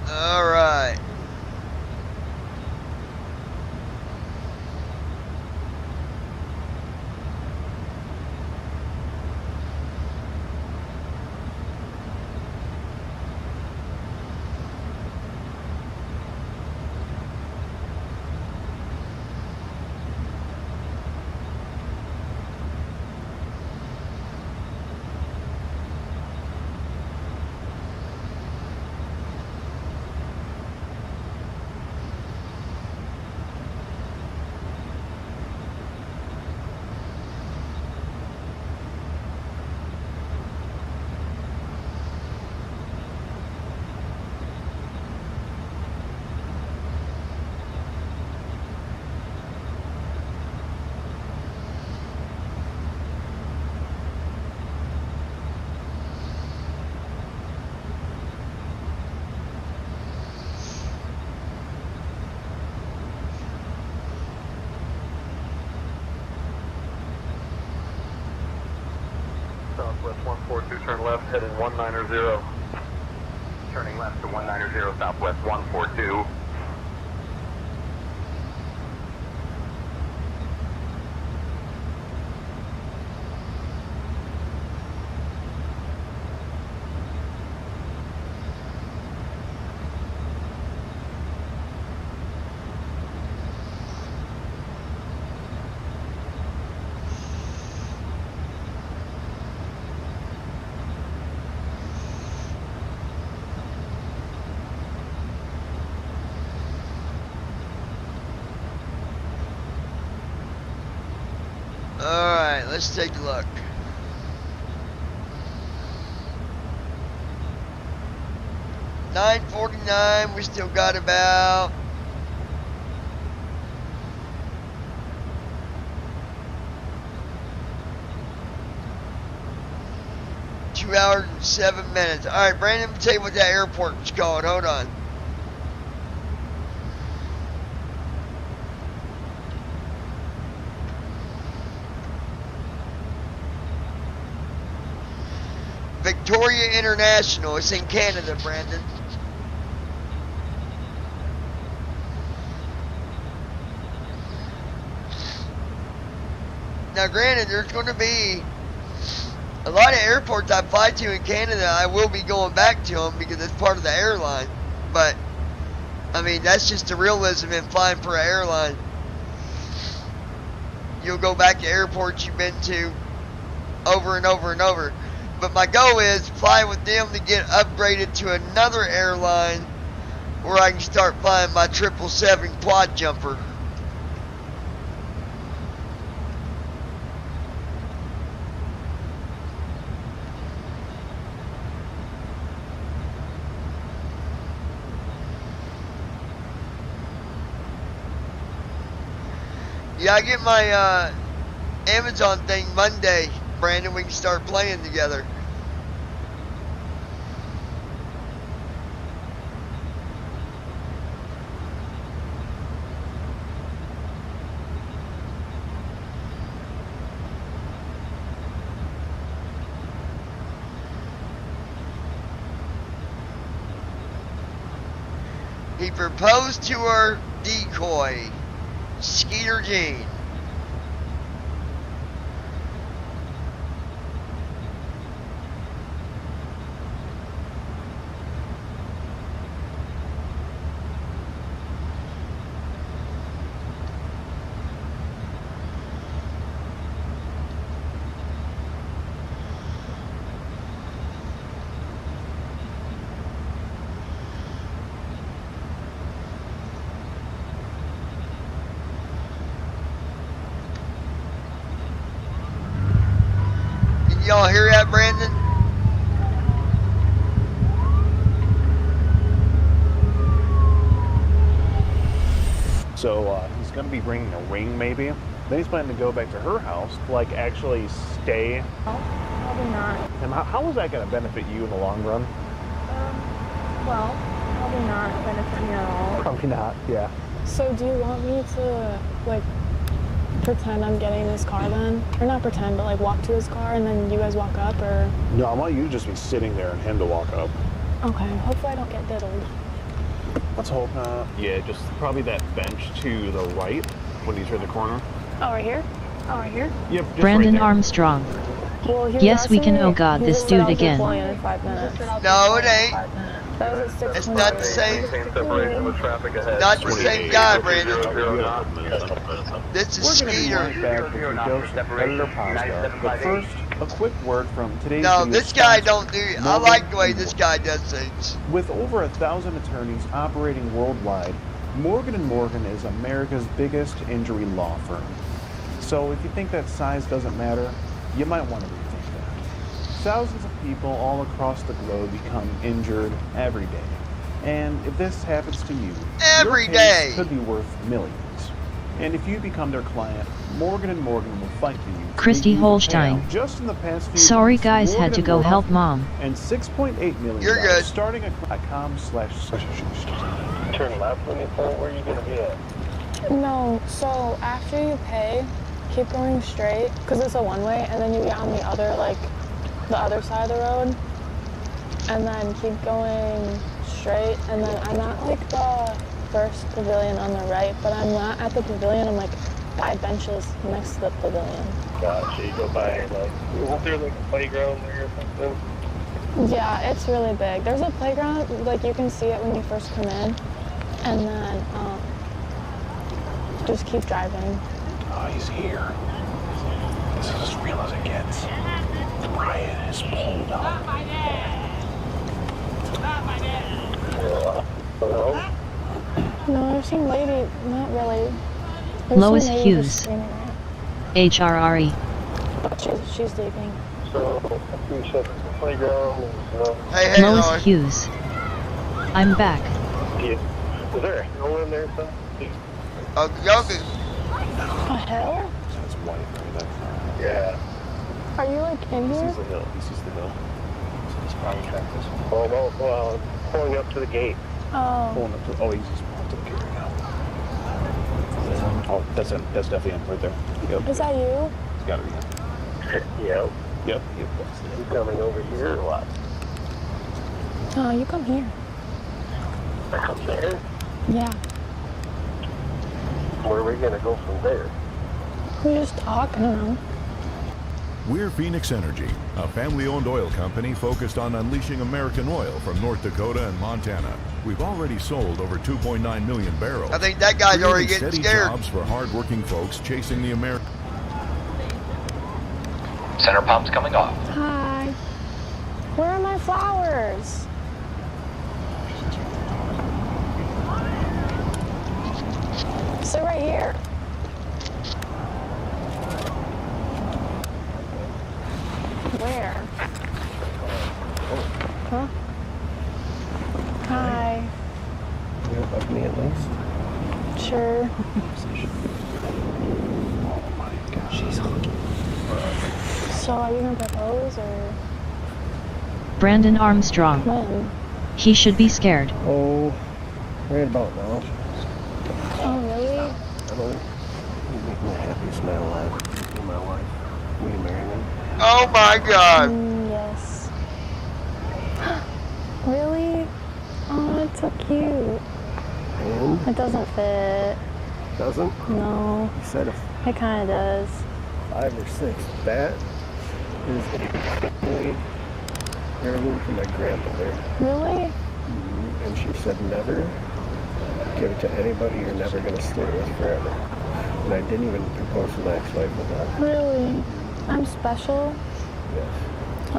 Alright. Southwest 142, turn left, heading 190. Turning left to 190, Southwest 142. Alright, let's take a look. $9.49, we still got about 2 hours and 7 minutes. Alright, Brandon, let me tell you what that airport's called. Hold on. Victoria International. It's in Canada, Brandon. Now, granted, there's going to be a lot of airports I fly to in Canada. I will be going back to them because it's part of the airline. But, I mean, that's just the realism in flying for an airline. You'll go back to airports you've been to over and over and over. But my goal is fly with them to get upgraded to another airline where I can start flying my 777 quad jumper. Yeah, I get my Amazon thing Monday, Brandon. We can start playing together. He proposed to her decoy, Skeeter Jean. Y'all hear that, Brandon? So he's going to be bringing a ring, maybe. Then he's planning to go back to her house, like actually stay. Probably not. And how is that going to benefit you in the long run? Well, probably not benefit me at all. Probably not, yeah. So do you want me to, like, pretend I'm getting in his car then? Or not pretend, but like walk to his car and then you guys walk up, or? No, I want you to just be sitting there and him to walk up. Okay, hopefully I don't get diddled. Let's hope not. Yeah, just probably that bench to the right when you turn the corner. Oh, right here? Oh, right here? Yep, just Brandon right there. Armstrong. Well, Yes, we can. Oh God, this dude again. No, it ain't. It's not the same. Not the same guy, Brandon. This is Skeeter. But first, a quick word from today's No, video this guy sponsor, don't do. I Morgan like the way Legal. this guy does things. With over 1,000 attorneys operating worldwide, Morgan & Morgan is America's biggest injury law firm. So if you think that size doesn't matter, you might want to rethink that. Thousands of people all across the globe become injured every day. And if this happens to you, Every your day. case could be worth millions. And if you become their client, Morgan & Morgan will fight for you. to Christy make you the Holstein. payout. Just in the past few Sorry months, guys, had Morgan to go Law help mom. and $6.8 million You're good. starting at .com/. Turn left when you pull. Where are you going to be at? No, so after you pay, keep going straight, because it's a one-way, and then you get on the other, like, the other side of the road, and then keep going straight, and then I'm at, like, the first pavilion on the right, but I'm not at the pavilion, I'm, like, 5 benches next to the pavilion. Gotcha. You go by, like, isn't there like a playground there or something? Yeah, it's really big. There's a playground, like, you can see it when you first come in, and then, just keep driving. Oh, he's here. This is as real as it gets. Brian is pulled up. No, there's some lady, not really. There's Lois some lady Hughes. just screaming HRRE. She's leaving. So, you said the playground is, Hey, Lois Lois. Hughes. I'm back. is there a hill in there, son? Yogi. A hill? That's white right there. Yeah. Are you like in This here? is the hill. This is the hill. Wrong track this one. Oh, no, well, pulling up to the gate. Oh. Pulling up to, oh, he's just pulling up to the gate right now. Oh, that's definitely him right there. Yep. Is that you? It's gotta be him. Yep. Yep. You coming over here or what? Oh, you come here. I come there? Yeah. Where are we gonna go from there? We just talk, I don't know. We're Phoenix Energy, a family-owned oil company focused on unleashing American oil from North Dakota and Montana. We've already sold over 2.9 million barrels. I think that guy's already creating getting steady scared. jobs for hard-working folks chasing the American. Center pump's coming off. Hi. Where are my flowers? Sit right here. Where? Huh? Hi. You're above me at least. Sure. Oh my gosh, she's hungry. So are you gonna propose or? Brandon Armstrong. When? He should be scared. Oh, right about now. Oh really? I don't. You make me the happiest man alive. You're my wife. Will you marry me? Oh my God. Yes. Really? Oh, it's so cute. And? It doesn't fit. Doesn't? No. You said if It kind of does. 5 or 6. That is a heirloom from my grandmother. Really? And she said never give it to anybody you're never going to stay with forever. And I didn't even propose to my ex-wife with that. Really? I'm special? Yes.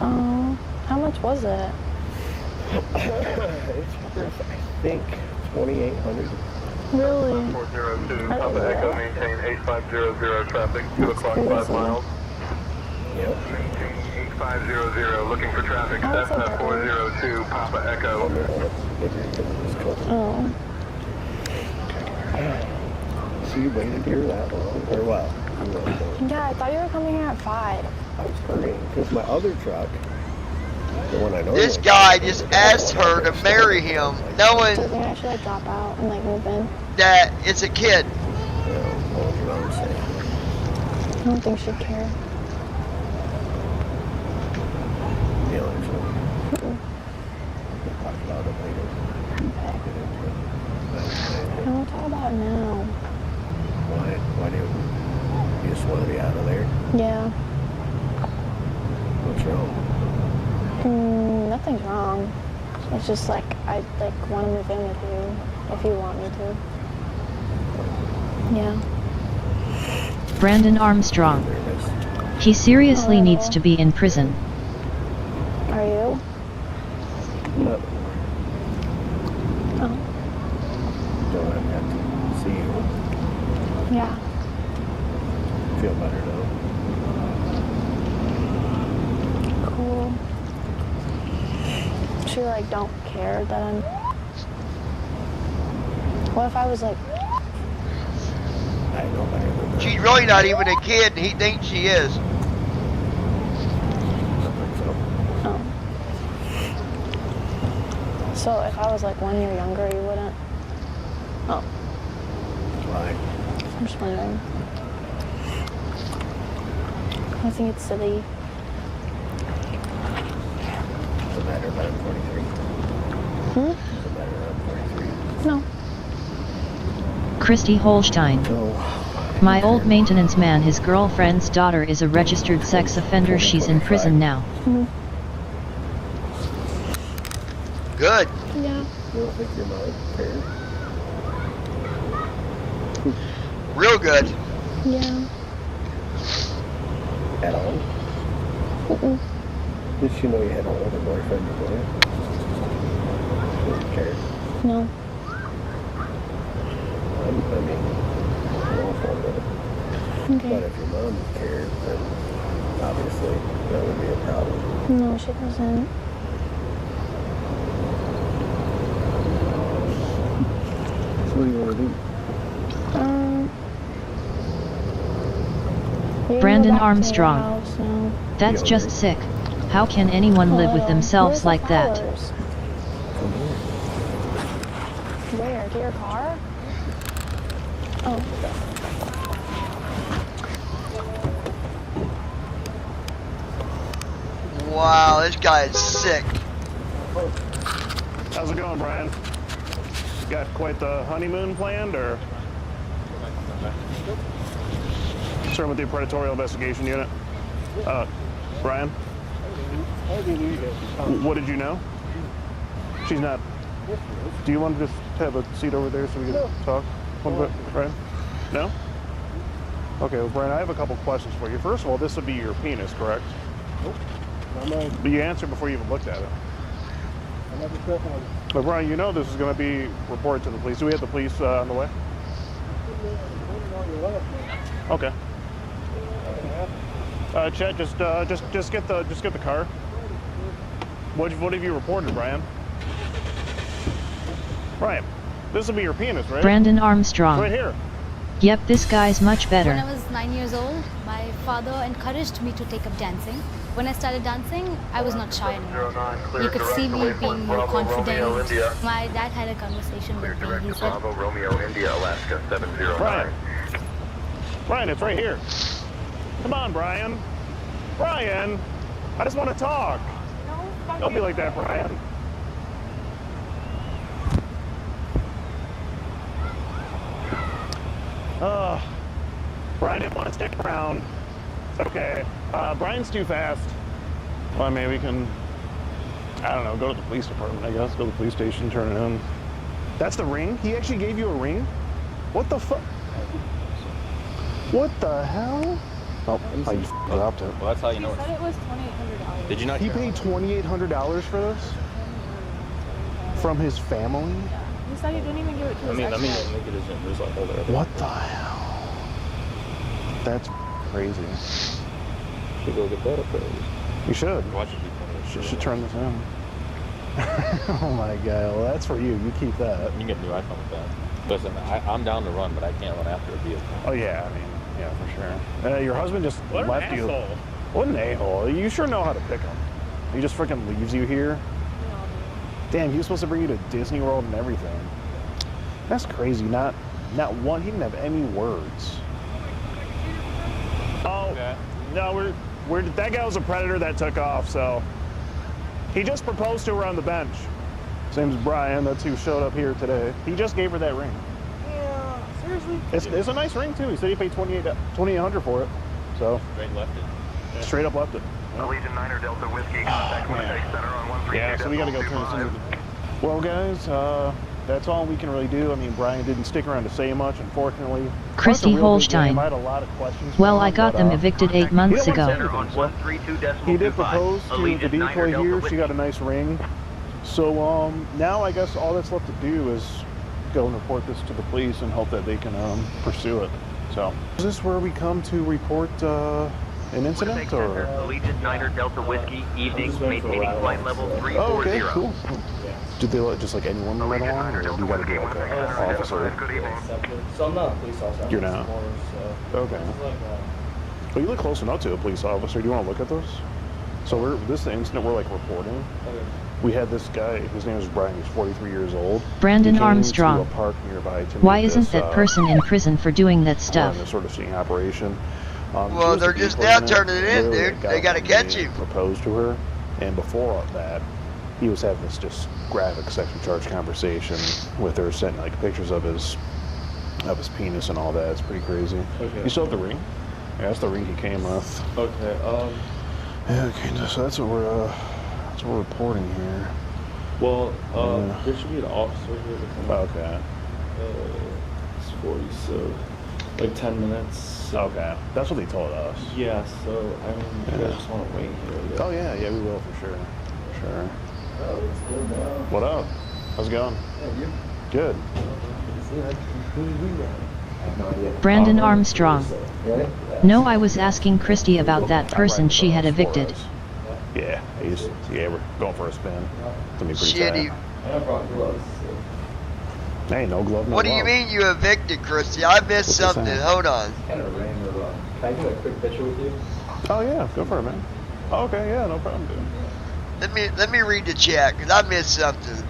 Oh. How much was it? It's worth, I think, $2,800. Really? 402, Papa Echo, maintain 8500 traffic, 2 o'clock, 5 miles. Yep. 8500, looking for traffic, Cessna 402, Papa Echo. Oh. So you waited here that long, or what? Yeah, I thought you were coming here at 5. I was hurrying, because my other truck, the one I know. This guy just asked her to marry him, knowing Do you think I should like drop out and like move in? that it's a kid. I don't think she'd care. Yeah, actually. We'll talk about it later. I won't talk about it now. Why do you just want to be out of there? Yeah. What's wrong? Nothing's wrong. It's just like I like want to move in with you if you want me to. Yeah. Brandon Armstrong. He seriously needs to be in prison. Are you? No. Oh. Don't have to see you. Yeah. Feel better now. Cool. So you like don't care that I'm. What if I was like? I know better than that. She's really not even a kid, and he thinks she is. Oh. So if I was like 1 year younger, you wouldn't? Oh. Why? I'm just wondering. I think it's silly. Doesn't matter if I'm 43. Doesn't matter if I'm 43. No. Christy Holstein. My old maintenance man, his girlfriend's daughter is a registered sex offender. She's in prison now. Good. Yeah. You don't think your mom cares? Real good. Yeah. At all? Did she know you had an older boyfriend before? She didn't care. No. I mean, I'm all for it. Okay. But if your mom cared, then obviously that would be a problem. No, she doesn't. So what do you want to do? You can go Brandon back to your Armstrong. house now. That's just sick. How can anyone live with themselves Where's the like that? flowers? Where? To your car? Oh. Wow, this guy is sick. How's it going, Brian? Got quite the honeymoon planned, or? Sir, with the Predatorial Investigation Unit. Brian? What did you know? She's not. Do you want to just have a seat over there so we can talk a little bit, Brian? No? Okay, well, Brian, I have a couple questions for you. First of all, this would be your penis, correct? Nope. But you answered before you even looked at it. But Brian, you know this is going to be reported to the police. Do we have the police on the way? Okay. Chet, just get the car. What have you reported, Brian? Brian, this will be your penis, right? Brandon Armstrong. Right here. Yep, this guy's much better. When I was 9 years old, my father encouraged me to take up dancing. When I started dancing, I was not shy anymore. You could see me being more confident. My dad had a conversation with me. He said, Bravo, Romeo, India, Alaska, 709. Brian. Brian, it's right here. Come on, Brian. Brian, I just want to talk. Don't be like that, Brian. Brian didn't want to stick around. It's okay. Brian's too fast. Well, maybe we can, I don't know, go to the police department, I guess. Go to the police station, turn it in. That's the ring? He actually gave you a ring? What the fuck? What the hell? Oh, I just dropped it. Well, that's how you know He said it was $2,800. Did you not? He paid $2,800 for this? From his family? He said he didn't even give it to his Let me ex-wife. make it a zoom. There's a hole there. What the hell? That's crazy. Should go get that appraised. You should. Watch it. Should turn this in. Oh my god, well that's for you. You keep that. You can get a new iPhone with that. Listen, I'm down to run, but I can't run after a vehicle. Oh yeah, I mean, yeah, for sure. Your husband just What left an you. asshole. What an a-hole. You sure know how to pick him. He just freaking leaves you here. Damn, he was supposed to bring you to Disney World and everything. That's crazy. Not one. He didn't have any words. Oh, okay. No, we're that guy was a predator that took off. So he just proposed to her on the bench. His name's Brian. That's who showed up here today. He just gave her that ring. Yeah, seriously? It's a nice ring too. He said he paid $2,800 for it. So Straight left it. Yeah. Straight up left it. Allegiant 9er Delta Whiskey, contact Winnipeg Center on 132. Yeah, so we gotta go turn this into the... Well, guys, that's all we can really do. I mean, Brian didn't stick around to say much, unfortunately. Christy Holstein. I had a lot of questions. Well, I got them evicted 8 months ago. He did propose to the decoy here. She got a nice ring. So now I guess all that's left to do is go and report this to the police and hope that they can pursue it. So, is this where we come to report an incident, or? Allegiant 9er Delta Whiskey, evening, maintaining flight level 340. Oh, okay, cool. Did they let just like anyone let along, or do you gotta be like an officer? So I'm not a police officer. You're not? Okay. Well, you look close enough to a police officer. Do you want to look at this? So this is the incident we're like reporting. We had this guy, his name is Brian, he's 43 years old. Brandon He came Armstrong. to a park nearby to Why meet isn't this, that person in prison for doing that stuff? This sort of sting operation. Well, they're just now turning it in, dude. They gotta catch you. Proposed to her, and before that, he was having this just graphic sexual charge conversation with her, sending like pictures of his penis and all that. It's pretty crazy. Okay. You still have the ring? Yeah, that's the ring he came with. Okay. Yeah, okay. So that's what we're reporting here. Well, there should be an officer here. Okay. It's 40, so like 10 minutes. Okay. That's what they told us. Yeah. So I mean, you guys just want to wait here. Oh yeah, we will for sure. For sure. What up? How's it going? Good. Brandon Armstrong. No, I was asking Christy about that person she had evicted. Yeah, we're going for a spin. It's gonna be pretty Shitty. tight. Hey, no glove, no What do glove. you mean you evicted, Christy? I missed something. Hold on. Can I get a quick picture with you? Oh yeah, go for it, man. Okay, yeah, no problem, dude. Let me read the chat because I missed something.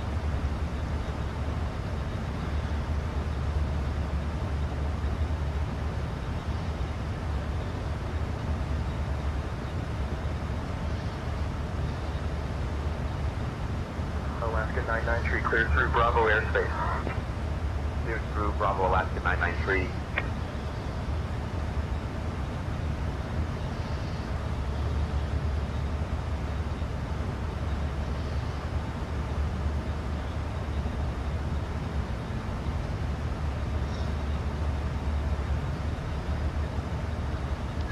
Alaska 993 cleared through Bravo airspace. Cleared through Bravo Alaska 993.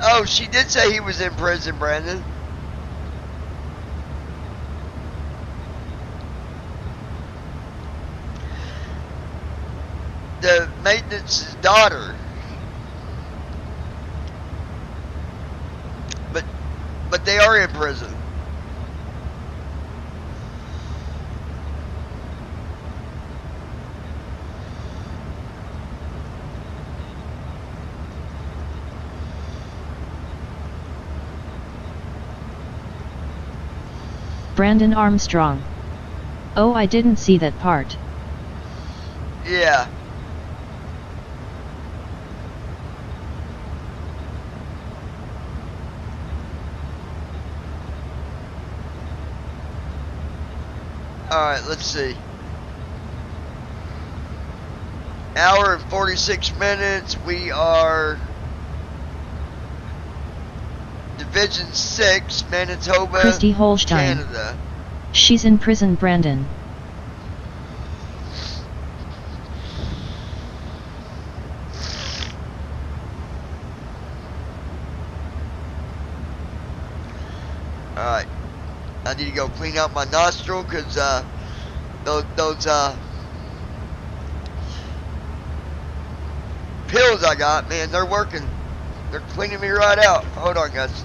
Oh, she did say he was in prison, Brandon. The maintenance's daughter. But they are in prison. Brandon Armstrong. Oh, I didn't see that part. Yeah. Alright, let's see. Hour and 46 minutes. We are Division 6, Manitoba, Christy Holstein. Canada. She's in prison, Brandon. Alright. I need to go clean out my nostril because those pills I got, man, they're working. They're cleaning me right out. Hold on, guys.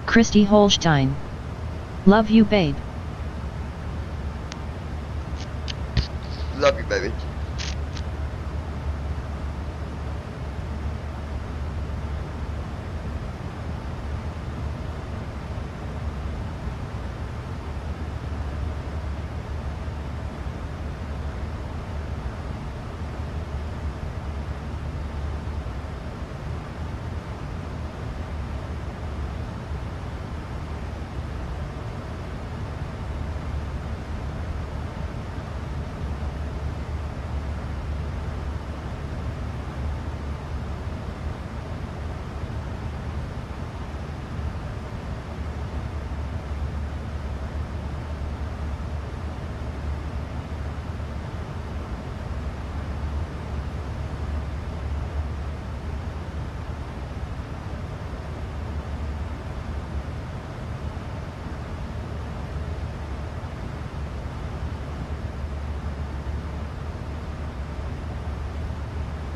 Christy Holstein. Love you, babe. Love you, baby.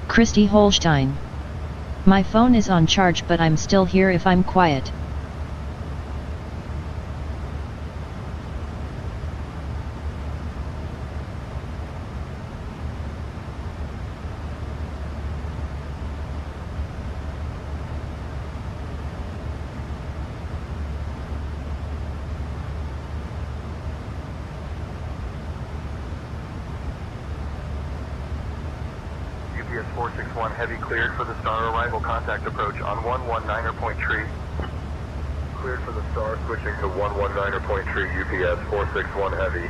Christy Holstein. My phone is on charge, but I'm still here if I'm quiet. UPS 461 heavy cleared for the star arrival contact approach on 119er Point Tree. Cleared for the star switching to 119er Point Tree UPS 461 heavy.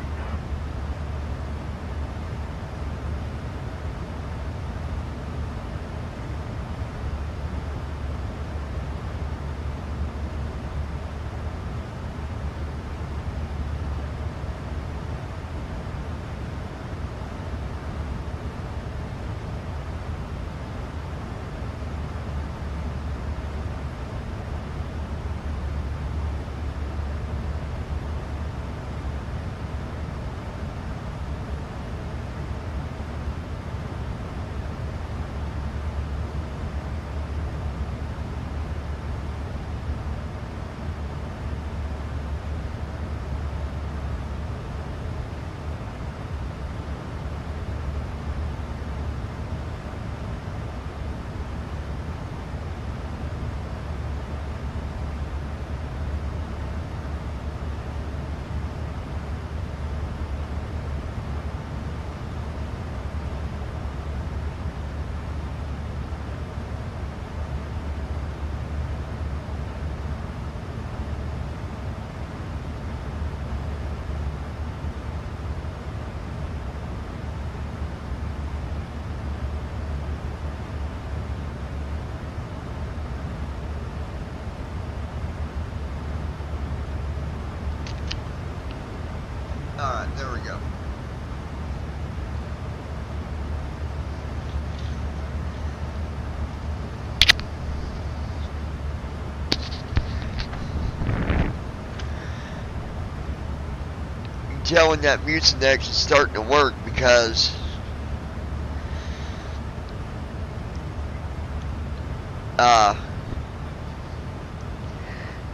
tell when that Mucinex is starting to work, because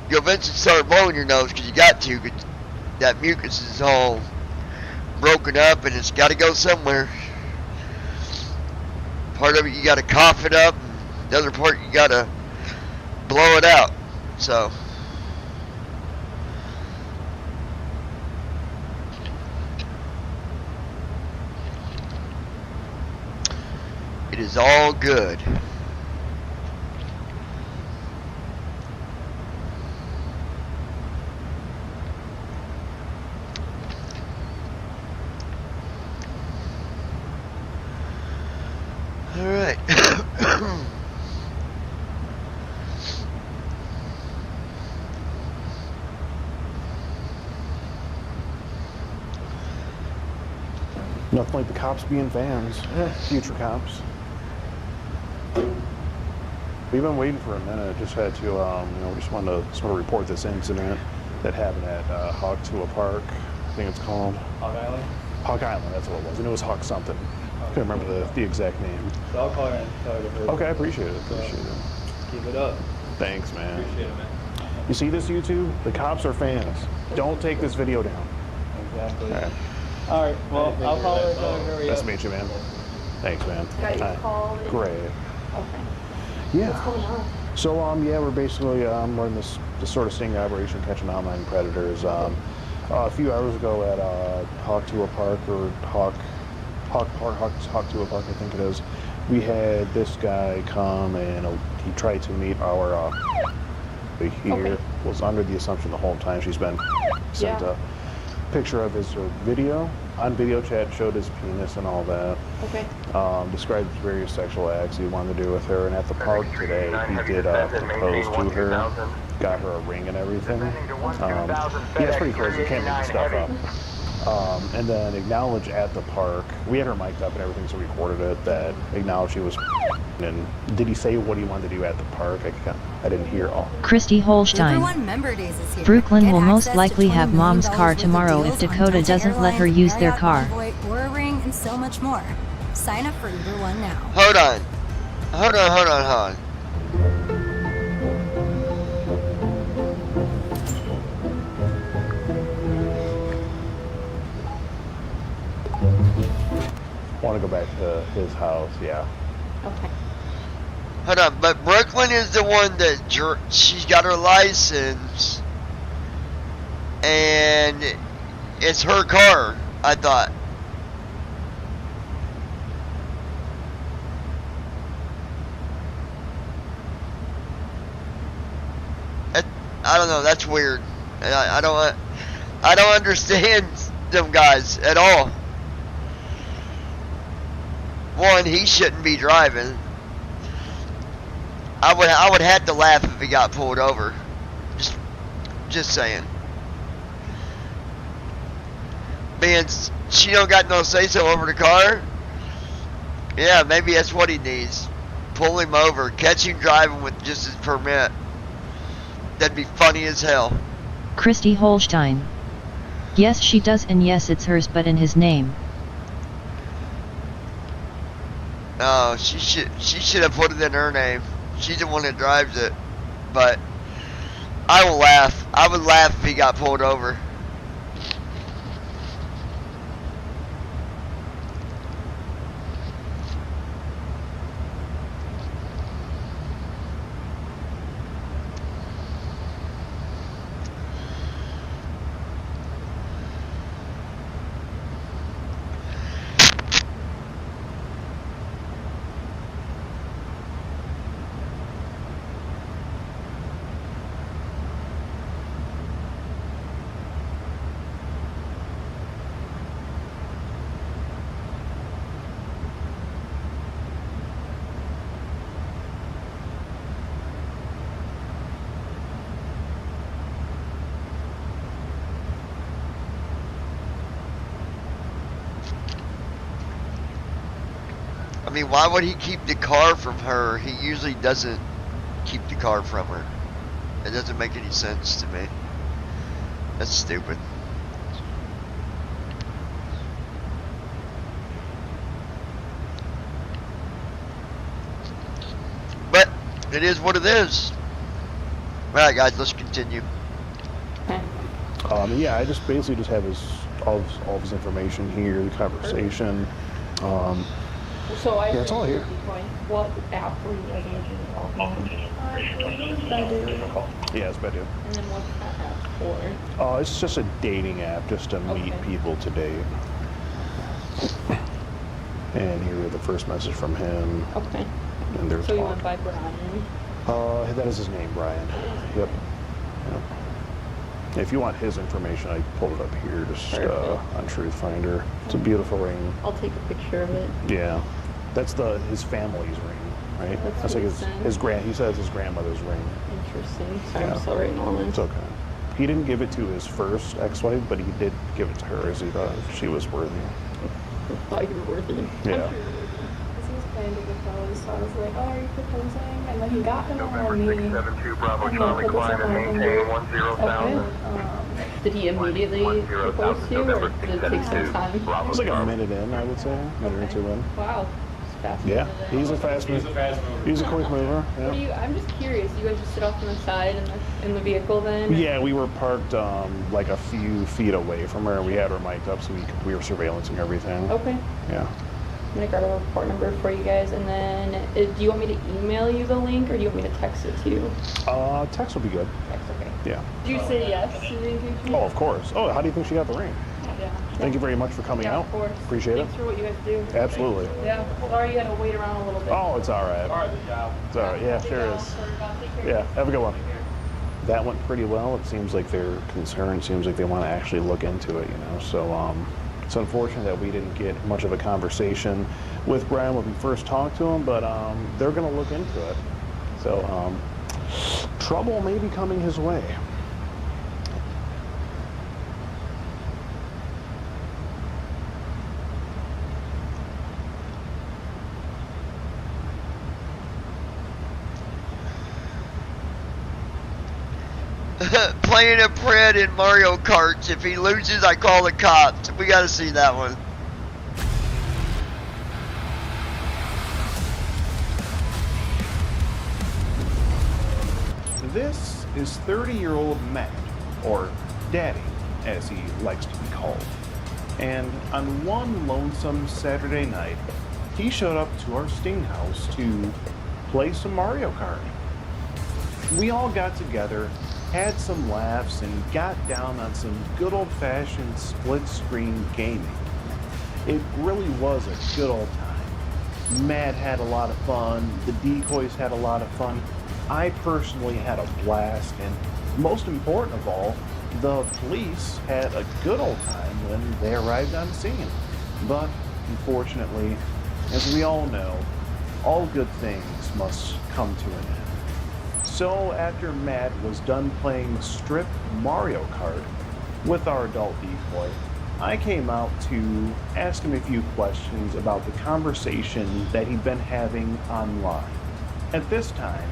you'll eventually start blowing your nose because you got to, because that mucus is all broken up and it's got to go somewhere. Part of it you got to cough it up, and the other part you got to blow it out. So it is all good. All right. Nothing like the cops being fans. Future cops. We've been waiting for a minute. Just had to, we just wanted to sort of report this incident that happened at Hawk-Tuah Park. I think it's called. Hawk Island? Hawk Island, that's what it was. And it was Hawk something. I couldn't remember the exact name. So I'll call you and tell you the Okay, I appreciate it. Keep it up. Thanks, man. Appreciate it, man. You see this, YouTube? The cops are fans. Don't take this video down. Exactly. All right. All right. Well, I'll call her and tell her to hurry Nice up. to meet you, man. Thanks, man. Got your Hi. call? Great. Okay. Yeah. What's going on? So, yeah, we're basically running this sort of sting operation, catching online predators. A few hours ago at Hawk-Tuah Park, or Hawk-Tuah Park, I think it is, we had this guy come and he tried to meet our here. Was under the assumption the whole time she's been sent a picture of his video. On video chat, showed his penis and all that. Okay. Described various sexual acts he wanted to do with her, and at the park today, he did propose to her, got her a ring and everything. Yeah, it's pretty crazy. You can't make this stuff up. And then acknowledged at the park, we had her mic'd up and everything, so we recorded it, that acknowledged she was and did he say what he wanted to do at the park? I didn't hear all. Christy Holstein. Brooklyn will most likely have mom's car tomorrow if Dakota doesn't let her use their car. Or a ring and so much more. Sign up for Uber One now. Hold on. Want to go back to his house, yeah. Okay. Hold on, but Brooklyn is the one that she's got her license, and it's her car, I thought. I don't know, that's weird. I don't understand them guys at all. One, he shouldn't be driving. I would have to laugh if he got pulled over. Just saying. Being she don't got no say so over the car. Yeah, maybe that's what he needs. Pull him over, catch him driving with just his permit. That'd be funny as hell. Christy Holstein. Yes, she does, and yes, it's hers, but in his name. No, she should have put it in her name. She's the one that drives it. But I will laugh. I would laugh if he got pulled over. I mean, why would he keep the car from her? He usually doesn't keep the car from her. It doesn't make any sense to me. That's stupid. It is what it is. Alright guys, let's continue. Yeah, I just basically just have all of his information here, the conversation. So I it's all here. What app were you guys involved in? Badu. Yeah, it's Badu. And then what's that app for? It's just a dating app, just to meet people to date. And here the first message from him. Okay. And there's so you went by Brian? That is his name, Brian. Yep. If you want his information, I pulled it up here just on Truth Finder. It's a beautiful ring. I'll take a picture of it. Yeah. That's his family's ring, right? That's like he says his grandmother's ring. Interesting. Sorry, I'm still writing all this. It's okay. He didn't give it to his first ex-wife, but he did give it to her as he thought she was worthy. I thought you were worthy. Yeah. He's playing with the fellas, so I was like, oh, are you proposing? And then he got him on me. November 672 Bravo Charlie, climb and maintain 10,000. Did he immediately propose to you, or did it take some time? It was like a minute in, I would say. A minute or two in. Wow. Fast yeah, he's a fast mover. He's a quick mover. Yeah. I'm just curious. You guys just sit off on the side in the vehicle then? Yeah, we were parked like a few feet away from her. We had her mic'd up, so we were surveillancing everything. Okay. Yeah. I'm gonna grab a report number for you guys, and then do you want me to email you the link, or do you want me to text it to you? Text will be good. Text, okay. Yeah. Did you say yes to the engagement? Oh, of course. Oh, how do you think she got the ring? Yeah. Thank you very much for coming out. Of course. Appreciate Thanks for what you guys do. Absolutely. Yeah. Sorry you had to wait around a little bit. Oh, it's all right. It's all right. Yeah, sure is. Yeah, have a good one. That went pretty well. It seems like they're concerned. Seems like they want to actually look into it, So it's unfortunate that we didn't get much of a conversation with Brian when we first talked to him, but they're going to look into it. So trouble may be coming his way. Playing a pred in Mario Kart. If he loses, I call the cops. We gotta see that one. This is 30-year-old Matt, or Daddy, as he likes to be called. And on one lonesome Saturday night, he showed up to our Sting house to play some Mario Kart. We all got together, had some laughs, and got down on some good old-fashioned split-screen gaming. It really was a good old time. Matt had a lot of fun, the decoys had a lot of fun. I personally had a blast, and most important of all, the police had a good old time when they arrived on scene. But unfortunately, as we all know, all good things must come to an end. So after Matt was done playing strip Mario Kart with our adult decoy, I came out to ask him a few questions about the conversation that he'd been having online. At this time,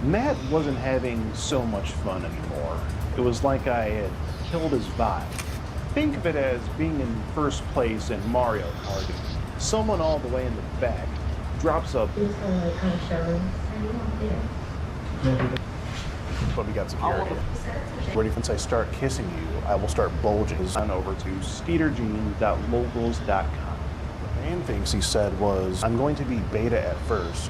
Matt wasn't having so much fun anymore. It was like I had killed his vibe. Think of it as being in first place in Mario Kart. Someone all the way in the back drops a... But we got security. Ready? Once I start kissing you, I will start bulging on over to skeetergene.locals.com. The main things he said was, I'm going to be beta at first,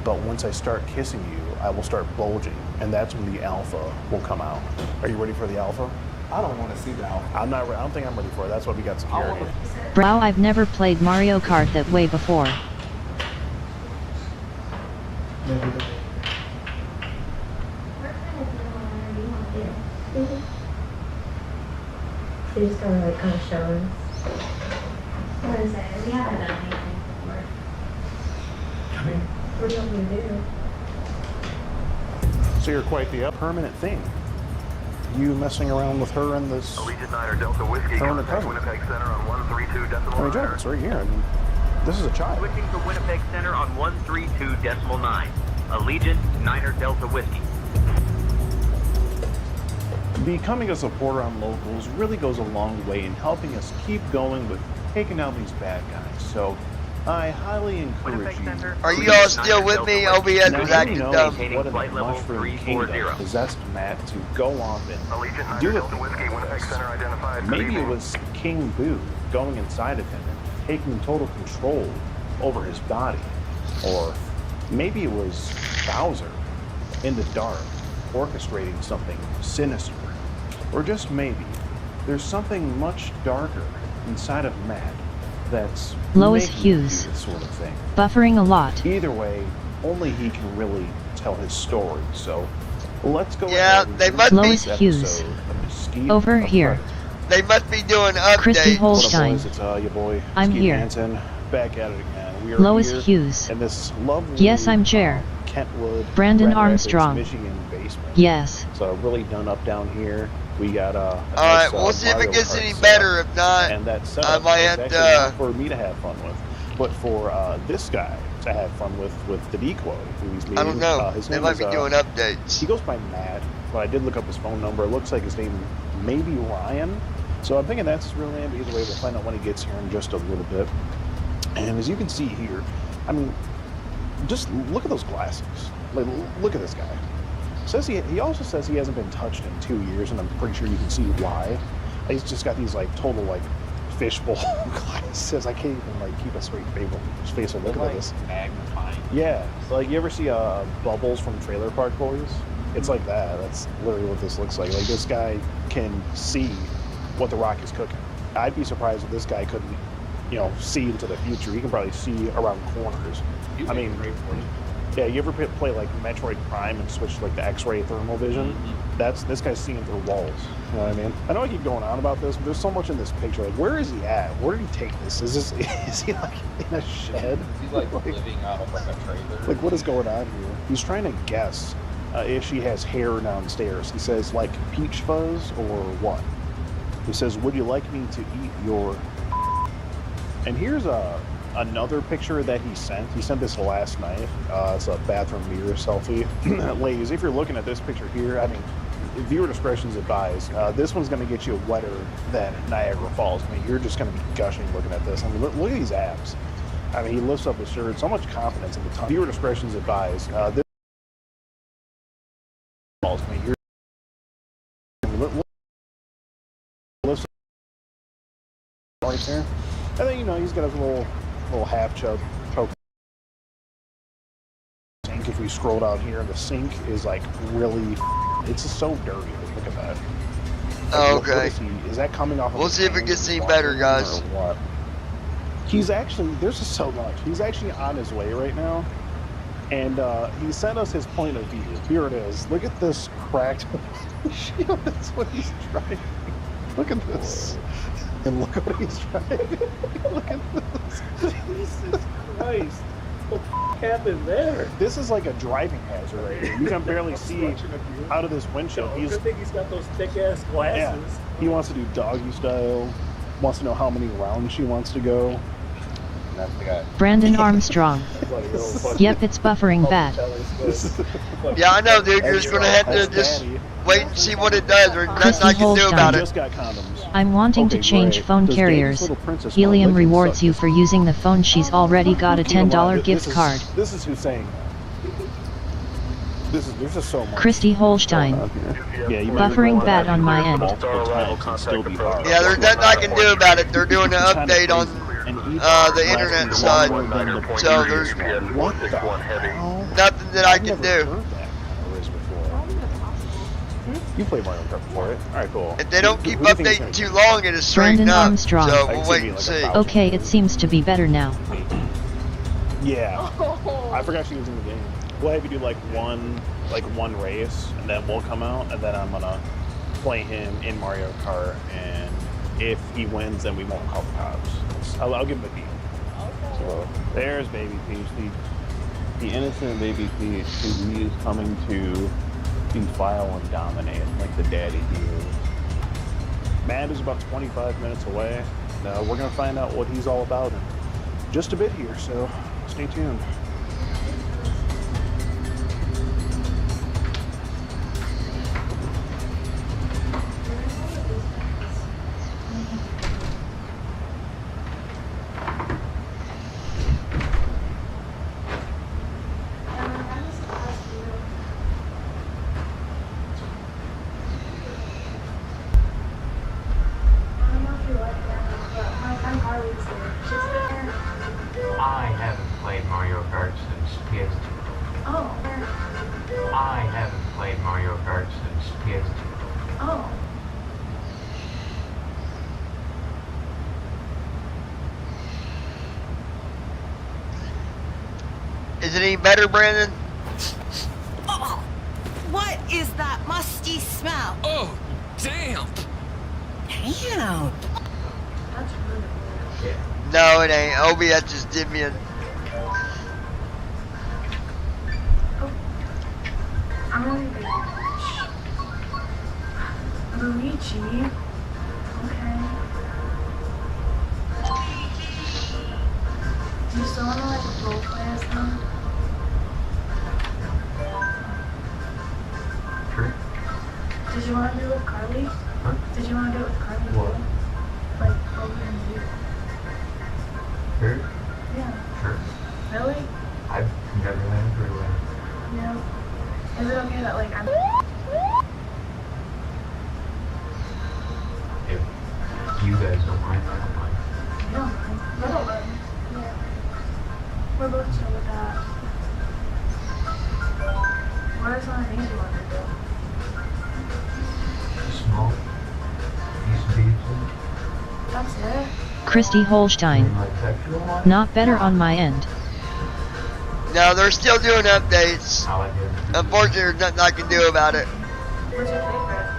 but once I start kissing you, I will start bulging, and that's when the alpha will come out. Are you ready for the alpha? I don't want to see the alpha. I'm not. I don't think I'm ready for it. That's why we got security. Wow, I've never played Mario Kart that way before. They just gotta like kind of show us. What is it? We haven't done anything before. Come here. What do you want me to do? So you're quite the permanent thing. You messing around with her and this... Allegiant 9 Delta Whiskey, contact Winnipeg Center on 132.9. Jack, it's right here. I mean, this is a child. Switching to Winnipeg Center on 132.9. Allegiant 9 Delta Whiskey. Becoming a supporter on Locals really goes a long way in helping us keep going with taking down these bad guys. So I highly encourage you. Are you all still with me? OBS was acting dumb. What a mushroom kingdom possessed Matt to go off and do a thing like this. Maybe it was King Boo going inside of him and taking total control over his body. Or maybe it was Bowser in the dark orchestrating something sinister. Or just maybe there's something much darker inside of Matt that's Lois making him Hughes. do this sort of thing. Buffering a lot. Either way, only he can really tell his story. So let's go. Yeah, they must Lois be. Hughes. Over here. They must be doing updates. Christy Holstein. It's your boy. I'm Skeet here. Hansen, back at it again. We are Lois here Hughes. in this lovely, Yes, I'm Chair. Kentwood, Brandon Grand Rapids, Armstrong. Michigan basement. Yes. So really done up down here. We got Alright, we'll see if it gets any better. If not, and that I might have actually to. not for me to have fun with, but for this guy to have fun with the decoy who he's meeting. I don't know. His They name might is, be doing updates. He goes by Matt, but I did look up his phone number. It looks like his name may be Ryan. So I'm thinking that's his real name, but either way, we'll find out when he gets here in just a little bit. And as you can see here, I mean, just look at those glasses. Like, look at this guy. Says he also says he hasn't been touched in 2 years, and I'm pretty sure you can see why. He's just got these like total like fishbowl glasses. I can't even like keep a straight face and look at this. Magnifying. Yeah, so, like you ever see Bubbles from Trailer Park Boys? It's like that. That's literally what this looks like. Like this guy can see what the Rock is cooking. I'd be surprised if this guy couldn't, see into the future. He can probably see around corners. I mean, yeah, you ever play like Metroid Prime and switch to like the X-ray thermal vision? Mm-hmm. This guy's seeing through walls. You know what I mean? I know I keep going on about this, but there's so much in this picture. Like, where is he at? Where did he take this? Is he like in a shed? Is he like living out of like a trailer? Like, what is going on here? He's trying to guess if she has hair downstairs. He says like peach fuzz or what? He says, "Would you like me to eat your?" And here's another picture that he sent. He sent this last night. It's a bathroom mirror selfie. Ladies, if you're looking at this picture here, I mean, viewer discretion is advised. This one's going to get you wetter than Niagara Falls. I mean, you're just going to be gushing looking at this. I mean, look at these abs. I mean, he lifts up his shirt. So much confidence in the tongue. Viewer discretion is advised. This falls. I mean, you're lifts up right there. And then, he's got his little half chub choke sink. If we scroll down here, the sink is like really, it's just so dirty. Look at that. Oh, Like, okay. Is that coming off of We'll his see if it hand gets in the any better, washroom guys. or what? He's actually, there's just so much. He's actually on his way right now. And he sent us his point of view. Here it is. Look at this cracked shield. That's what he's trying. Look at this. And look what he's trying. Look at this. Jesus Christ. What the f happened there? This is like a driving hazard right here. You can barely see out of this windshield. I think he's got those thick ass glasses. Yeah. He wants to do doggy style. Wants to know how many rounds she wants to go. And that's the guy. Brandon Armstrong. Yep, it's buffering bad. Yeah, I know, dude. You're just gonna have to just wait and see what it does. There's nothing I can do about it. I'm wanting to change phone carriers. Helium rewards you for using the phone. She's already got a $10 gift card. This is who's saying that. There's just so much. Christy Holstein. Yeah, Buffering bad on my end. Yeah, there's nothing I can do about it. They're doing an update on the internet side, so there's nothing that I can do. You played Mario Kart before, right? Alright, cool. If they don't keep updating too long, it'll straighten Brandon up. Armstrong. So we'll wait and see. Okay, it seems to be better now. Yeah. I forgot she was in the game. We'll have you do like one race, and then we'll come out, and then I'm gonna play him in Mario Kart, and if he wins, then we won't call the cops. I'll give him a beat. So there's Baby Peach, the innocent Baby Peach who he is coming to defile and dominate like the daddy he is. Matt is about 25 minutes away. We're gonna find out what he's all about in just a bit here, so stay tuned. starts, it's PS2. Oh. Is it any better, Brandon? Oh, what is that musty smell? Oh, damn. Damn. That's really weird. No, it ain't. OBS just did me a... I'm gonna be Luigi. Okay. Do you still wanna like role play as them? Sure. Did you wanna do it with Carly? Huh? Did you wanna do it with Carly? What? Too? Like what we're gonna do? Sure. Yeah. Sure. Really? I've never had a three-way. Yeah. Is it okay that like I'm If you guys don't mind, I don't mind. I don't mind. I don't mind. Yeah. We're both chill with that. What are some of the things you want to do? Small piece of pizza. That's it? Christy Holstein. Not better on my end. No, they're still doing updates. Unfortunately, there's nothing I can do about it. What's your favorite?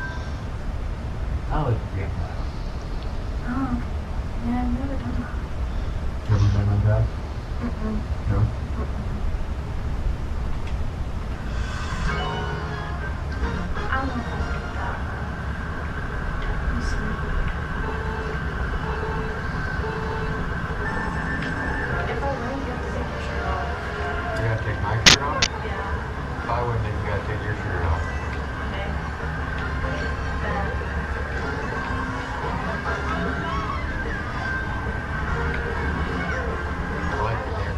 I like green. Oh. Yeah, I've never done that. Never been on that? Mm-mm. No? I don't know if I like that. We'll see. If I win, you have to take your shirt off. You gotta take my shirt off? Yeah. If I win, then you gotta take your shirt off. Okay. Then. I like the hair.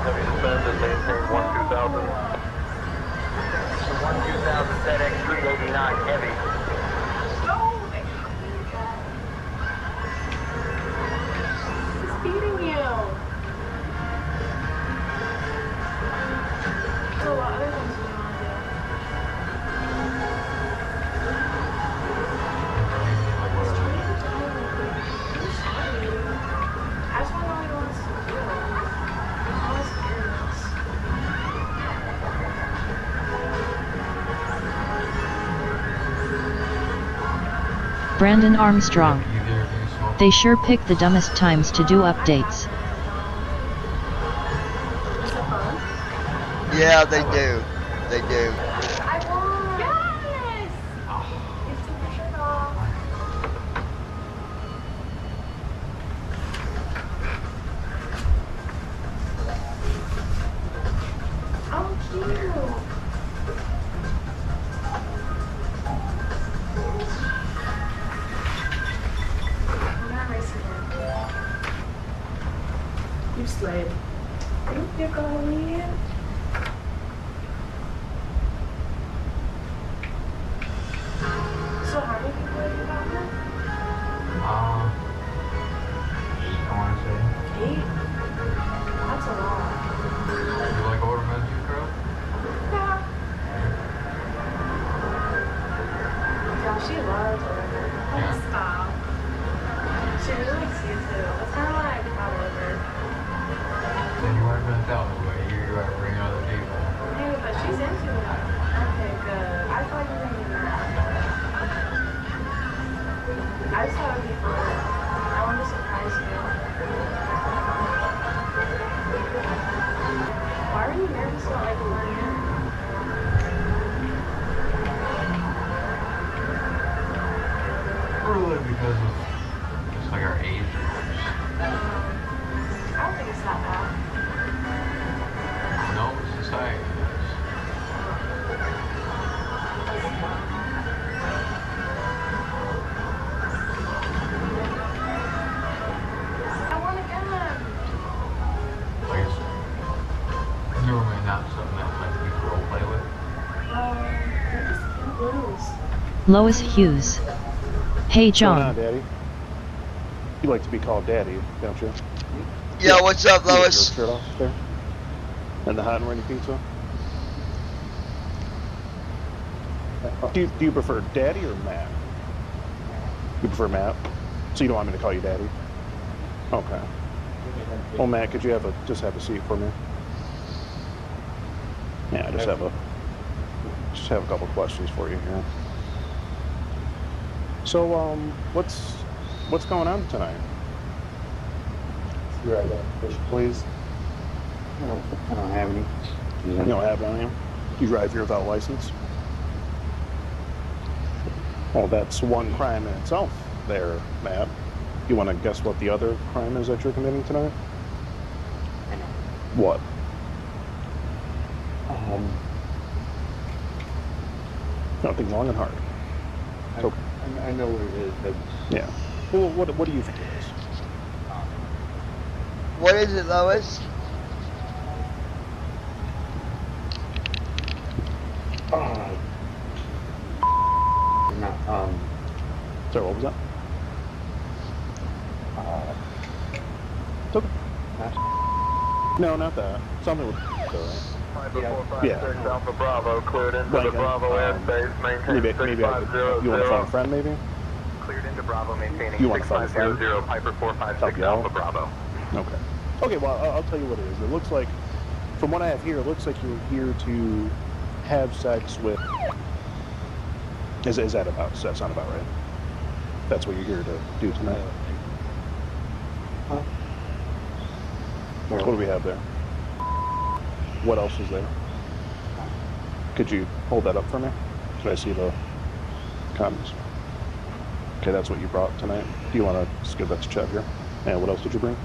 Heavy suspended, maintain 12000. 12000 FedEx 389 heavy. He's beating you. So what other things do you want to do? I just want to know what he wants to do. I'm always curious. Brandon Armstrong. They sure pick the dumbest times to do updates. Yeah, they do. They do. I won! Yes! You took your shirt off. Oh, cute! We're not racing it. You slayed. Thank you, Colleen. So how many people have you gotten? 8, I wanna say. 8? That's a lot. You like order menu, girl? Yeah. Yeah, she loves Oliver. Yeah. Stop. She really likes you too. That's kind of like how Oliver. Then you weren't gonna tell me, but you gotta bring other people. Hey, but she's into it. Okay, good. I thought you were into that. I just thought it would be fun. I want to surprise you. Why are you nervous about like learning? Probably because of just like our age groups. I don't think it's that bad. No, society does. I want to get him. Like it's normally not something that like we role play with. They're just blues. Lois Hughes. Hey What's going on, John. Daddy? You like to be called Daddy, don't you? Yeah, what's up, You got Lois? your shirt off there? And the hot and ready pizza? Do you prefer Daddy or Matt? You prefer Matt? So you don't want me to call you Daddy? Okay. Well, Matt, could you just have a seat for me? Yeah, I just have a couple questions for you here. So, what's going on tonight? You're right there. Push, please. I don't have any. You don't have any? You drive here without license? Well, that's one crime in itself there, Matt. You want to guess what the other crime is that you're committing tonight? I know. What? Nothing long and hard. Okay. I know what it is, but... Yeah. Well, what do you think it is? What is it, Lois? Sorry, what was that? It's okay. No, not that. Something with... Yeah. Alpha Bravo, cleared into the Bravo airspace, maintain maybe 6500. you want to phone a friend, maybe? Cleared into Bravo, maintaining You want to phone a friend? 6500, Piper 456, Help you out? Alpha Bravo. Okay. Okay, well, I'll tell you what it is. It looks like, from what I have here, it looks like you're here to have sex with... Is that about? Does that sound about right? That's what you're here to do tonight? Huh? What do we have there? What else is there? Could you hold that up for me? Could I see the comments? Okay, that's what you brought tonight. Do you want to just give that to Chet here? And what else did you bring?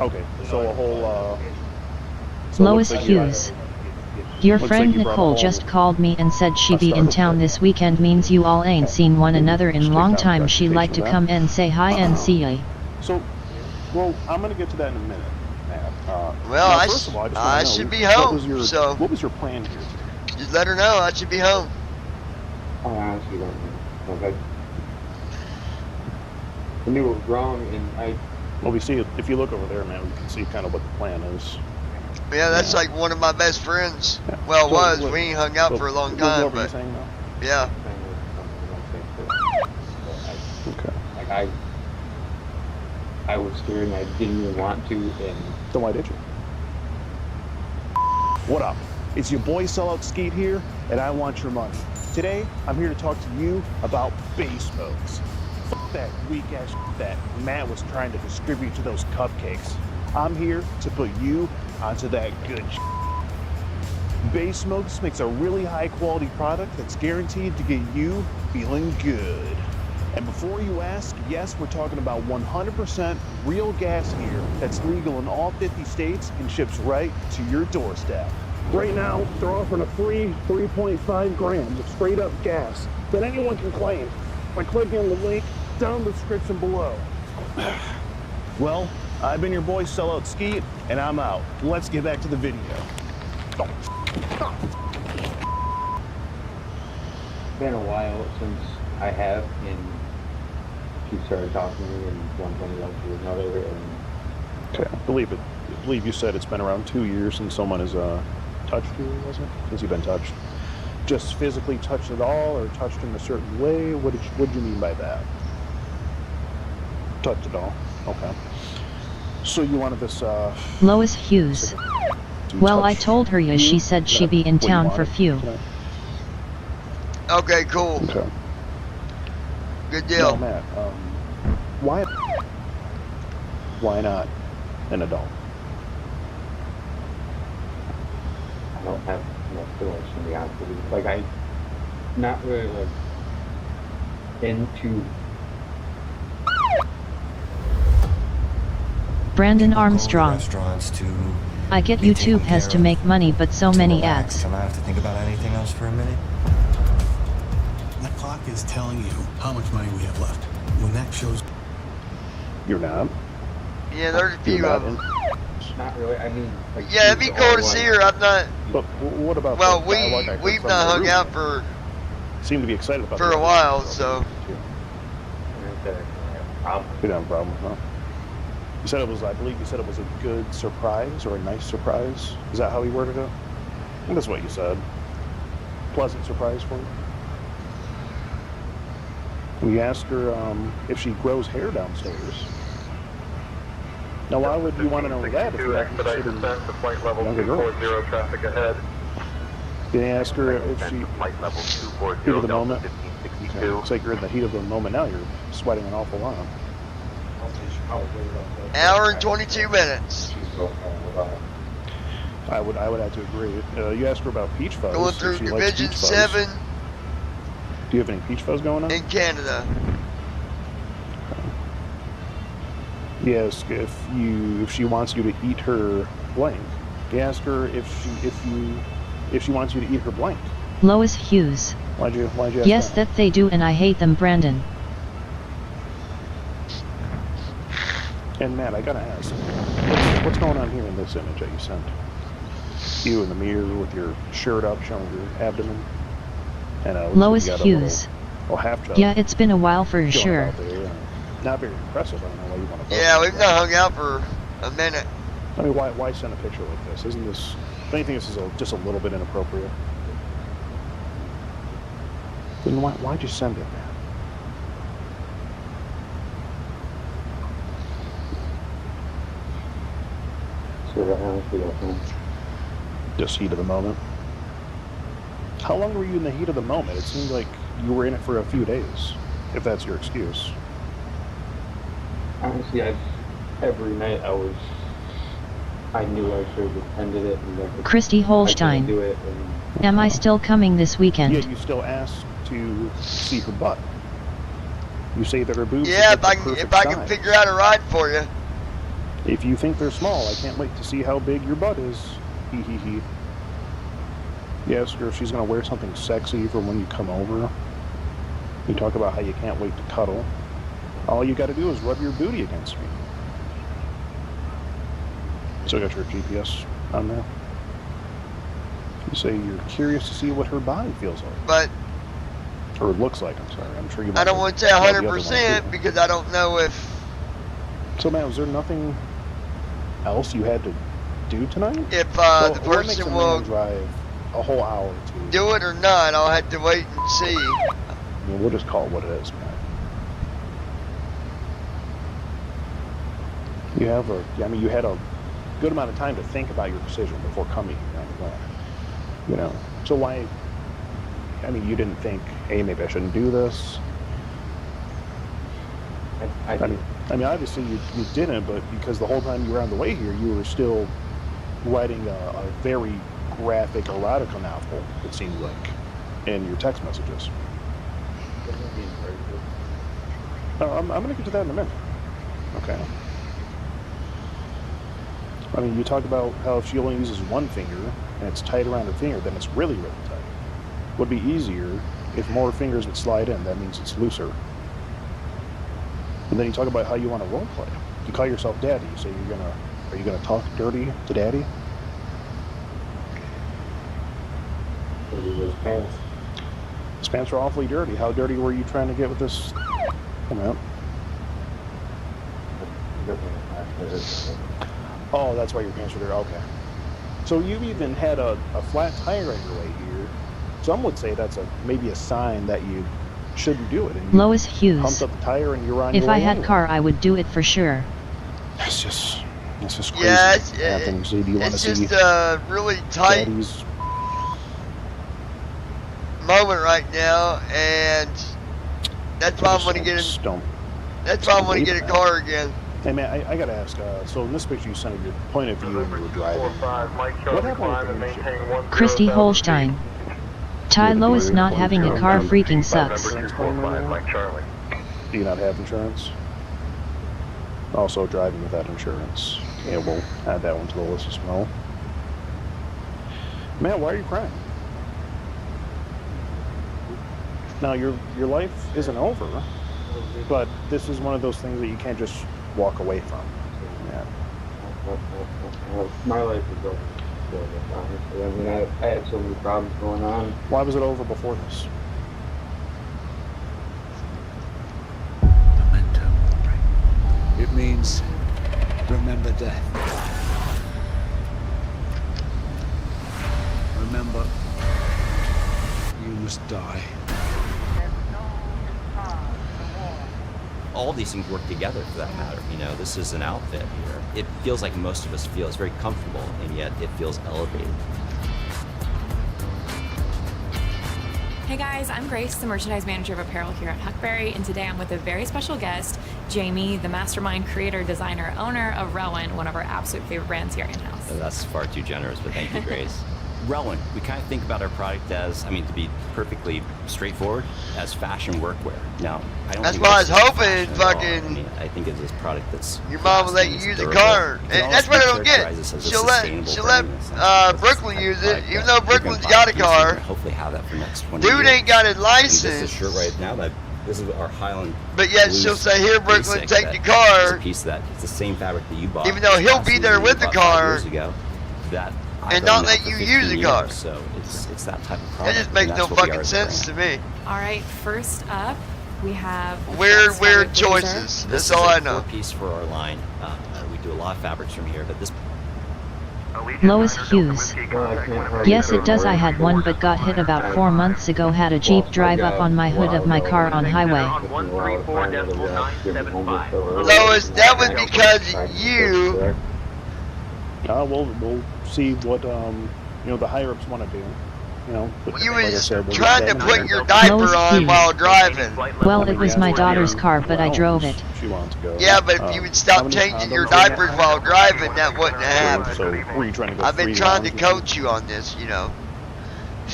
Okay, so a whole, so it Lois looks like you- Hughes. Your looks friend like you brought a Nicole whole- just called me and said she a be in starter town kit. this weekend means you all ain't seen one another in Straight long down time. She like to classification come and say hi and see ya. So, well, I'm going to get to that in a minute, Matt. Well, now, I first of all, just I wanna know, should be what home, was your, so- What was your plan here today? Just let her know I should be home. I honestly don't know. Okay. I knew it was wrong, and I... Well, we see, if you look over there, man, we can see kind of what the plan is. Yeah, that's like one of my best friends. Well, So, was. what- We ain't hung out so for a long what time, were you but saying now? yeah. Okay. Like, I was scared, and I didn't even want to, and... Then why did you? What up? It's your boy Sellout Skeet here, and I want your money. Today, I'm here to talk to you about base smokes. Fuck that weak ass that Matt was trying to distribute to those cupcakes. I'm here to put you onto that good Base Smokes makes a really high quality product that's guaranteed to get you feeling good. And before you ask, yes, we're talking about 100% real gas here that's legal in all 50 states and ships right to your doorstep. Right now, they're offering a free 3.5 grams of straight up gas that anyone can claim by clicking on the link down in the description below. Well, I've been your boy Sellout Skeet, and I'm out. Let's get back to the video. It's been a while since I have, and she started talking to me, and one thing led to another, and... Okay, I believe you said it's been around 2 years since someone has touched you, was it? Since you've been touched. Just physically touched at all, or touched in a certain way? What did you mean by that? Touched at all. Okay. So you wanted this, Lois Hughes. Well, I told her ya. She said she be in what you town for wanted few. tonight? Okay, cool. Okay. Good deal. No, Matt, why not an adult? I don't have enough feelings, to be honest with you. Like, I'm not really, like, into... Brandon Armstrong. Restaurants to I get be YouTube taken has care to of, make money, but so to many relax, ads. to not have to think about anything else for a minute. The clock is telling you how much money we have left. When that shows... You're not? Yeah, there's a few of them. Not really, I mean... Like, Yeah, it'd be cool to see her. I'm not. But what about Well, the dialogue I heard we've from not the hung room? out for Seem to be excited about a the while, idea. so. You don't have a problem, huh? I don't have a problem. You don't have a problem, huh? You said it was, I believe you said it was a good surprise or a nice surprise. Is that how he worded it? I think that's what you said. Pleasant surprise for you. We asked her if she grows hair downstairs. Now, why would you want to know that if you're not expedite considering descent to flight level younger girl? 240, traffic ahead. Did you ask her if she, Flight level 240, heat of the Delta moment? 1562. Okay. Looks like you're in the heat of the moment now. You're sweating an awful lot. Hour and 22 minutes. I would have to agree. You asked her about peach fuzz. Going if through she likes Division peach fuzz. 7 Do you have any peach fuzz going on? in Canada. Yes, if she wants you to eat her blank. You ask her if she wants you to eat her blank. Lois Hughes. Why'd you ask Yes, that? that they do, and I hate them, Brandon. And Matt, I gotta ask, what's going on here in this image that you sent? You in the mirror with your shirt up, showing your abdomen, and Lois you got Hughes. a little half chub. Yeah, it's been a while for going sure. out there. Not very impressive. I don't know why you want to. Yeah, we've not hung out for a minute. I mean, why send a picture like this? Isn't this? Don't you think this is just a little bit inappropriate? Then why'd you send it, man? So I honestly don't know. Just heat of the moment. How long were you in the heat of the moment? It seemed like you were in it for a few days, if that's your excuse. Honestly, every night I knew I should have ended it. And Christy Holstein. I couldn't do it. Am I still coming this weekend? Yet you still asked to see her butt. You say that her boobs Yeah, are if I can size. figure out a ride for you. If you think they're small, I can't wait to see how big your butt is. Hee hee hee. You ask her if she's going to wear something sexy for when you come over. You talk about how you can't wait to cuddle. All you got to do is rub your booty against me. So I got your GPS on there. You say you're curious to see what her body feels like. But or looks like, I'm sorry. I'm sure you I don't want to say 100% because I don't know if... So, man, was there nothing else you had to do tonight? If So the what makes a person man will drive a whole hour to... do it or not, I'll have to wait and see. I mean, we'll just call it what it is, man. You have you had a good amount of time to think about your decision before coming here anyway. You know, so why, I mean, you didn't think, hey, maybe I shouldn't do this? I mean, obviously you didn't, but because the whole time you were on the way here, you were still writing a very graphic erotica novel, it seemed like, in your text messages. I'm going to get to that in a minute. Okay. I mean, you talk about how if she only uses one finger and it's tight around her finger, then it's really, really tight. Would be easier if more fingers would slide in. That means it's looser. And then you talk about how you want to role play. You call yourself daddy. You say are you gonna talk dirty to daddy? His pants. His pants are awfully dirty. How dirty were you trying to get with this? Come out. Oh, that's why your pants are dirty. Okay. So you've even had a flat tire on your way here. Some would say that's maybe a sign that you shouldn't do it. And Lois Hughes. Pumped up the tire and you're on If your way I had anyway. car, I would do it for sure. It's just crazy. Yeah, Anthony, so do you want to it's see just a really tight daddy's moment right now, and that's why I'm going to get That's why I want to get a car again. Hey man, I gotta ask. So in this picture you sent of your point of view when you were driving. What happened with the windshield? Christy Holstein. Ty Lois not having a car freaking sucks. Do you not have insurance? Also driving without insurance. Yeah, we'll add that one to the list as well. Matt, why are you crying? Now your life isn't over, but this is one of those things that you can't just walk away from. Yeah. My life is over. Honestly, I mean, I had so many problems going on. Why was it over before this? It means Remember death. Remember, you must die. All these things work together for that matter. You know, this is an outfit here. It feels like most of us feel. It's very comfortable, and yet it feels elevated. Hey guys, I'm Grace, the merchandise manager of apparel here at Huckberry, and today I'm with a very special guest, Jamie, the mastermind, creator, designer, owner of Rowan, one of our absolute favorite brands here in-house. That's far too generous, but thank you, Grace. Rowan, we kind of think about our product as, I mean, to be perfectly straightforward, as fashion workwear. Now, I don't that's think why I was it's hoping fashion I mean, I think it's this product that's your mom will let you use the car, and that's what I don't get. She'll let Brooklyn use it, even though Brooklyn's got a car. Hopefully have that for the next 20 Dude years. ain't got a license. This is a shirt right now that this is our Highland. But yet she'll say, "Here, Brooklyn, take the car." It's a piece that it's the same fabric that you bought. Even though he'll be there with the car. Years ago, that and not let you use the car. So it's that type of product. That just makes no fucking sense to me. All right, first up, we have weird choices. That's all I know. Piece for our line. We do a lot of fabrics from here, but this. Lois Hughes. Yes, it does. I had one, but got hit about 4 months ago. Had a Jeep drive up on my hood of my car on highway. Lois, that was because you. We'll see what the higher ups want to do. You know, you was trying to put your diaper on while driving. Well, it was my daughter's car, but I drove it. She wants to go. Yeah, but if you would stop changing your diapers while driving, that wouldn't happen. So were you trying to go I've been trying to coach you on this, you know.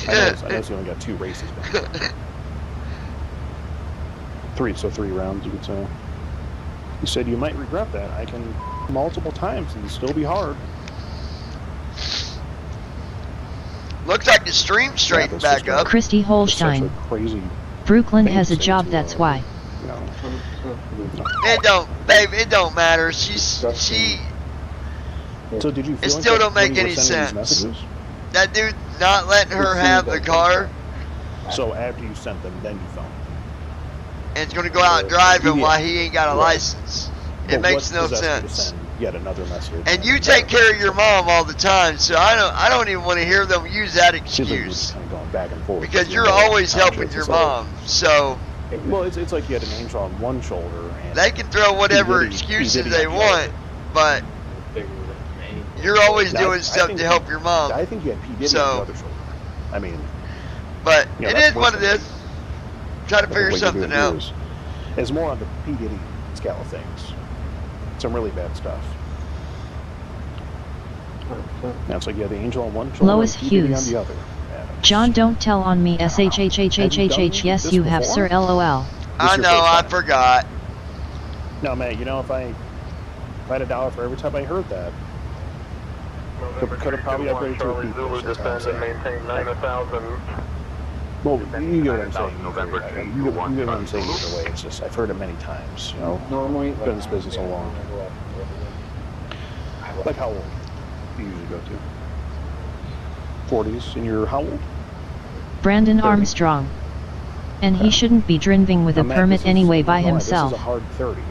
I know you only got 2 races back. 3 rounds, you could say. You said you might regret that. I can multiple times and still be hard. Looks like the stream straightened back up. Christy Holstein. Brooklyn has a job, that's why. It don't, babe. It don't matter. She. So did you? It still don't make any sense. That dude not letting her have the car. So after you sent them, then you phoned. And it's gonna go out driving while he ain't got a license. It makes no sense. Yet another message. And you take care of your mom all the time, so I don't even want to hear them use that excuse. Kind of going back and forth because you're always helping your mom. So. Well, it's like you had an angel on one shoulder. And they can throw whatever excuses they want, but you're always doing stuff to help your mom. I think you had P. Diddy on the other shoulder. I mean. But it is what it is. Try to figure something out. It's more on the P. Diddy scale of things. Some really bad stuff. Now it's like you have the angel on one shoulder, Lois Hughes. on the other. John, don't tell on me. SHHHHHH. Yes, you have, sir. LOL. I know. I forgot. No, man. You know, if I had $1 for every time I heard that, could have probably upgraded to a P. Maintain 9,000. Well, you get what I'm saying. You get what I'm saying either way. It's just I've heard it many times. You know, normally been in this business so long. Like how old do you usually go to? 40s, and you're how old? Brandon 30. Armstrong. And he shouldn't be driving with a permit anyway by himself. This is a hard 30.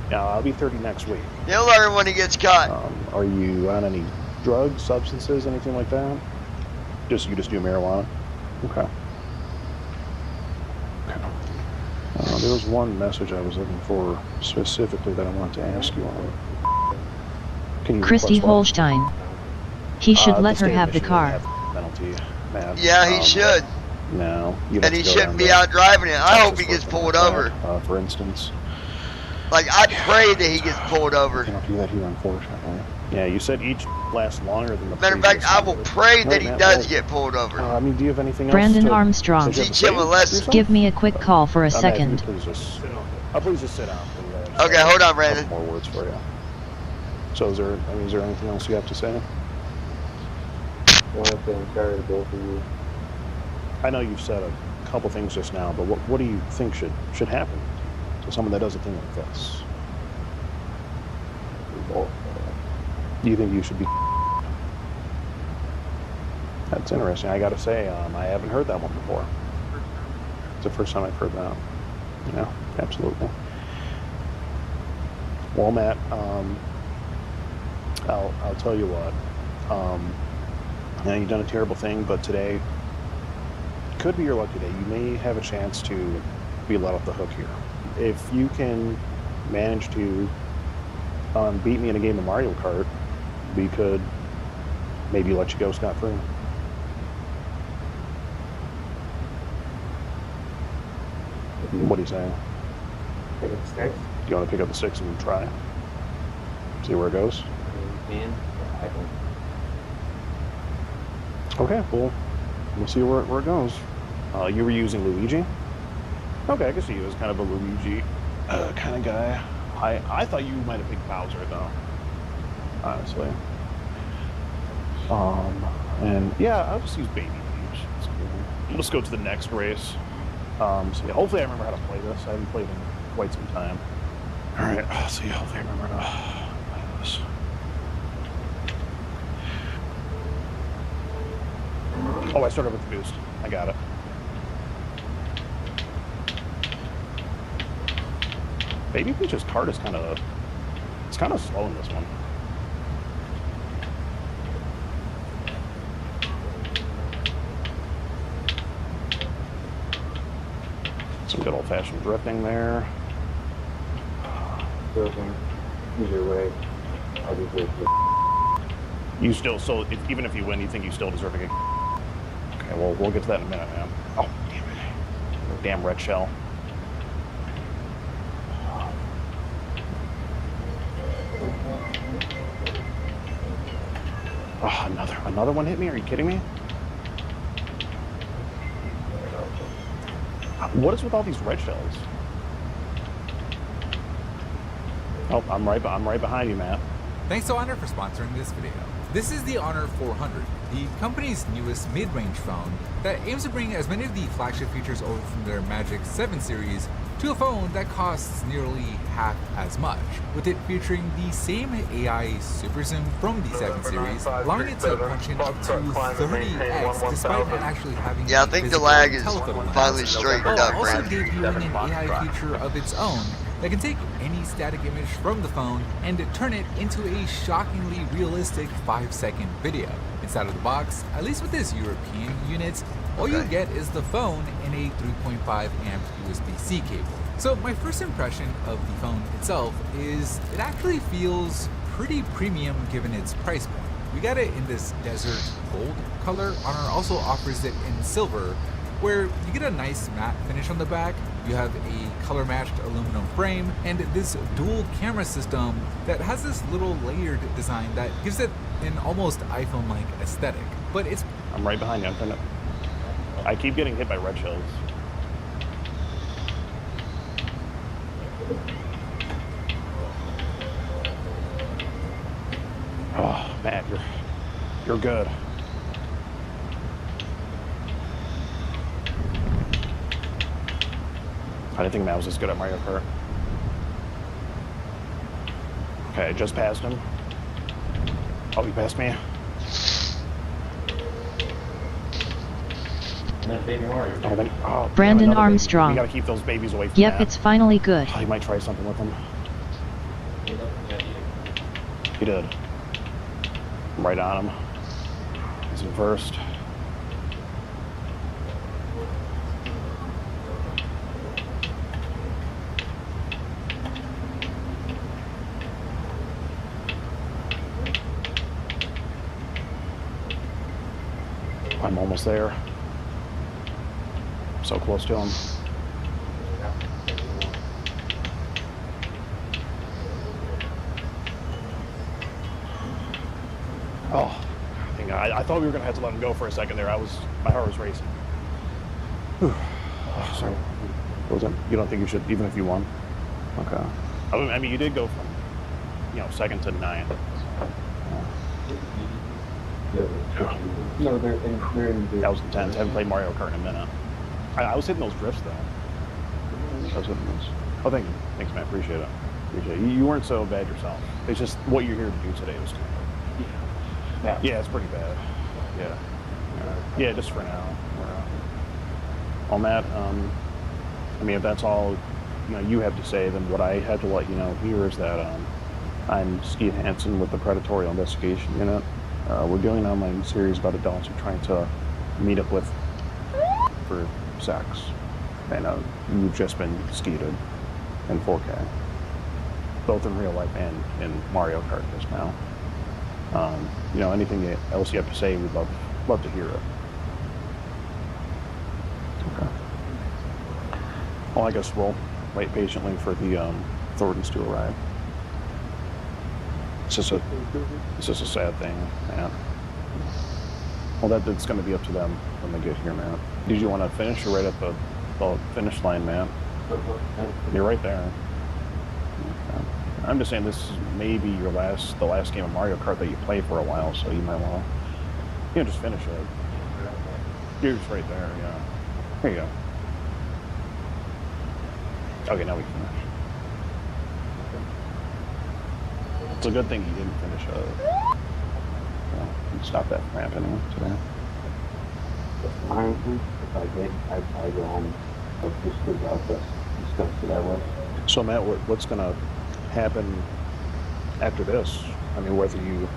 Now I'll be 30 next week. He'll learn when he gets caught. Are you on any drugs, substances, anything like that? You just do marijuana? Okay. There was one message I was looking for specifically that I wanted to ask you on. Can you Christy Holstein. He should let her have the car. Penalty, yeah, he should. No. And he shouldn't be out driving it. I hope he gets pulled over. For instance. Like, I pray that he gets pulled over. You don't do that here, unfortunately. Yeah, you said each lasts longer than the Matter of fact, I will pray that he does get pulled over. I mean, do you have anything else? Brandon Armstrong. Teach him a lesson. Give me a quick call for a second. Please just sit down. Okay, hold on, Brandon. More words for you. So, is there anything else you have to say? One thing, sorry to both of you. I know you've said a couple things just now, but what do you think should happen to someone that does a thing like this? Do you think you should be? That's interesting. I gotta say, I haven't heard that one before. It's the first time I've heard that. Yeah, absolutely. Well, Matt, I'll tell you what. Now you've done a terrible thing, but today could be your lucky day. You may have a chance to be let off the hook here. If you can manage to beat me in a game of Mario Kart, we could maybe let you go scot-free. What are you saying? Pick up the sticks? Do you want to pick up the sticks and try? See where it goes? Man, I can. Okay, well, we'll see where it goes. You were using Luigi? Okay, I can see you as kind of a Luigi kind of guy. I thought you might have picked Bowser, though. Honestly. And yeah, I'll just use Baby Peach. It's cool. Let's go to the next race. So yeah, hopefully I remember how to play this. I haven't played in quite some time. Alright, so yeah, hopefully I remember how to play this. Oh, I started with the boost. I got it. Baby Peach's cart is kind of slow in this one. Some good old-fashioned drifting there. Drifting. Either way, I'll be good. You still, so even if you win, you think you still deserve a good. Okay, well, we'll get to that in a minute, man. Oh, damn it. Damn red shell. Oh, another one hit me? Are you kidding me? What is with all these red shells? Oh, I'm right behind you, Matt. Thanks to Honor for sponsoring this video. This is the Honor 400, the company's newest mid-range phone that aims to bring as many of the flagship features over from their Magic 7 series to a phone that costs nearly half as much, with it featuring the same AI Super Zoom from the 7 series, allowing it to punch in up to 30x despite not actually having I think the lag is telephoto finally lens, straightened while up, also Brandon. debuting an AI feature of its own that can take any static image from the phone and turn it into a shockingly realistic 5-second video. Inside of the box, at least with this European unit, all you get is the phone and a 3.5 amp USB-C cable. So my first impression of the phone itself is it actually feels pretty premium given its price point. We got it in this desert gold color. Honor also offers it in silver, where you get a nice matte finish on the back. You have a color matched aluminum frame and this dual camera system that has this little layered design that gives it an almost iPhone-like aesthetic. But it's... I'm right behind you. I keep getting hit by red shells. Oh, Matt, you're good. I didn't think Matt was as good at Mario Kart. Okay, I just passed him. Oh, he passed me. Brandon another Armstrong. baby. We gotta keep those babies away from Yep, Matt. it's finally good. Oh, he might try something with them. He did. I'm right on him. He's in first. I'm almost there. So close to him. Oh, I thought we were gonna have to let him go for a second there. My heart was racing. Whew. Oh, sorry. What was it? You don't think you should, even if you won? Okay. I mean, you did go from, second to ninth. No, they're in That was intense. I haven't played Mario Kart in a minute. I was hitting those drifts though. I was hitting those. Oh, thank you. Thanks, man. Appreciate it. You weren't so bad yourself. It's just what you're here to do today was kind of. Yeah, it's pretty bad. Yeah. Yeah, just for now. Well, Matt, I mean, if that's all you have to say, then what I had to let you know here is that I'm Steve Hansen with the Predatorial Investigation Unit. We're doing an online series about adults who are trying to meet up with for sex. And you've just been skeeted in 4K, both in real life and in Mario Kart just now. You know, anything else you have to say, we'd love to hear it. Okay. Well, I guess we'll wait patiently for the authorities to arrive. It's just a sad thing, man. Well, that's going to be up to them when they get here, man. Did you want to finish or right at the finish line, man? You're right there. Okay. I'm just saying this is maybe the last game of Mario Kart that you play for a while, so you might want to, just finish it. You're just right there, yeah. Here you go. Okay, now we can finish. It's a good thing you didn't finish it. Stop that from happening today. Honestly, if I did, I'd go home just without this discuss it that way. So Matt, what's gonna happen after this? I mean, whether you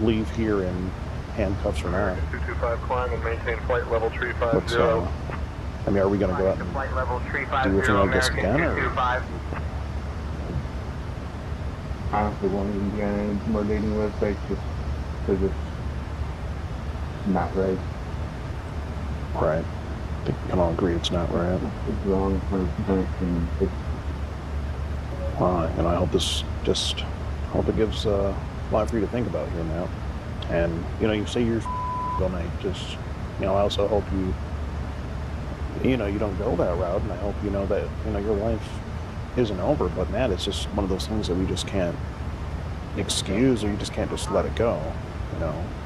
leave here in handcuffs or not. 225 climb and maintain flight level 350. I mean, are we gonna go out and Flight level do 350, anything like this American again, or? 225. Honestly, won't even be on any more dating websites just because it's not right. Right. I think we can all agree it's not right. It's wrong for and it's. And I hope hope it gives a lot for you to think about here, Matt. And you say you're all night. Just I also hope you don't go that route, and I hope you know that your life isn't over. But Matt, it's just one of those things that we just can't excuse, or you just can't just let it go.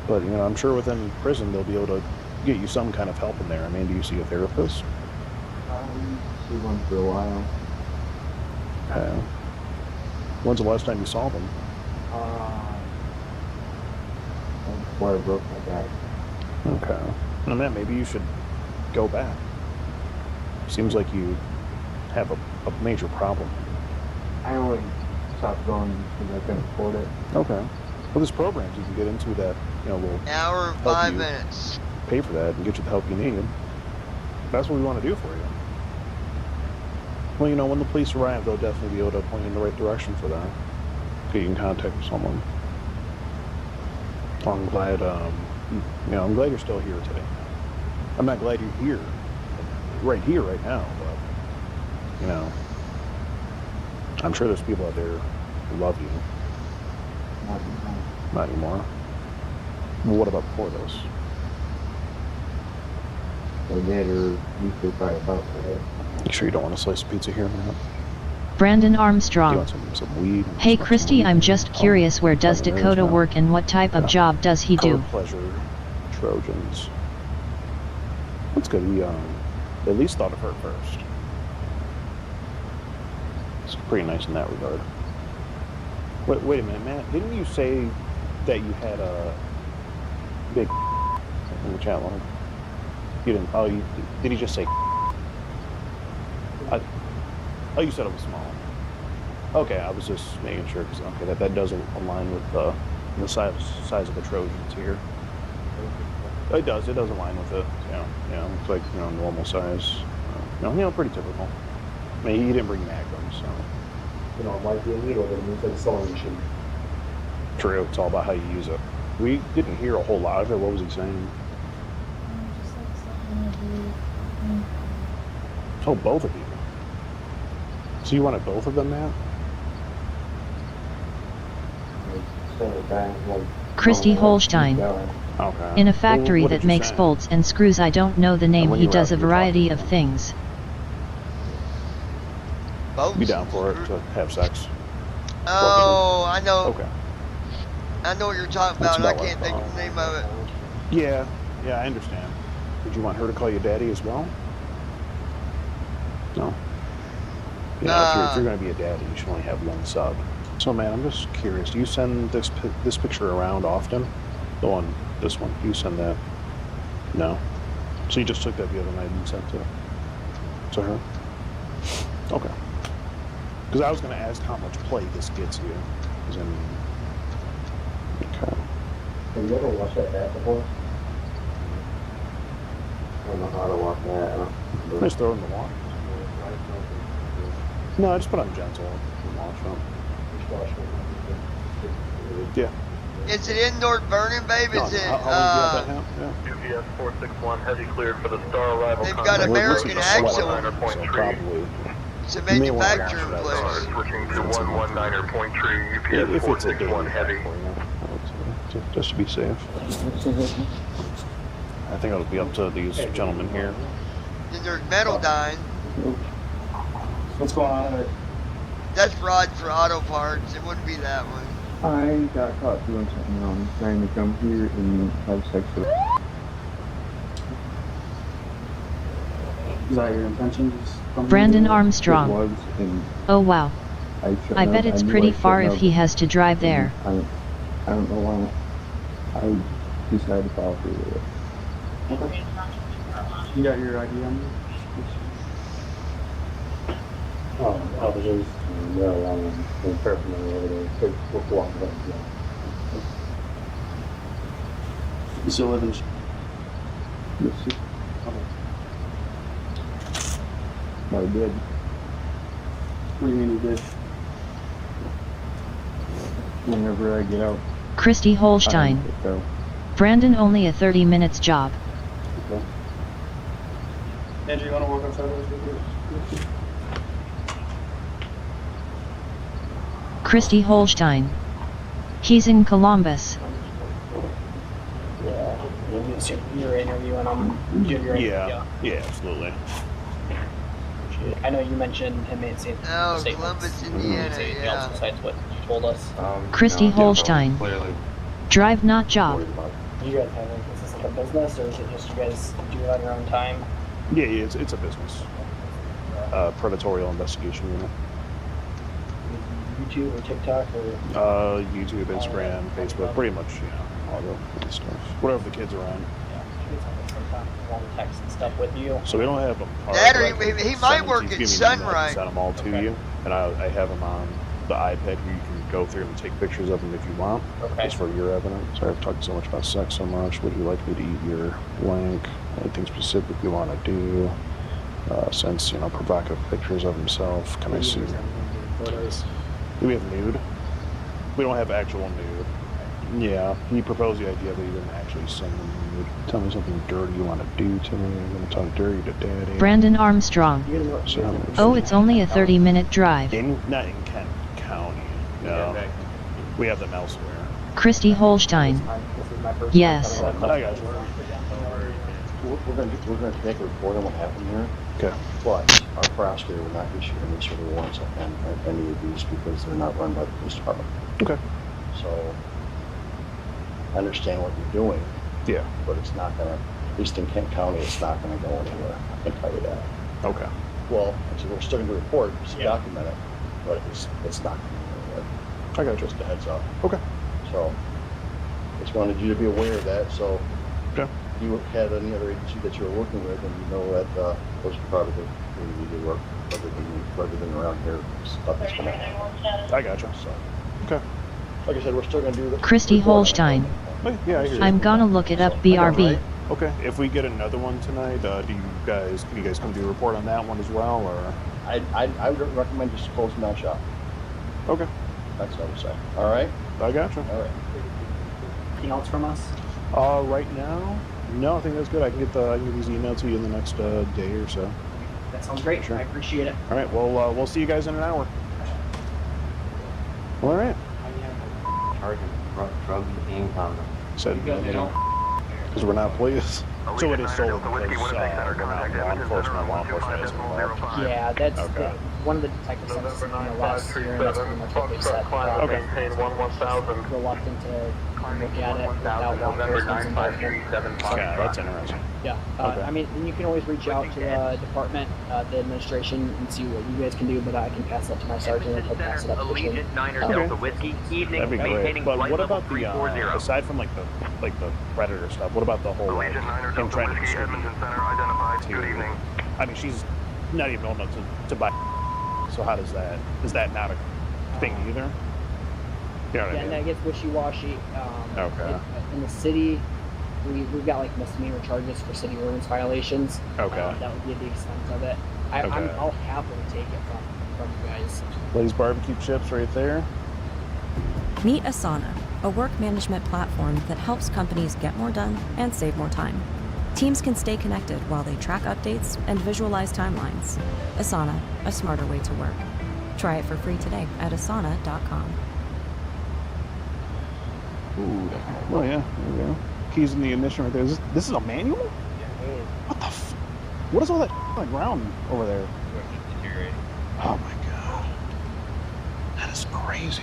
But I'm sure within prison they'll be able to get you some kind of help in there. I mean, do you see a therapist? See one for a while. Okay. When's the last time you saw them? Before I broke my back. Okay. Well, Matt, maybe you should go back. Seems like you have a major problem. I only stopped going because I couldn't afford it. Okay. Well, there's programs you can get into that, will hour and help 5 you minutes. pay for that and get you the help you need. That's what we want to do for you. Well, when the police arrive, they'll definitely be able to point you in the right direction for that. Get you in contact with someone. I'm glad, I'm glad you're still here today. I'm not glad you're here right now, but, I'm sure there's people out there who love you. Not anymore. Well, what about before this? They did, or you could probably about it. You sure you don't want a slice of pizza here, man? Brandon Do you Armstrong. want some weed? Hey Christy, I'm just curious, where does Dakota work and what type of job does he do? Pleasure Trojans. That's good. We at least thought of her first. It's pretty nice in that regard. Wait a minute, Matt. Didn't you say that you had a big in the chat line? You didn't. Oh, did he just say? You said it was small. Okay, I was just making sure because that doesn't align with the size of the Trojans here. It does align with it. Yeah, it's like normal size. Pretty typical. I mean, he didn't bring magnums, so. It might be illegal, but it means like a sewing machine. True, it's all about how you use it. We didn't hear a whole lot of it. What was he saying? Oh, both of you. So you wanted both of them, Matt? Christy Holstein. Okay. In a factory What that did you makes say? bolts and screws, I don't know the name, when he you were does a out, you were variety of talking things. Be down for it to have sex. Oh, I know. Okay. I know what you're talking That's about, and I about can't think of the name of it. Yeah, I understand. Did you want her to call you daddy as well? No. If you're going to be a daddy, you should only have one sub. So, man, I'm just curious. Do you send this picture around often? This one. Do you send that? No. So you just took that the other night and sent it to her? Okay. Because I was going to ask how much play this gets you. Because I mean, okay. Have you ever watched that bat before? I don't know how to walk that. Just throw it in the water. No, I just put on gentle and wash them. Yeah. Is it indoor burning, babe? No, Is it, yeah. UPS 461 heavy cleared for the star arrival. They've got American Axle. It's a manufacturing place. Switching to 119er.3, UPS If it's a daily 461 heavy. Just to be safe. I think it'll be up to these gentlemen here. Then there's metal dying. What's going on? That's Rod for auto parts. It wouldn't be that one. I got caught doing something wrong, trying to come here and have sex with. Is that your intention? Brandon Armstrong. Oh wow. I bet it's pretty far if he has to drive there. I don't know why. I decided to follow through with it. Okay. You got your ID on you? Oh, officers, marijuana, and paraphernalia over there. We'll walk it up. You still live in? Yes, sir. Okay. No, he did. What do you mean he did? Whenever I get out. Christy Holstein. Brandon only a 30 minutes job. Okay. Andrew, you want to walk outside with me? Christy Holstein. He's in Columbus. Yeah, you're interviewing him. Yeah, absolutely. I know you mentioned him in St. Oh, Columbus, Indiana, yeah. Besides what you told us. Christy Holstein. Drive, not job. You guys have, is this like a business, or is it just you guys do it on your own time? Yeah, it's a business. Predatorial investigation unit. YouTube or TikTok or? YouTube, Instagram, Facebook, pretty much, all the stuff. Whatever the kids are on. All the text and stuff with you. So we don't have them. That or he might work at Sunrise. Send them all to you, and I have them on the iPad where you can go through and take pictures of them if you want. Okay. Just for your evidence. Sorry, I've talked so much about sex so much. Would you like me to eat your link? Anything specific you want to do? Since, provocative pictures of himself. Can I see? Photos. Do we have nude? We don't have actual nude. Yeah, he proposed the idea, but he didn't actually send me nude. Tell me something dirty you want to do to me. I'm going to talk dirty to Daddy. Brandon Armstrong. Oh, it's only a 30-minute drive. Not in Kent County. No. We have them elsewhere. Christy Holstein. Yes. I got you. We're going to take a report on what happened here. Okay. But our prosecutor will not issue any sort of warrants on any of these because they're not run by the police department. Okay. So I understand what you're doing. Yeah. But it's not going to, at least in Kent County, it's not going to go anywhere. I can tell you that. Okay. Well, actually, we're still going to report, just document it, but it's not going to go anywhere. I got you. Just a heads up. Okay. So just wanted you to be aware of that. So okay. If you had any other agency that you were working with, and you know that those are probably the community work rather than around here, stuff that's going to happen. I got you. So, okay. Like I said, we're still going to do the Christy Holstein. Yeah, I hear you. I'm gonna look it up, BRB. Okay. If we get another one tonight, can you guys come do a report on that one as well, or? I would recommend just closing that shop. Okay. That's what I would say. All right. I got you. All right. Anything else from us? Right now, no. I think that's good. I can get these emailed to you in the next day or so. That sounds great. Sure. I appreciate it. All right. Well, we'll see you guys in an hour. All right. Target drug and condom. Said because we're not police. So it is solely because we're not law enforcement. Law enforcement isn't involved. Yeah, that's okay. One of the detectives said this to me last year, and that's pretty much what they said. Okay. Reluctant to look at it without law enforcement's involvement. Yeah, that's interesting. Yeah, Okay. I mean, you can always reach out to the department, the administration, and see what you guys can do, but I can pass that to my sergeant and he'll pass it up to the team. Allegiant 9er Delta Whiskey, evening, That'd be great. maintaining But flight what level about the 340. aside from like the predator stuff? What about the whole him trying to distribute? Good evening. I mean, she's not even old enough to buy. So how does that? Is that not a thing either? You know what I mean? That gets wishy-washy. Okay. In the city, we've got like misdemeanor charges for city ordinance violations. Okay. That would be the extent of it. I'll happily take it from you guys. Lay's barbecue chips right there. Meet Asana, a work management platform that helps companies get more done and save more time. Teams can stay connected while they track updates and visualize timelines. Asana, a smarter way to work. Try it for free today at asana.com. Ooh. Oh yeah, there we go. Keys in the ignition right there. This is a manual? Yeah. What the what is all that on the ground over there? Oh my god. That is crazy.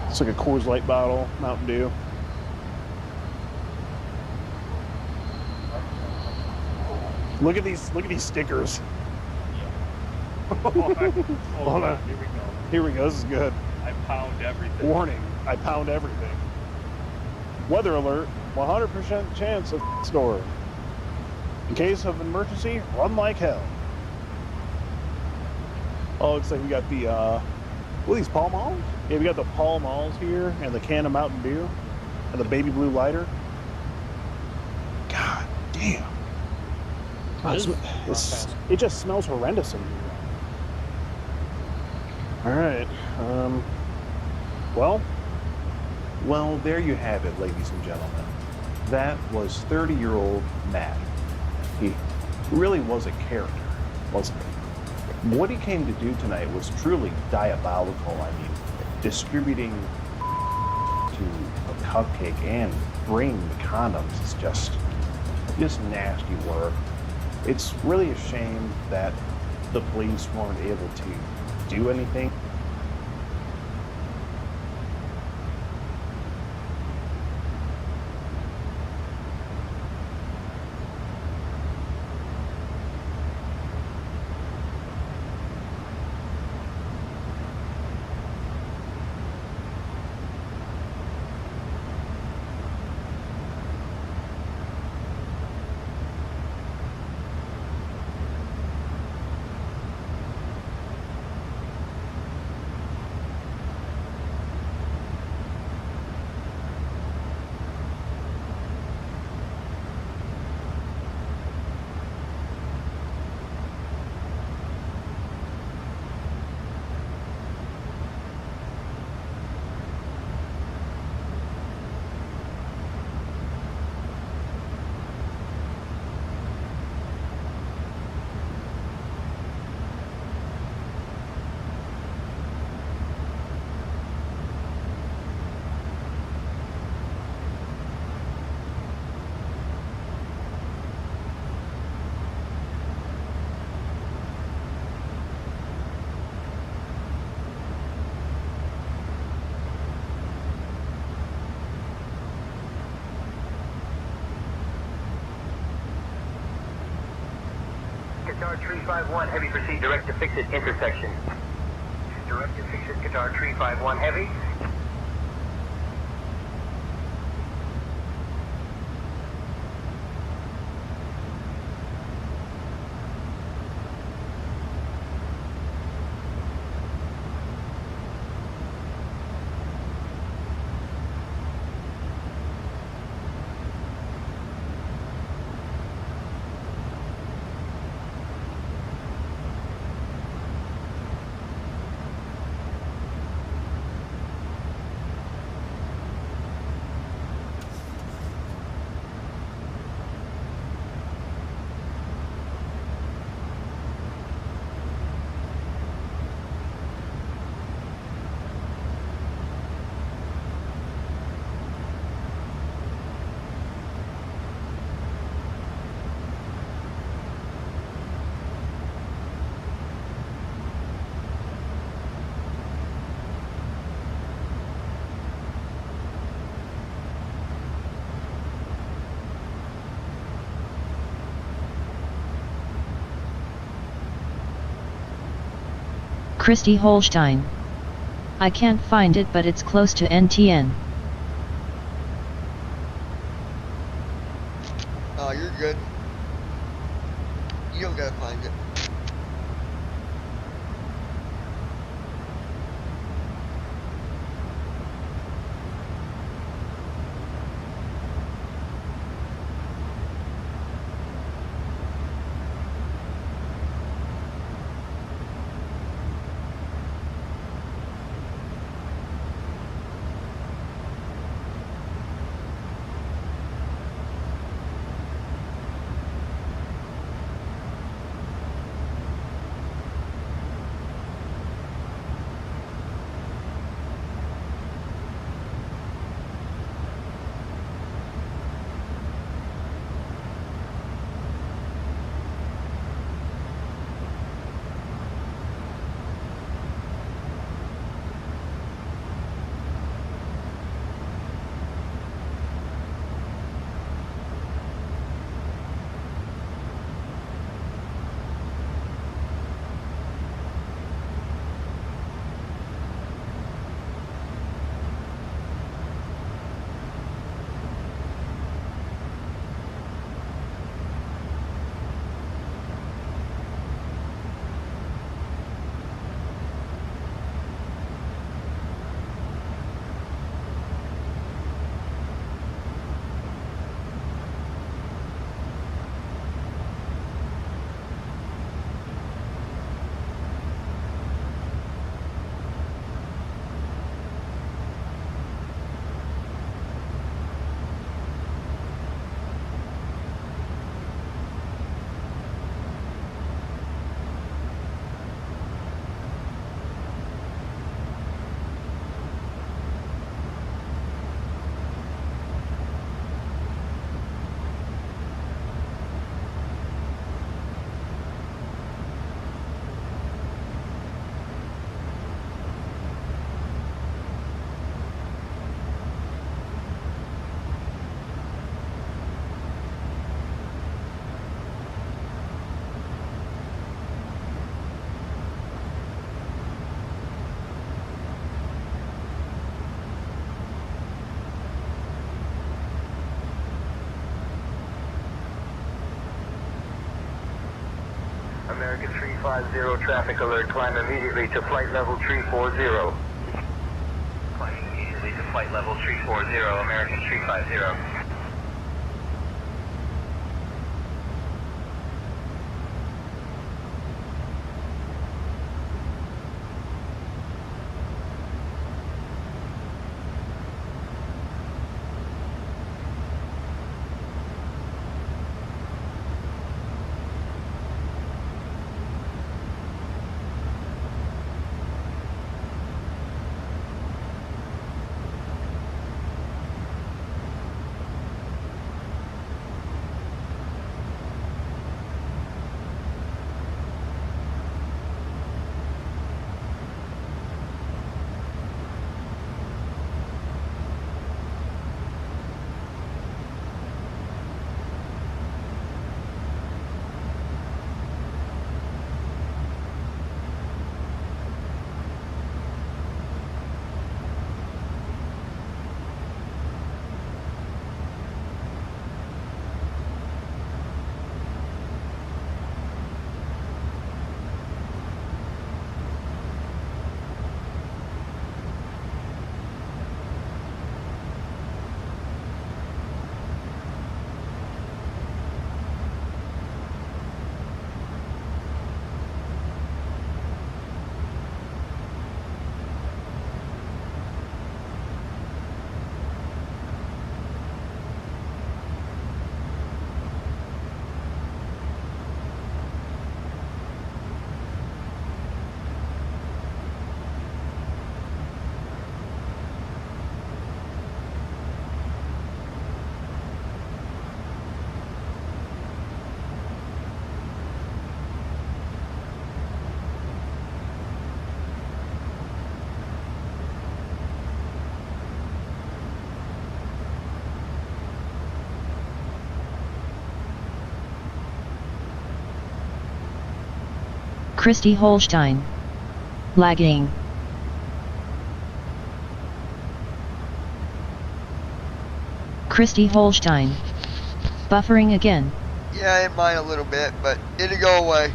It's like a Coors Light bottle, Mountain Dew. Look at these stickers. Hold on. Here we go. This is good. I pound everything. Warning, I pound everything. Weather alert, 100% chance of storm. In case of emergency, run like hell. Oh, looks like we got the, what are these, Pall Malls? Yeah, we got the Pall Malls here, and the can of Mountain Dew, and the baby blue lighter. God damn. It just smells horrendous in here. Alright, well, there you have it, ladies and gentlemen. That was 30-year-old Matt. He really was a character, wasn't he? What he came to do tonight was truly diabolical. I mean, distributing to a cupcake and bringing the condoms is just nasty work. It's really a shame that the police weren't able to do anything. Qatar 351 Heavy, proceed direct to fix it intersection. Direct to fix it, Qatar 351 Heavy. Christy Holstein. I can't find it, but it's close to NTN. Oh, you're good. You don't gotta find it. American 350, traffic alert. Climb immediately to flight level 340. Climbing immediately to flight level 340, American 350. Christy Holstein. Lagging. Christy Holstein. Buffering again. Yeah, it might a little bit, but it'll go away.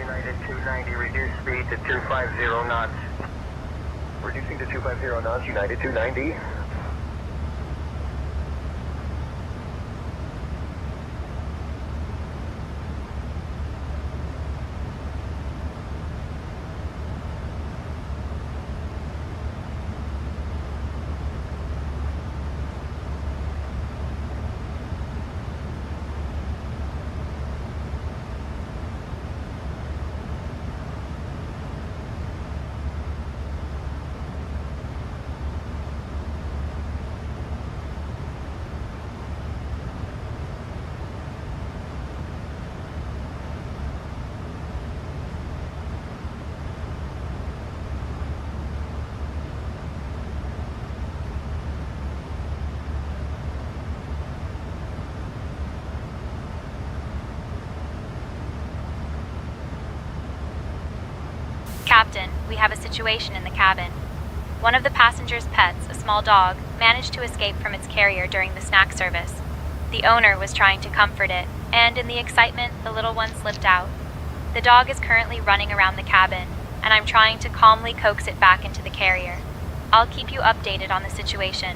United 290, reduce speed to 250 knots. Reducing to 250 knots, United 290. Captain, we have a situation in the cabin. One of the passengers' pets, a small dog, managed to escape from its carrier during the snack service. The owner was trying to comfort it, and in the excitement, the little one slipped out. The dog is currently running around the cabin, and I'm trying to calmly coax it back into the carrier. I'll keep you updated on the situation.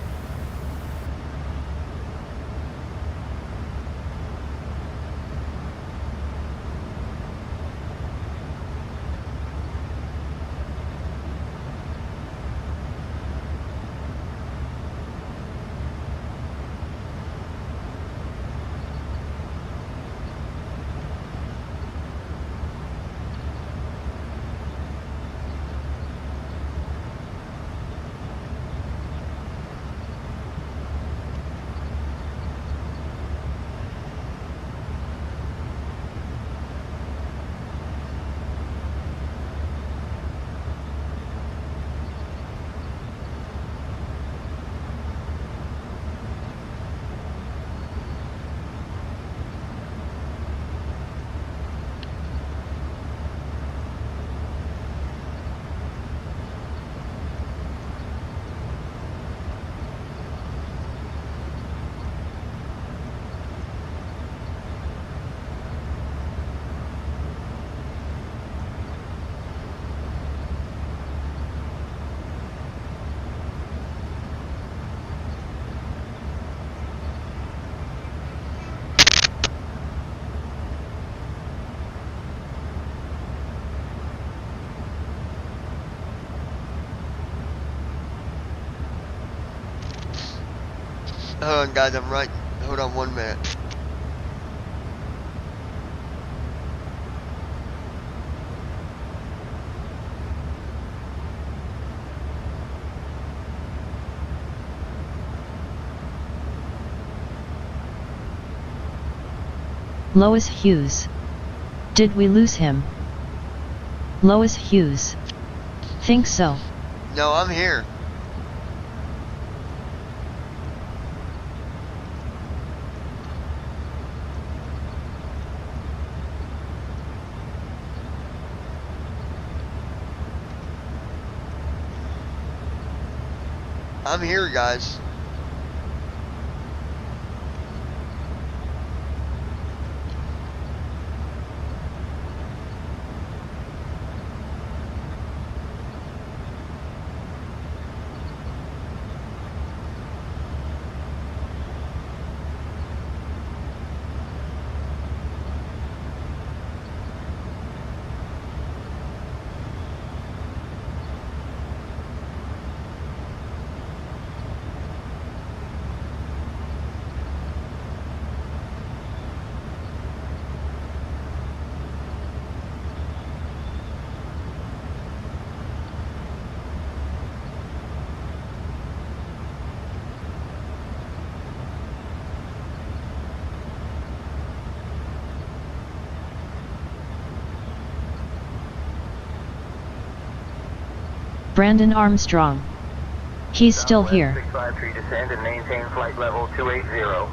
Hold on, guys, I'm right. Hold on 1 minute. Lois Hughes. Did we lose him? Lois Hughes. Think so. No, I'm here. I'm here, guys. Brandon Armstrong. He's still here. 653, descend and maintain flight level 280.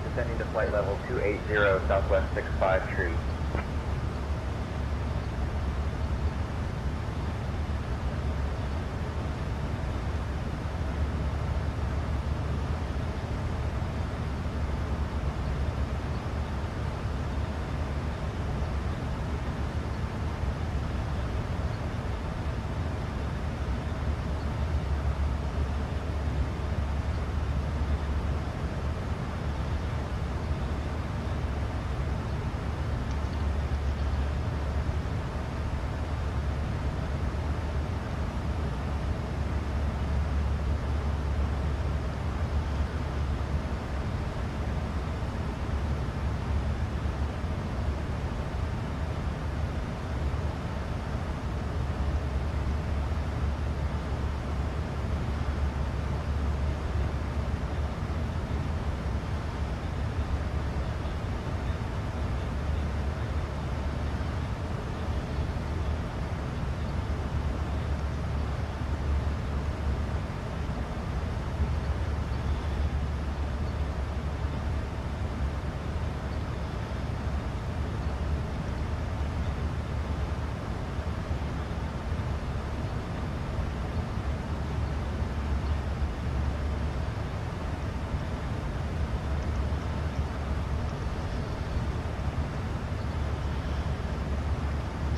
Descending to flight level 280, Southwest 653.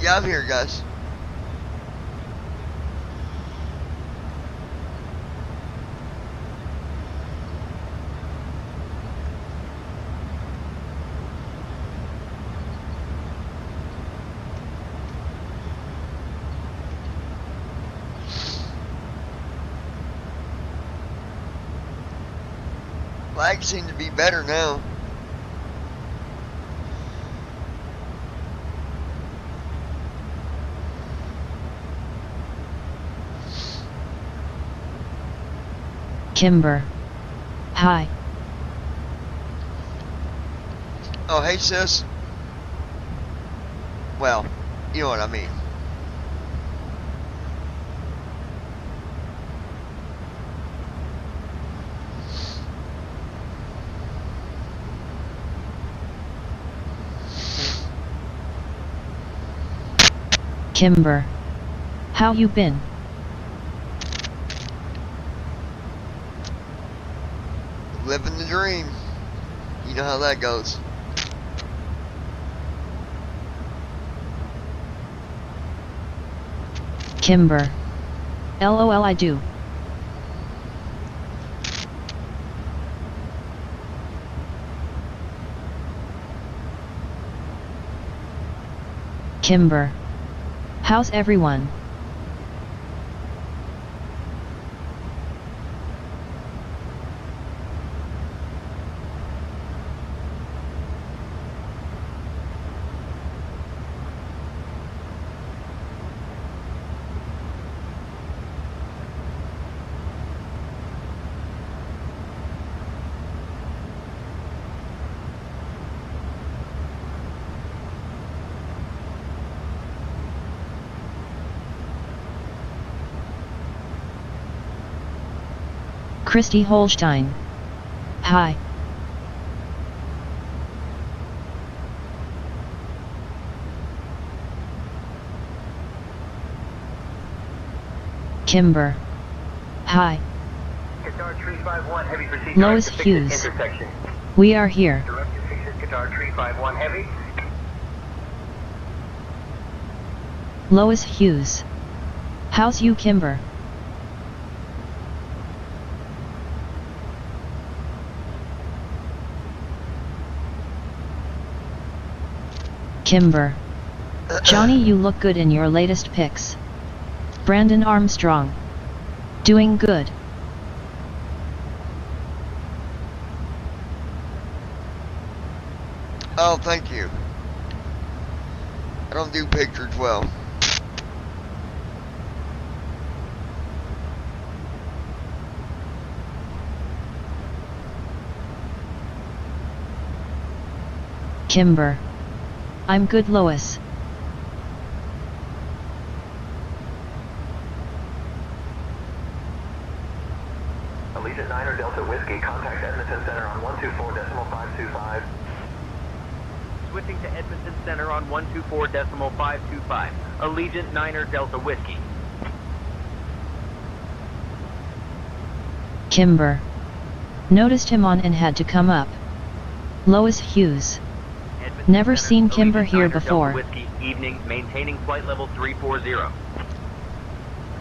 Yeah, I'm here, guys. Flags seem to be better now. Kimber. Hi. Oh, hey, sis. Well, you know what I mean. Kimber. How you been? Living the dream. You know how that goes. Kimber. LOL, I do. Kimber. How's everyone? Christy Holstein. Hi. Kimber. Hi. Qatar 351 heavy proceed Lois direct to Hughes. fixed intersection. We are here. Direct to fixed Qatar 351 heavy. Lois Hughes. How's you, Kimber? Kimber. Johnny, you look good in your latest pics. Brandon Armstrong. Doing good. Oh, thank you. I don't do pictures well. Kimber. I'm good, Lois. Allegiant 9 Delta Whiskey, contact Edmonton Center on 124.525. Switching to Edmonton Center on 124.525. Allegiant 9 Delta Whiskey. Kimber. Noticed him on and had to come up. Lois Hughes. Edmonton Never Center, seen Kimber Allegiant here 9 before. Delta Whiskey, evening, maintaining flight level 340.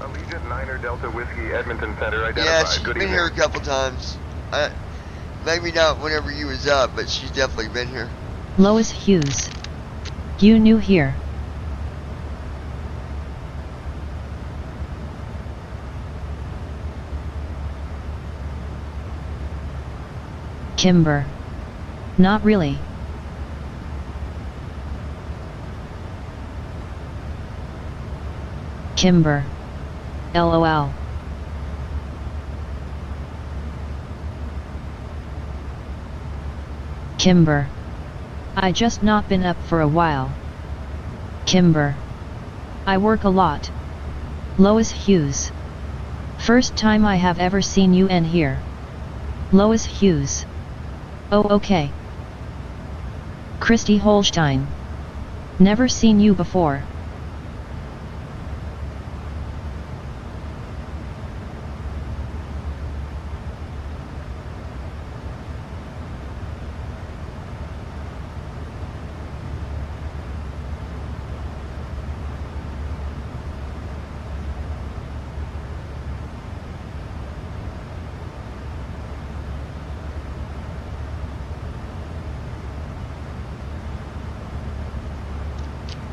Allegiant 9 Delta Whiskey, Edmonton Center, identified. Yeah, she's Good been evening. here a couple times. Maybe not whenever you was up, but she's definitely been here. Lois Hughes. You new here. Kimber. Not really. Kimber. LOL. Kimber. I just not been up for a while. Kimber. I work a lot. Lois Hughes. First time I have ever seen you in here. Lois Hughes. Oh, okay. Christy Holstein. Never seen you before.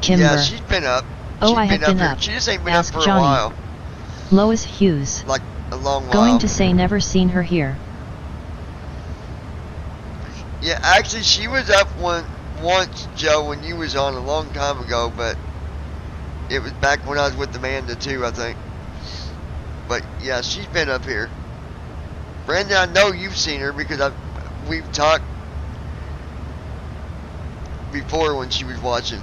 Kimber. Yeah, she's been up. Oh, She's I have been here. up. She just ain't been Ask up for Johnny. a while. Lois Hughes. Like a long while. Going to say never seen her here. Yeah, actually, she was up once, Joe, when you was on a long time ago, but it was back when I was with Amanda too, I think. But yeah, she's been up here. Brandon, I know you've seen her because we've talked before when she was watching.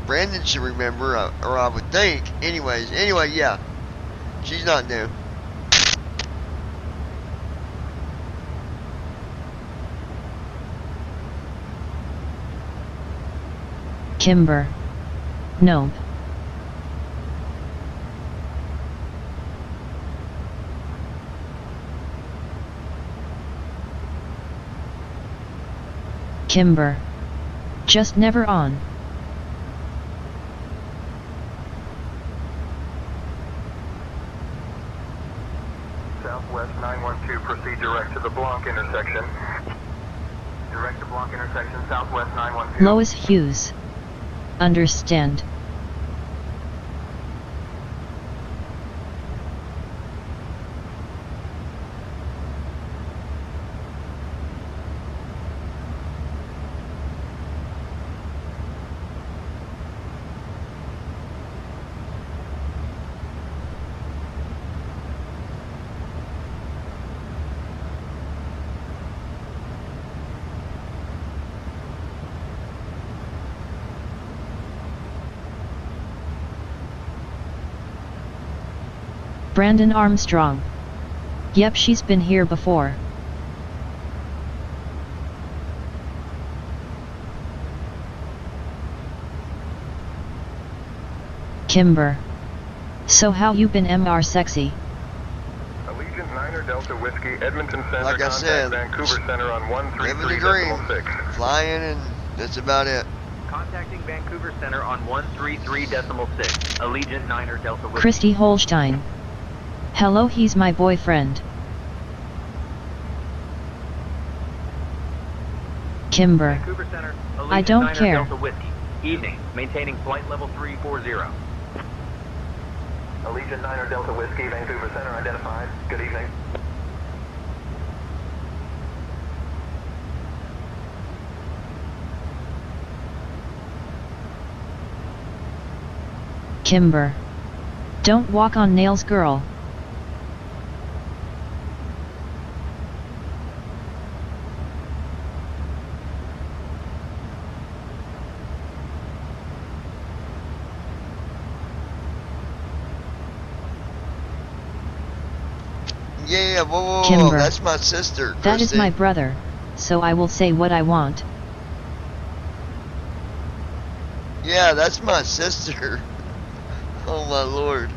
Brandon should remember, or I would think. Anyway, yeah, she's not new. Kimber. Nope. Kimber. Just never on. Southwest 912, proceed direct to the Blanc intersection. Direct to Blanc intersection, Southwest 912. Lois Hughes. Understand. Brandon Armstrong. Yep, she's been here before. Kimber. So how you been, Mr. Sexy? Allegiant 9er Delta Whiskey, Edmonton Center, Like I contact said, Vancouver Center on living the dream. 133.6. Flying, and that's about it. Contacting Vancouver Center on 133.6. Allegiant 9er Delta Whiskey. Christy Holstein. Hello, he's my boyfriend. Kimber. Vancouver Center, Allegiant I don't 9er care. Delta Whiskey. Evening, maintaining flight level 340. Allegiant 9er Delta Whiskey, Vancouver Center identified. Good evening. Kimber. Don't walk on nails, girl. Yeah, whoa, Kimber. that's my sister. That is Christy. my brother, so I will say what I want. Yeah, that's my sister. Oh my lord.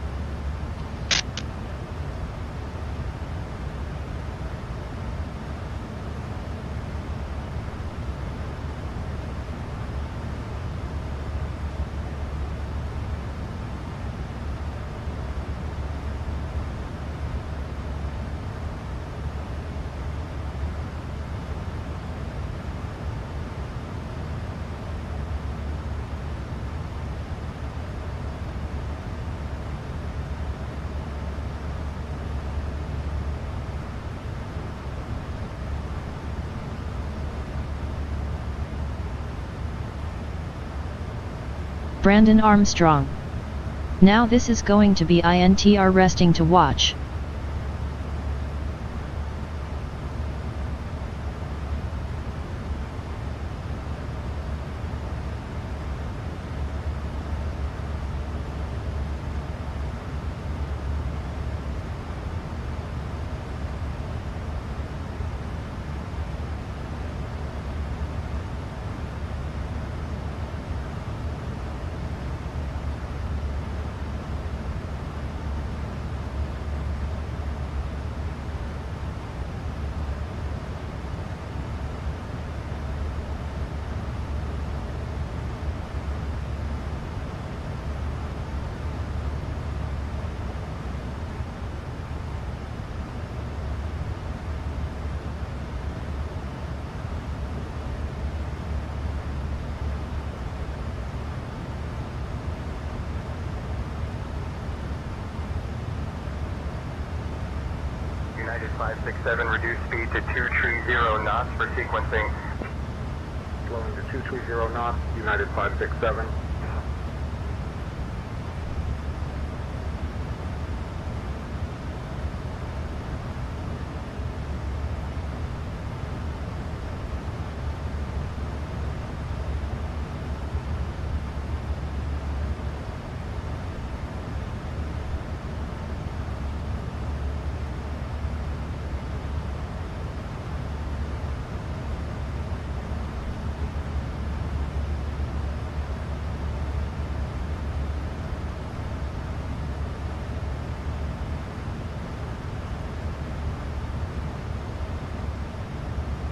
Brandon Armstrong. Now this is going to be interesting to watch. 567, reduce speed to 230 knots for sequencing. Slowing to 230 knots, United 567.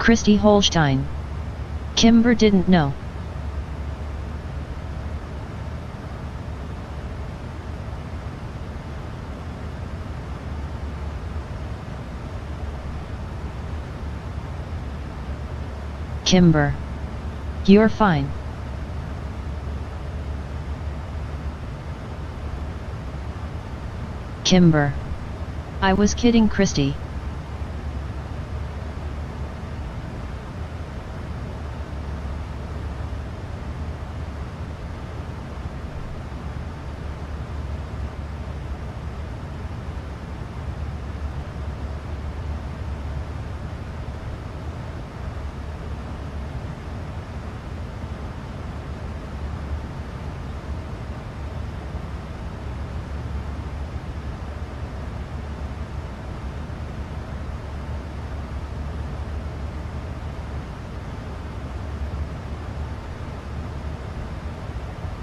Christy Holstein. Kimber didn't know. Kimber. You're fine. Kimber. I was kidding, Christy.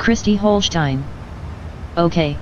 Christy Holstein. Okay.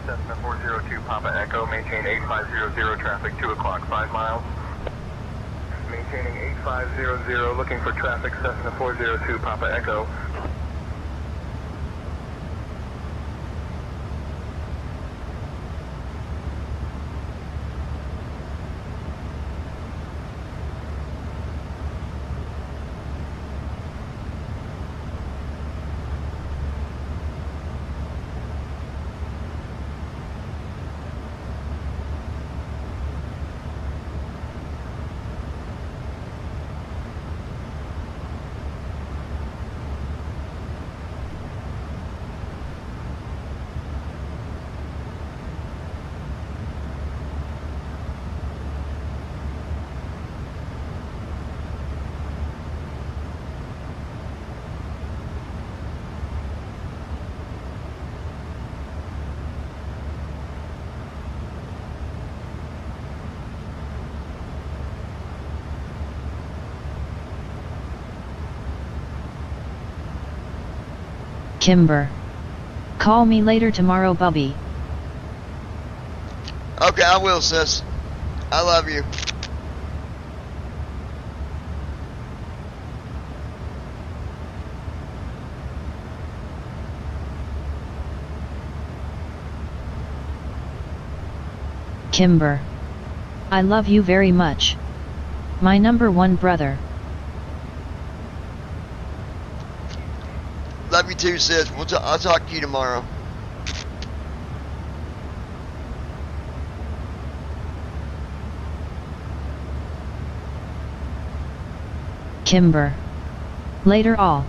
Cessna 402 Papa Echo, maintain 8500 traffic, 2 o'clock, 5 miles. Maintaining 8500, looking for traffic, Cessna 402 Papa Echo. Kimber. Call me later tomorrow, Bubby. Okay, I will, sis. I love you. Kimber. I love you very much. My number one brother. Love you too, sis. I'll talk to you tomorrow. Kimber. Later all.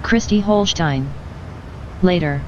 Christy Holstein. Later.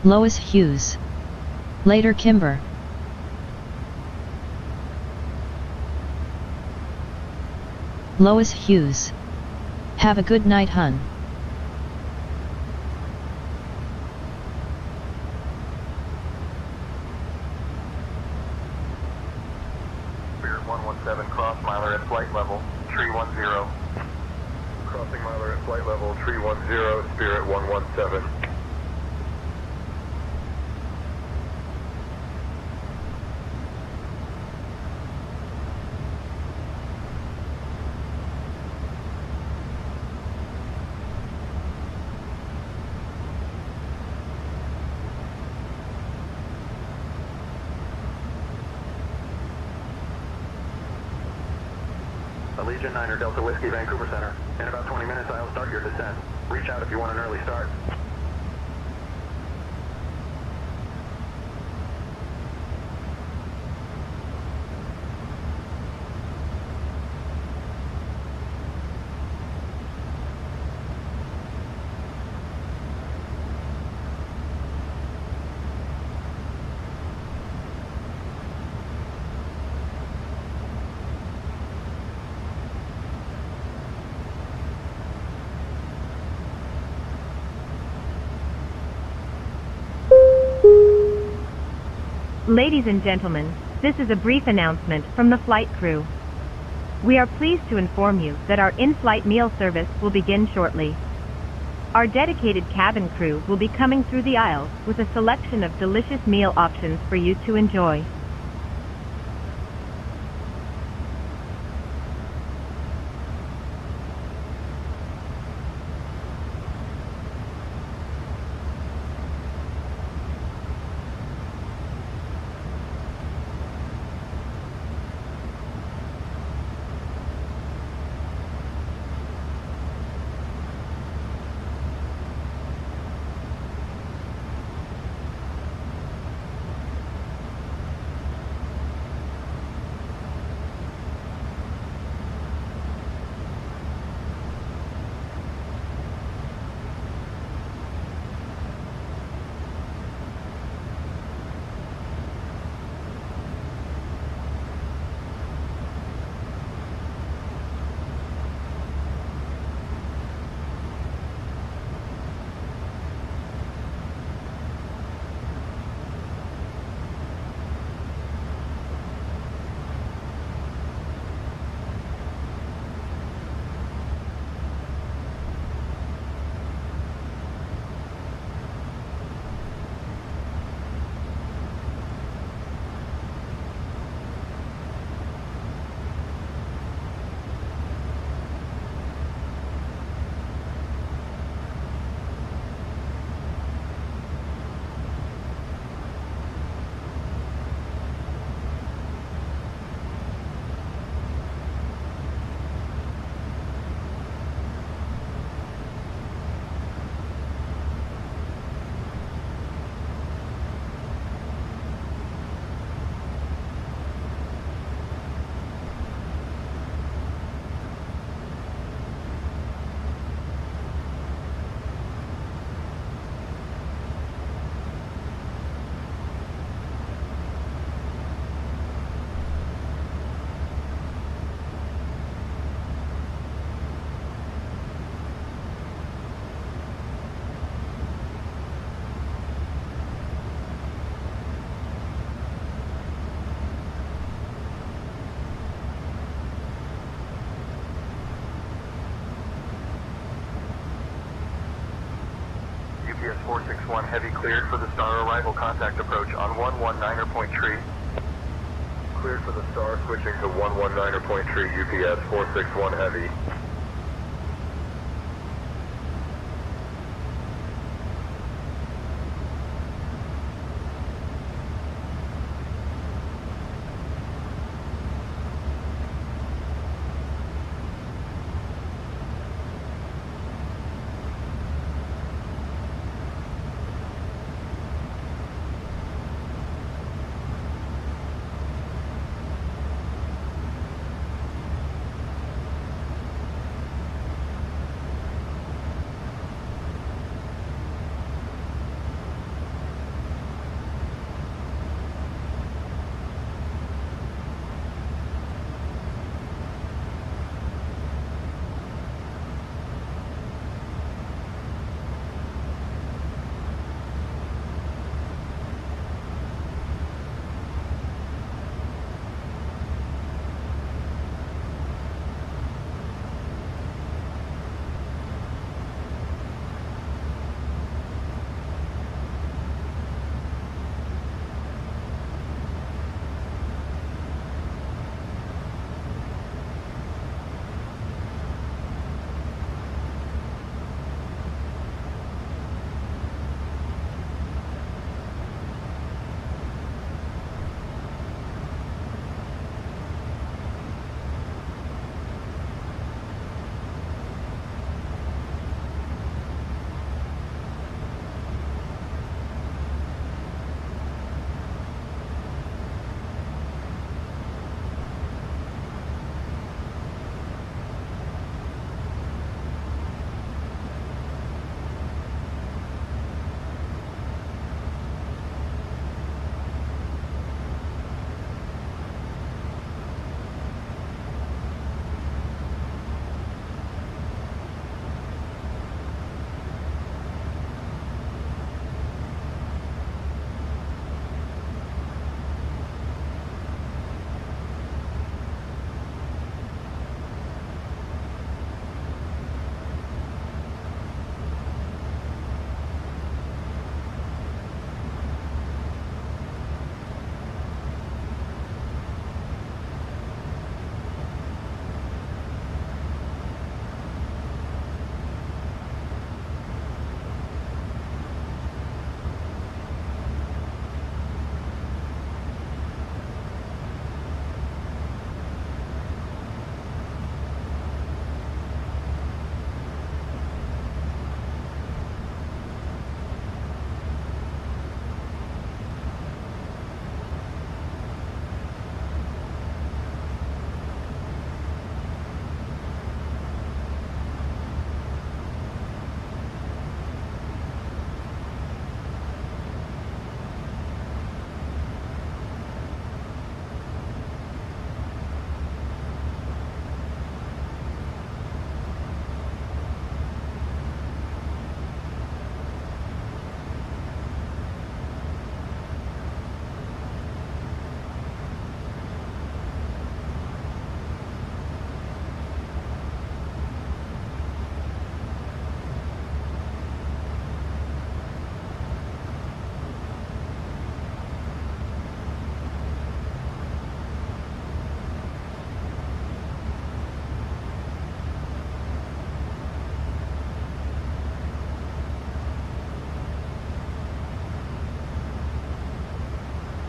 Lois Hughes. Later, Kimber. Lois Hughes. Have a good night, hun. Spirit 117, cross miler at flight level, 310. Crossing miler at flight level, 310, Spirit 117. Allegiant 9er Delta Whiskey, Vancouver Center. In about 20 minutes, I'll start your descent. Reach out if you want an early start. Ladies and gentlemen, this is a brief announcement from the flight crew. We are pleased to inform you that our in-flight meal service will begin shortly. Our dedicated cabin crew will be coming through the aisles with a selection of delicious meal options for you to enjoy. 461 Heavy cleared for the Star arrival contact approach on 119er Point Tree. Cleared for the Star, switching to 119er Point Tree, UPS 461 Heavy.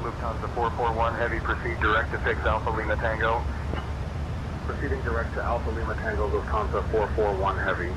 Lufthansa 441 Heavy, proceed direct to fix Alpha Lima Tango. Proceeding direct to Alpha Lima Tango, Lufthansa 441 Heavy.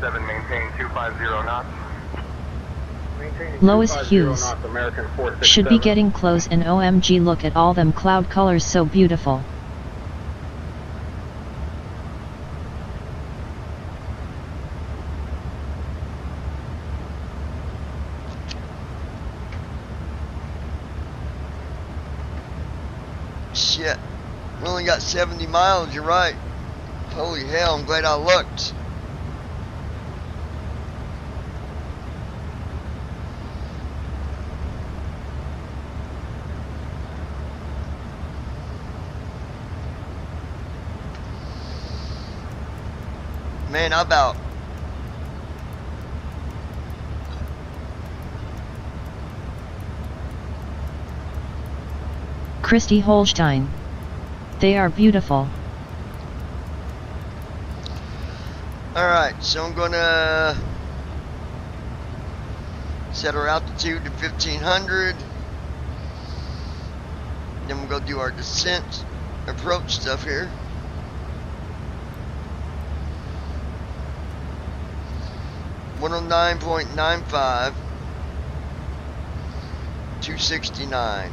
7, maintain 250 knots. Lois Hughes. Should be getting close, and OMG, look at all them cloud colors, so beautiful. Shit. We only got 70 miles, you're right. Holy hell, I'm glad I looked. Man, I'm about... Christy Holstein. They are beautiful. Alright, so I'm gonna set our altitude to 1500. Then we'll go do our descent approach stuff here. .95, 269.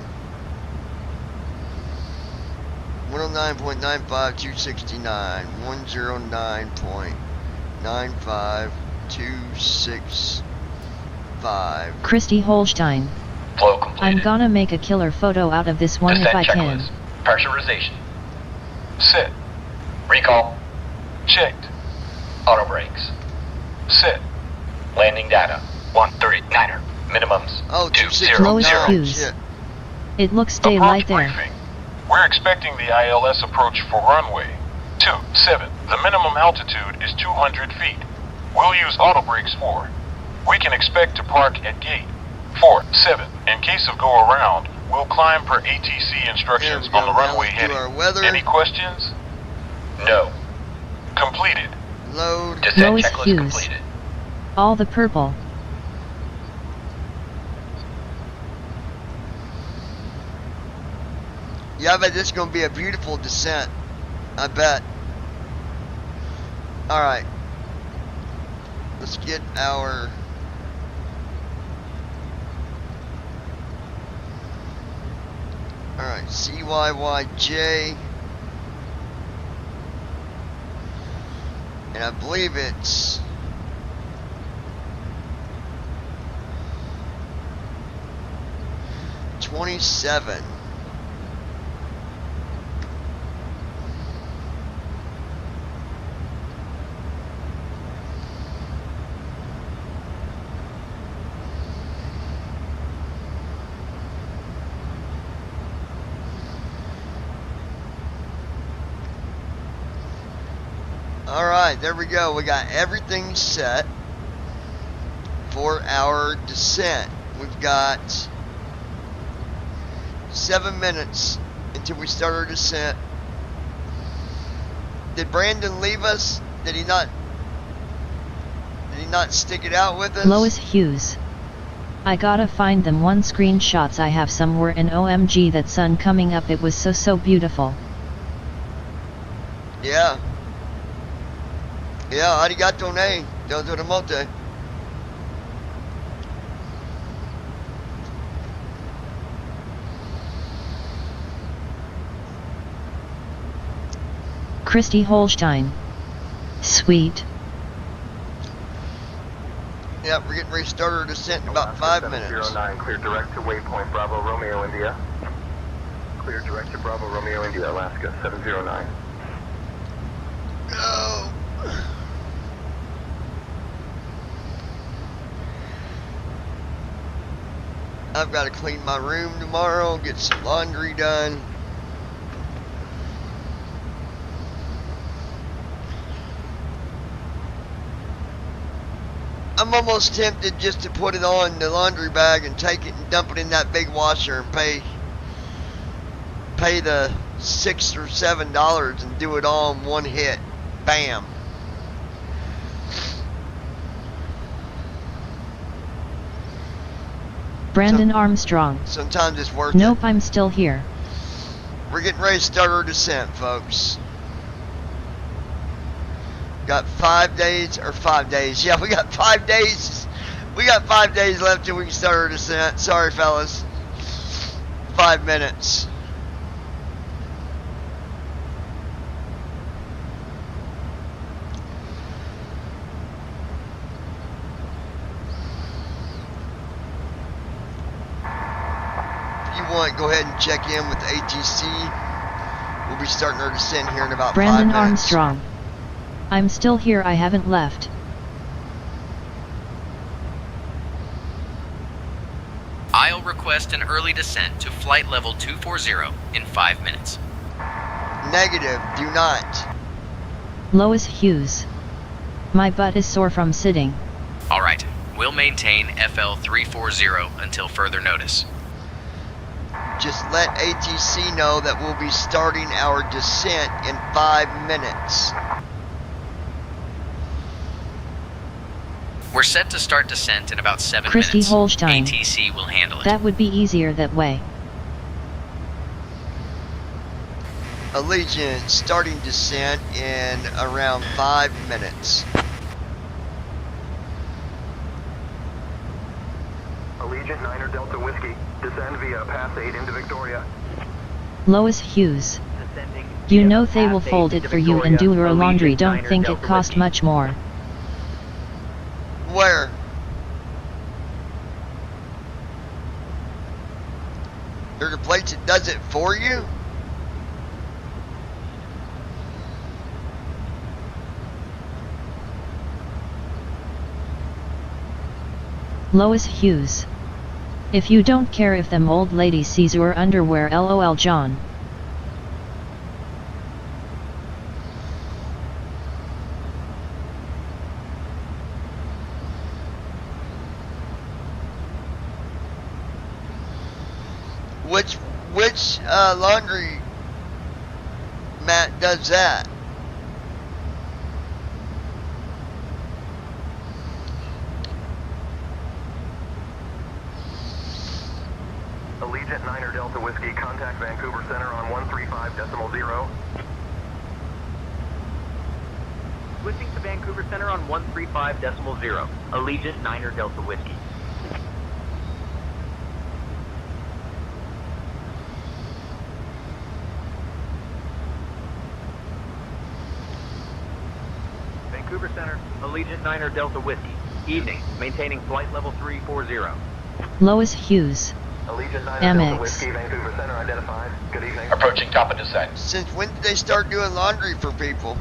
109.95, 269. 109.95, 265. Christy Holstein. Flow completed. I'm gonna make a killer photo out of this one Descent if I can. checklist. Pressurization. Set. Recall. Checked. Auto brakes. Set. Landing data. 139er. Minimums. 200. Lois Hughes. It looks daylight there. We're expecting the ILS approach for runway 27. The minimum altitude is 200 feet. We'll use auto brakes 4. We can expect to park at gate 47. In case of go around, we'll climb per ATC instructions on the runway heading. Any questions? No. Completed. Load. Descent Lois checklist Hughes. completed. All the purple. Yeah, I bet this is going to be a beautiful descent. I bet. Alright. Let's get our... Alright, CYYJ. And I believe it's... $27. Alright, there we go. We got everything set for our descent. We've got 7 minutes until we start our descent. Did Brandon leave us? Did he not stick it out with us? Lois Hughes. I gotta find them one screenshots I have somewhere, and OMG, that sun coming up, it was so beautiful. Yeah. Yeah, arigato ne, dozoremote. Christy Holstein. Sweet. Yep, we're getting ready to start our descent in about 5 minutes. 709, clear direct to waypoint Bravo Romeo India. Clear direct to Bravo Romeo India, Alaska 709. Go. I've got to clean my room tomorrow, get some laundry done. I'm almost tempted just to put it on the laundry bag and take it and dump it in that big washer and pay the $6 or $7 and do it all in one hit. Bam. Brandon Armstrong. Sometimes it's worth Nope, it. I'm still here. We're getting ready to start our descent, folks. Got 5 days, or 5 days. Yeah, we got 5 days. We got 5 days left till we can start our descent. Sorry, fellas. 5 minutes. If you want, go ahead and check in with the ATC. We'll be starting our descent here in about 5 minutes. Brandon Armstrong. I'm still here, I haven't left. I'll request an early descent to flight level 240 in 5 minutes. Negative, do not. Lois Hughes. My butt is sore from sitting. Alright, we'll maintain FL 340 until further notice. Just let ATC know that we'll be starting our descent in 5 minutes. We're set to start descent in about 7 Christy minutes. Holstein. ATC will handle it. That would be easier that way. Allegiant starting descent in around 5 minutes. Allegiant 9 Delta Whiskey, descend via Pass 8 into Victoria. Lois Hughes. You know they will fold it for you and do your laundry. Don't think it cost much more. Where? There's a place that does it for you? Lois Hughes. If you don't care if them old lady sees your underwear, LOL John. Which laundry mat does that? Allegiant 9 Delta Whiskey, contact Vancouver Center on 135.0. Switching to Vancouver Center on 135.0. Allegiant 9 Delta Whiskey. Vancouver Center, Allegiant 9 Delta Whiskey. Evening, maintaining flight level 340. Lois Hughes. Allegiant 9 MX. Delta Whiskey, Vancouver Center identified. Good evening. Approaching top of descent. Since when did they start doing laundry for people?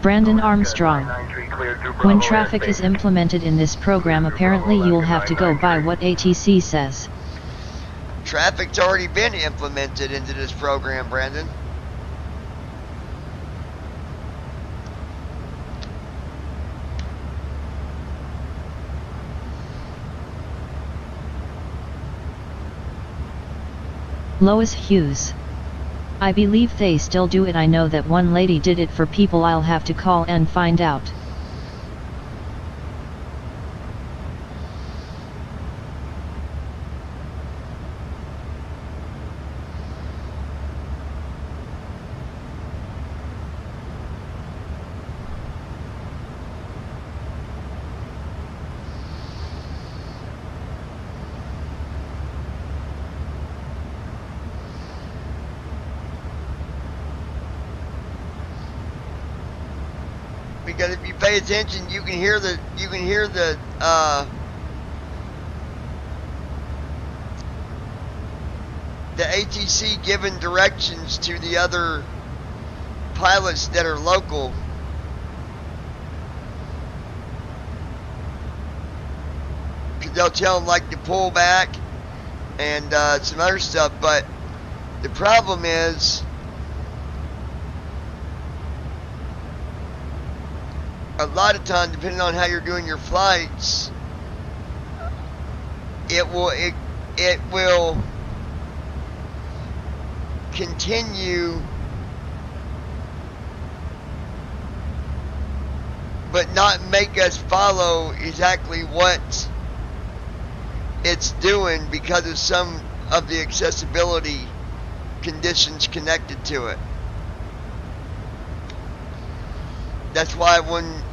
Brandon Armstrong. When traffic is implemented in this program, apparently you'll have to go by what ATC says. Traffic's already been implemented into this program, Brandon. Lois Hughes. I believe they still do it. I know that one lady did it for people. I'll have to call and find out. Because if you pay attention, you can hear the ATC giving directions to the other pilots that are local. Because they'll tell them like to pull back and some other stuff, but the problem is a lot of times, depending on how you're doing your flights, it will continue, but not make us follow exactly what it's doing because of some of the accessibility conditions connected to it. That's why when,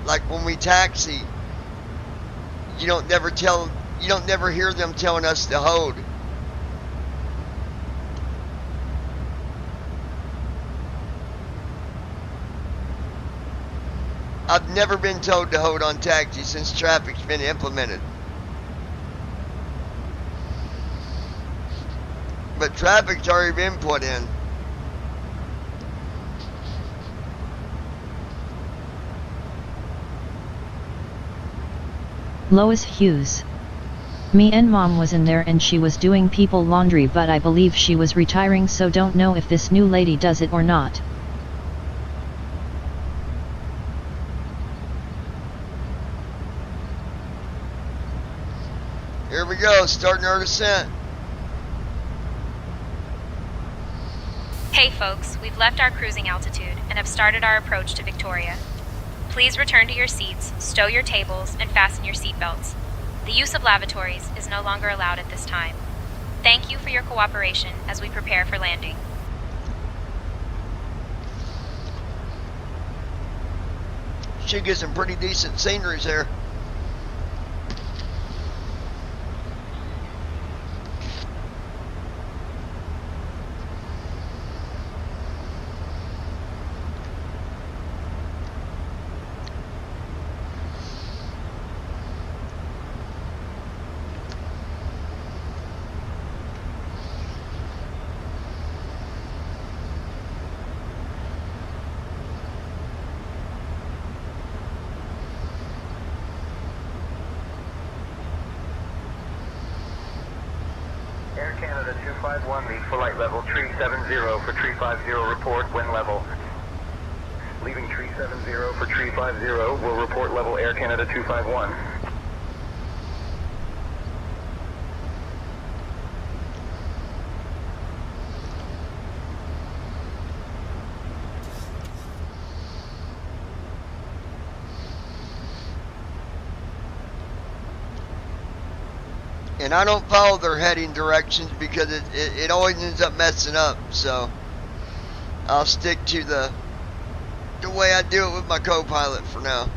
like when we taxi, you don't never hear them telling us to hold. I've never been told to hold on taxi since traffic's been implemented. But traffic's already been put in. Lois Hughes. Me and Mom was in there and she was doing people laundry, but I believe she was retiring, so don't know if this new lady does it or not. Here we go, starting our descent. Hey folks, we've left our cruising altitude and have started our approach to Victoria. Please return to your seats, stow your tables, and fasten your seatbelts. The use of lavatories is no longer allowed at this time. Thank you for your cooperation as we prepare for landing. Should get some pretty decent sceneries there. Air Canada 251, lead for light level, tree 70 for tree 50, report wind level. Leaving tree 70 for tree 50, will report level Air Canada 251. And I don't follow their heading directions because it always ends up messing up, so I'll stick to the way I do it with my co-pilot for now.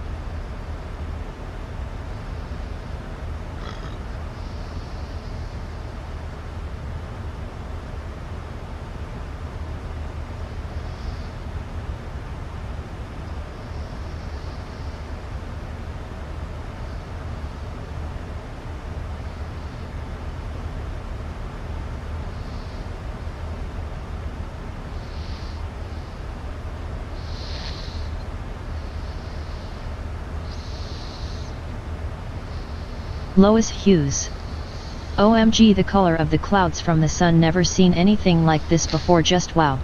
Lois Hughes. OMG, the color of the clouds from the sun, never seen anything like this before, just wow.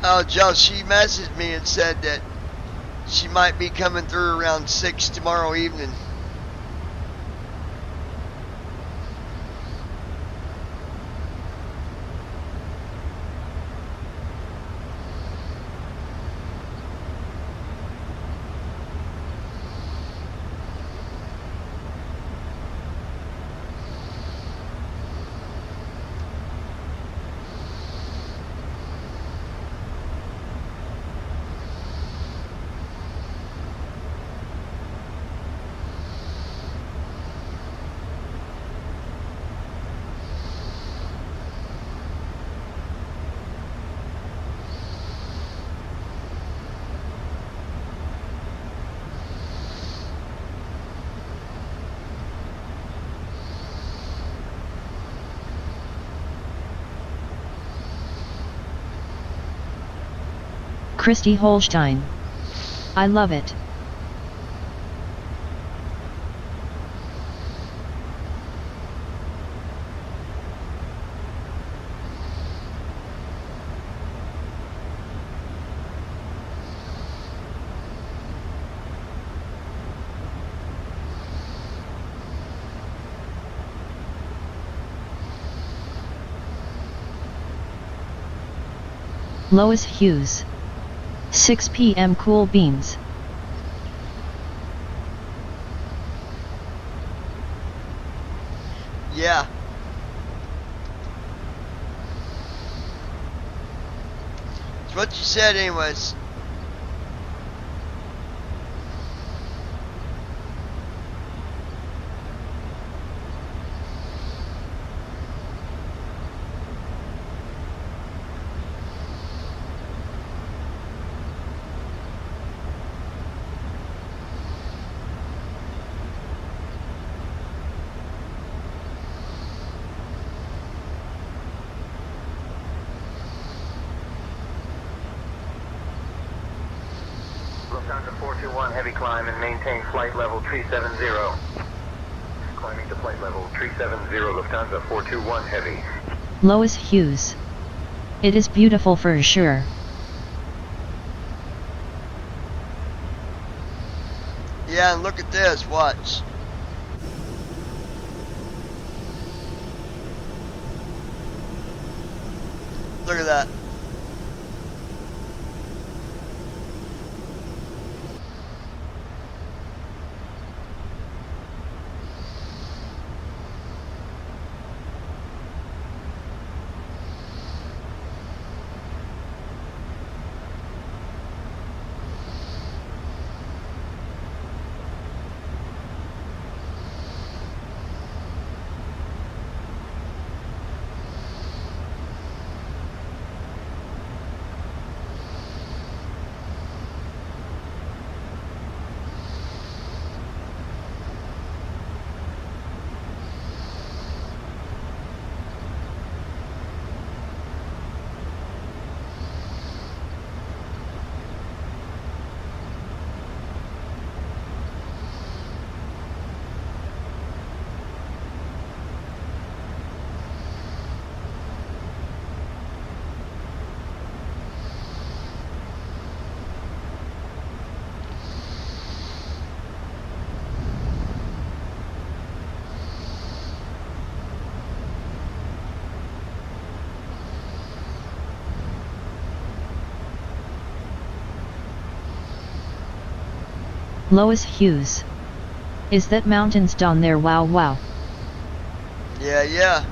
Oh, Joe, she messaged me and said that she might be coming through around 6 tomorrow evening. Christy Holstein. I love it. Lois Hughes. 6 p.m. Cool Beans. Yeah. It's what you said anyways. Lufthansa 421, heavy climb and maintain flight level 370. Climbing to flight level 370, Lufthansa 421, heavy. Lois Hughes. It is beautiful for sure. Yeah, and look at this, watch. Look at that. Lois Hughes. Is that mountains down there? Wow wow. Yeah, yeah.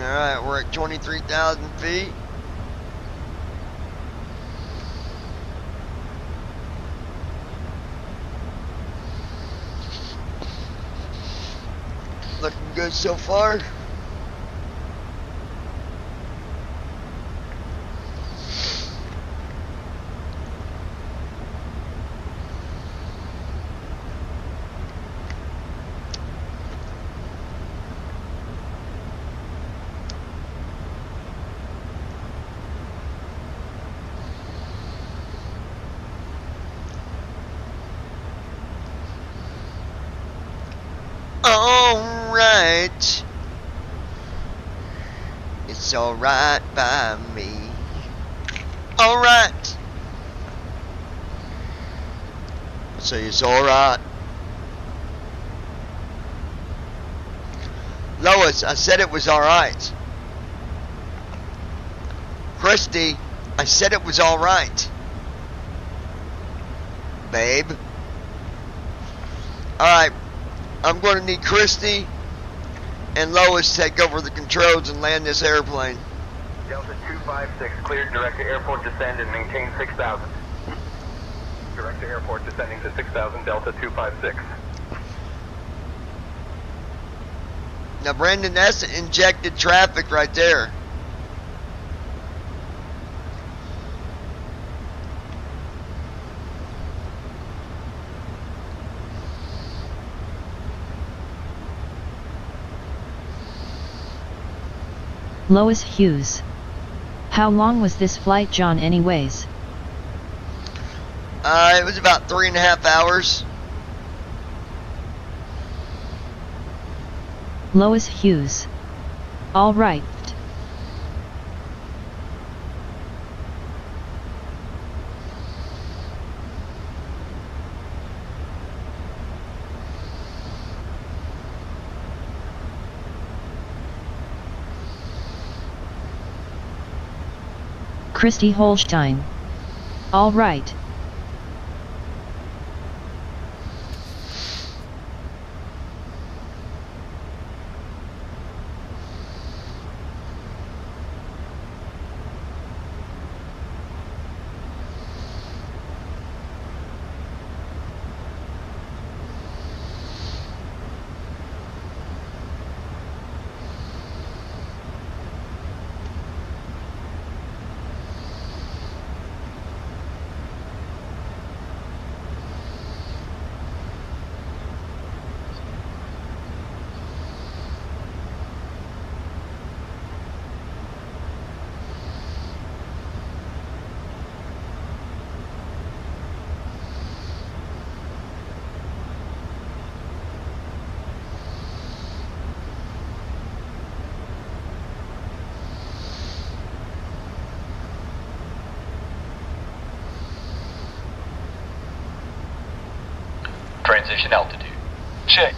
Alright, we're at 23,000 feet. Looking good so far. Alright. It's alright by me. Alright. Say it's alright. Lois, I said it was alright. Christy, I said it was alright. Babe. Alright. I'm going to need Christy and Lois to take over the controls and land this airplane. Delta 256, cleared direct to airport descend and maintain 6,000. Direct to airport descending to 6,000, Delta 256. Now, Brandon, that's injected traffic right there. Lois Hughes. How long was this flight, John, anyways? It was about 3.5 hours. Lois Hughes. All right. Christy Holstein. All right. Transition altitude. Checked.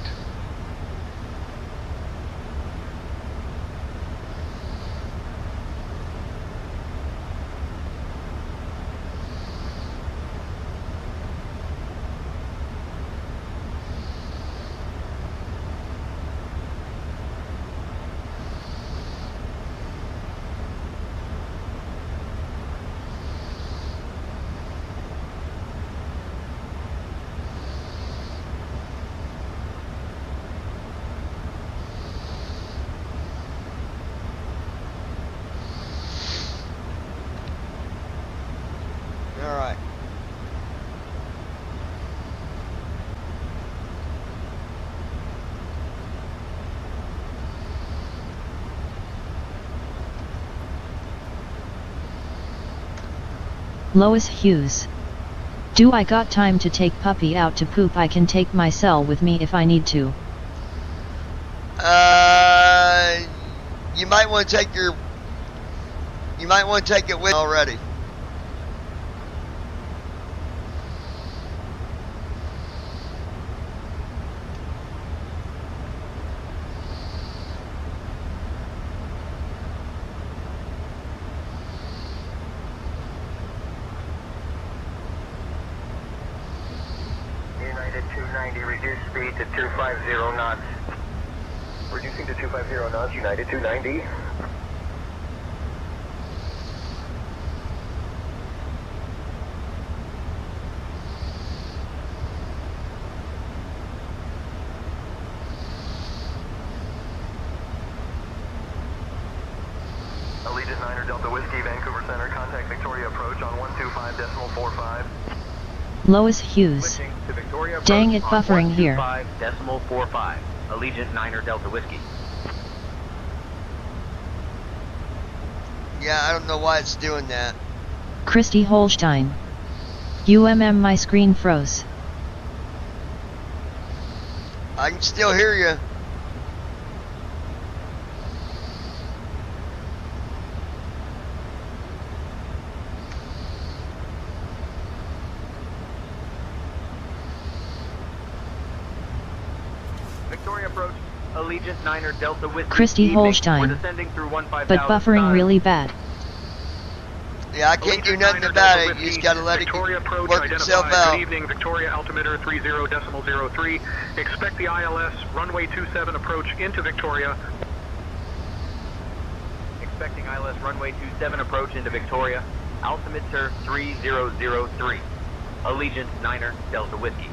Alright. Lois Hughes. Do I got time to take puppy out to poop? I can take my cell with me if I need to. You might want to take your... You might want to take it with already. United 290, reduce speed to 250 knots. Reducing to 250 knots, United 290. Allegiant 9er Delta Whiskey, Vancouver Center, contact Victoria approach on 125.45. Lois Hughes. Switching to Victoria approach Dang it, buffering on here. 125.45. Allegiant 9er Delta Whiskey. Yeah, I don't know why it's doing that. Christy Holstein. My screen froze. I can still hear you. Victoria approach. Allegiant 9er Delta Whiskey. Christy evening. Holstein. We're descending through 15,000 But buffering time. really bad. Yeah, I can't do nothing about it. You just gotta let it work itself out. Good evening, Victoria altimeter 30.03. Expect the ILS runway 27 approach into Victoria. Expecting ILS runway 27 approach into Victoria. Altimeter 3003. Allegiant 9er Delta Whiskey.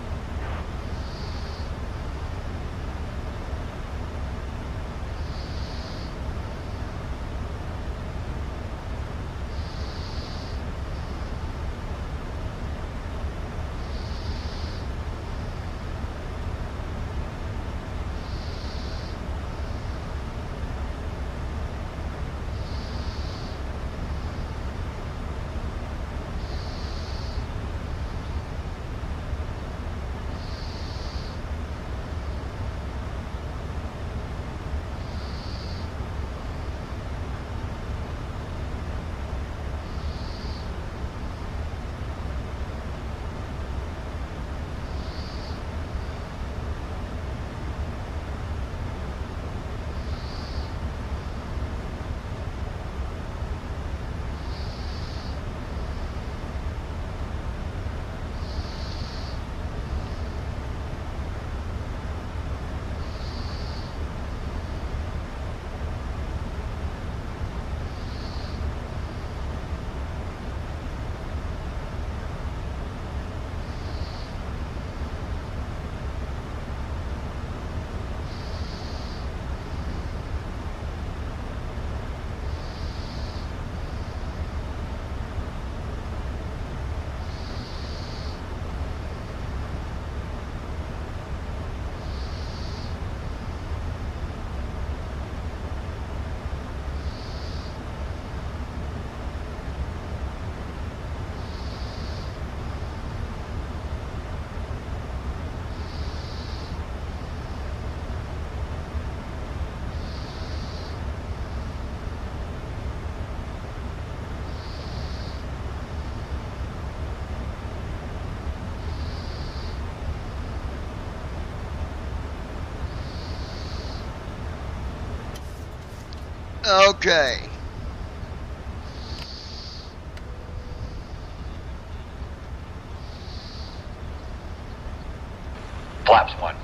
Okay. Flaps 1.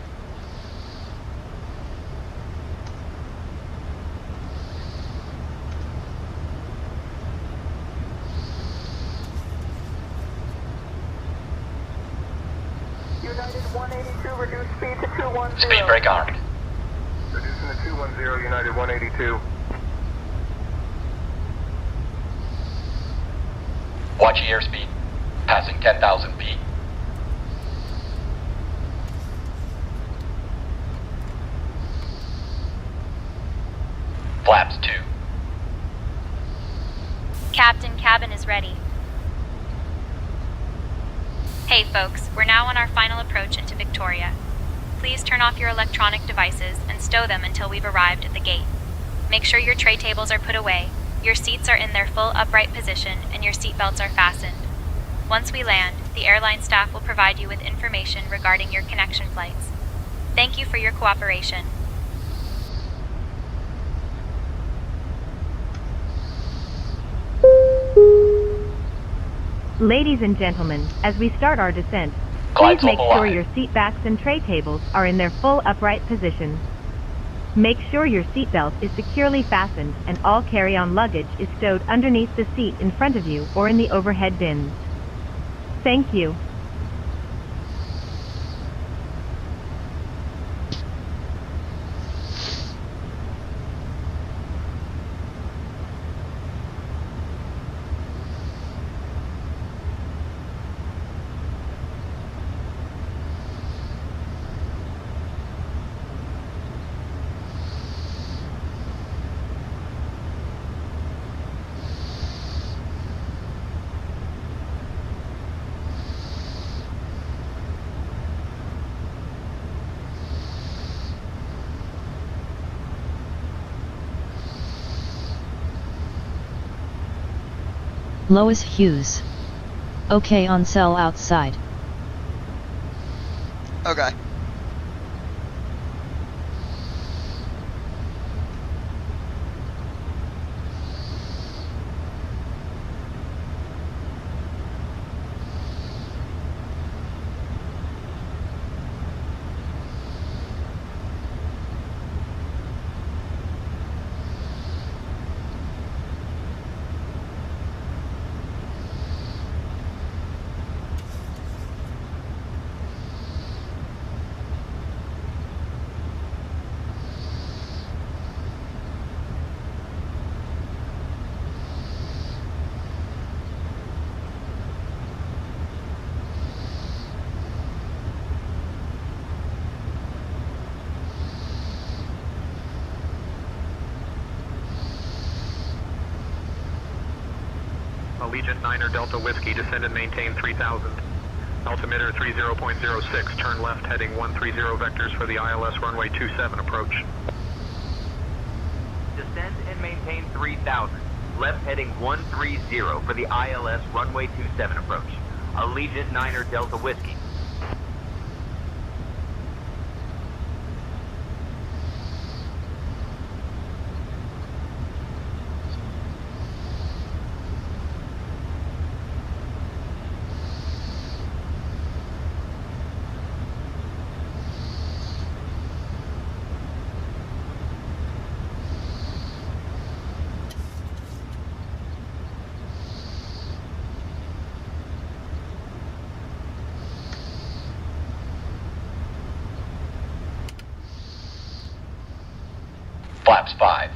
United 182, reduce speed to 210. Speed brake armed. Reducing to 210, United 182. Watch your airspeed. Passing 10,000 feet. Flaps 2. Captain, cabin is ready. Hey folks, we're now on our final approach into Victoria. Please turn off your electronic devices and stow them until we've arrived at the gate. Make sure your tray tables are put away, your seats are in their full upright position, and your seatbelts are fastened. Once we land, the airline staff will provide you with information regarding your connection flights. Thank you for your cooperation. Ladies and gentlemen, as we start our descent, Glides please make on the sure line. your seat backs and tray tables are in their full upright position. Make sure your seatbelt is securely fastened and all carry-on luggage is stowed underneath the seat in front of you or in the overhead bins. Thank you. Lois Hughes. Okay, on cell outside. Okay. Allegiant 9er Delta Whiskey, descend and maintain 3000. Altimeter 30.06, turn left heading 130 vectors for the ILS runway 27 approach. Descend and maintain 3000. Left heading 130 for the ILS runway 27 approach. Allegiant 9er Delta Whiskey. Flaps 5.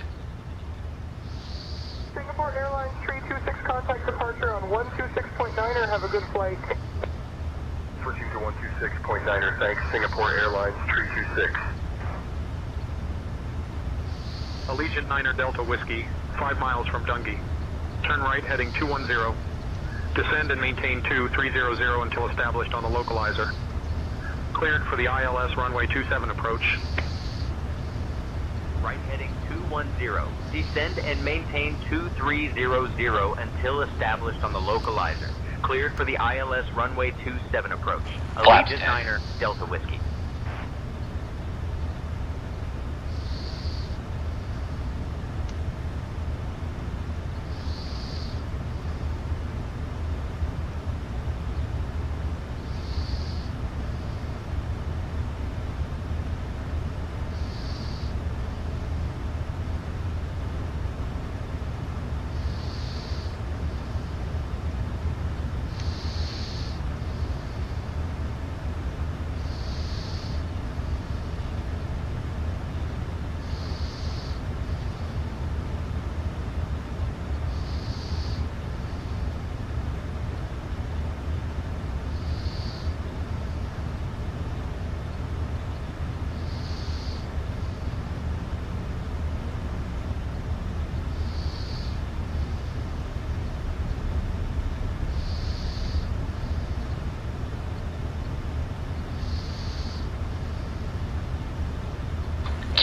Singapore Airlines 326, contact departure on 126.9er. Have a good flight. Switching to 126.9er, thanks. Singapore Airlines 326. Allegiant 9er Delta Whiskey, 5 miles from Dungey. Turn right heading 210. Descend and maintain 2300 until established on the localizer. Cleared for the ILS runway 27 approach. Right heading 210. Descend and maintain 2300 until established on the localizer. Cleared for the ILS runway 27 approach. Flaps Allegiant 10. 9er Delta Whiskey.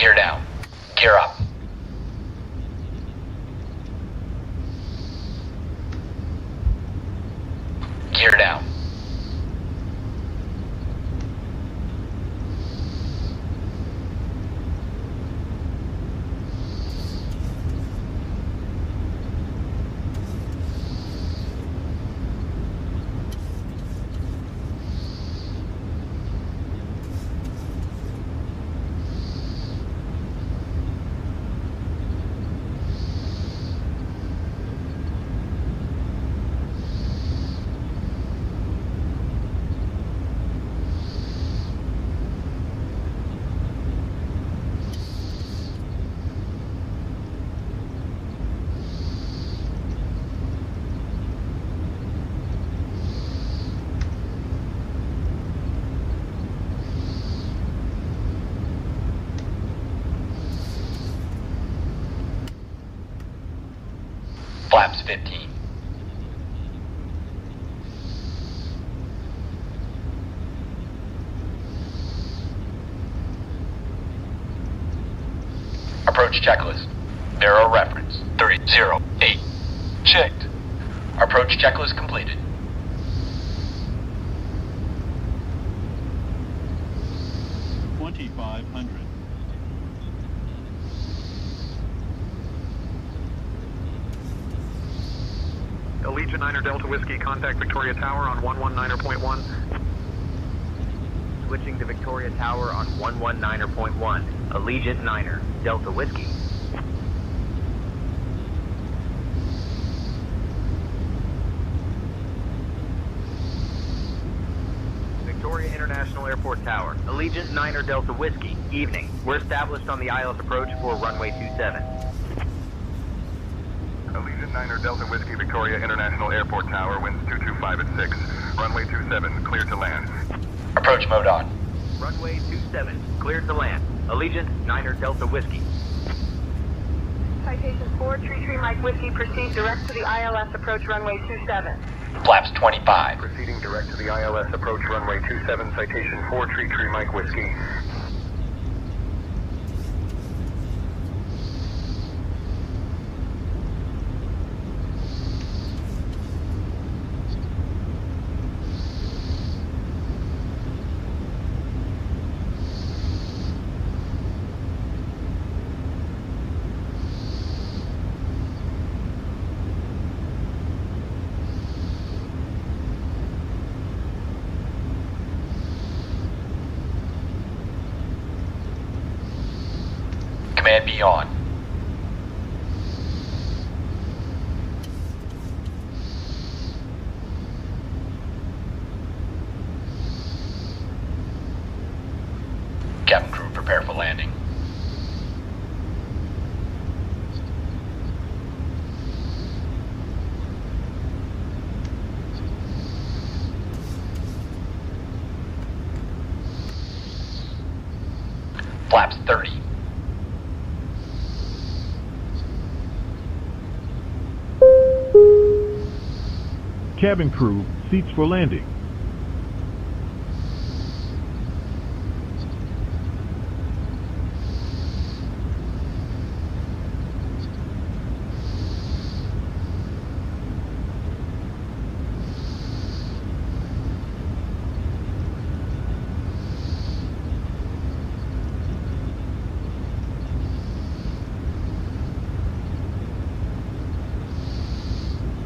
Gear down. Gear up. Gear down. Flaps 15. Approach checklist. Barrel reference 308. Checked. Approach checklist completed. Allegiant 9er Delta Whiskey, contact Victoria Tower on 119.1. Switching to Victoria Tower on 119.1. Allegiant 9er Delta Whiskey. Victoria International Airport Tower. Allegiant 9er Delta Whiskey. Evening. We're established on the ILS approach for runway 27. Allegiant 9er Delta Whiskey, Victoria International Airport Tower, winds 225 at 6. Runway 27, clear to land. Approach mode on. Runway 27, cleared to land. Allegiant 9er Delta Whiskey. Citation 433 Mike Whiskey, proceed direct to the ILS approach runway 27. Flaps 25. Proceeding direct to the ILS approach runway 27, citation 433 Mike Whiskey. Command be on. Cabin crew, prepare for landing. Flaps 30. Cabin crew, seats for landing.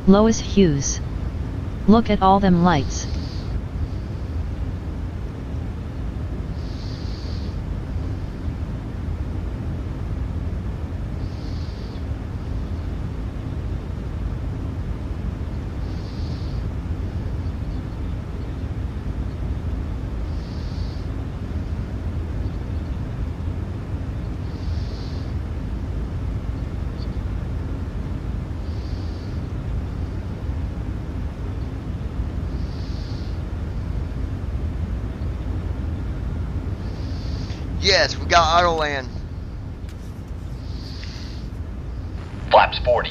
Lois Hughes. Look at all them lights. Yes, we got auto land. Flaps 40.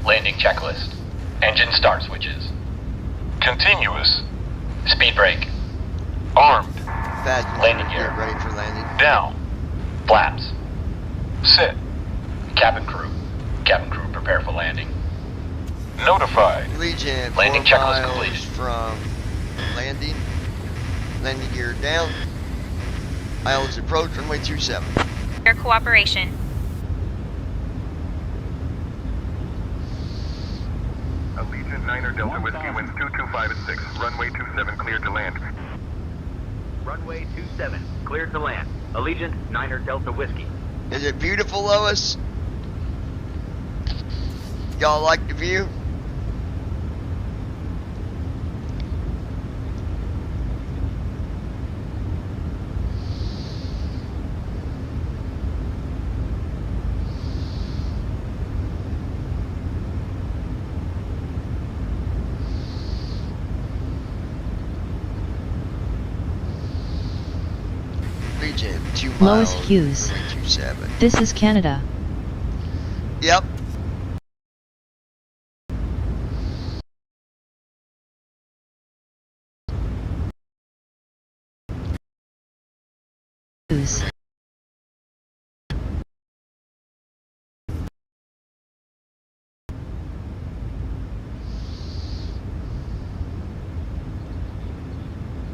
Landing checklist. Engine start switches. Continuous. Speed brake. Armed. Fast. Landing gear. Get ready for landing. Down. Flaps. Set. Cabin crew. Cabin crew, prepare for landing. Notified. Legion, Landing 4 checklist miles completed. from landing. Landing gear down. ILS approach, runway 27. Your cooperation. Allegiant 9er Delta Whiskey, winds 225 at 6. Runway 27 cleared to land. Runway 27, cleared to land. Allegiant 9er Delta Whiskey. Is it beautiful, Lois? Y'all like the view? Legion, 2 miles. Lois Hughes. runway 27. This is Canada. Yep. Hughes.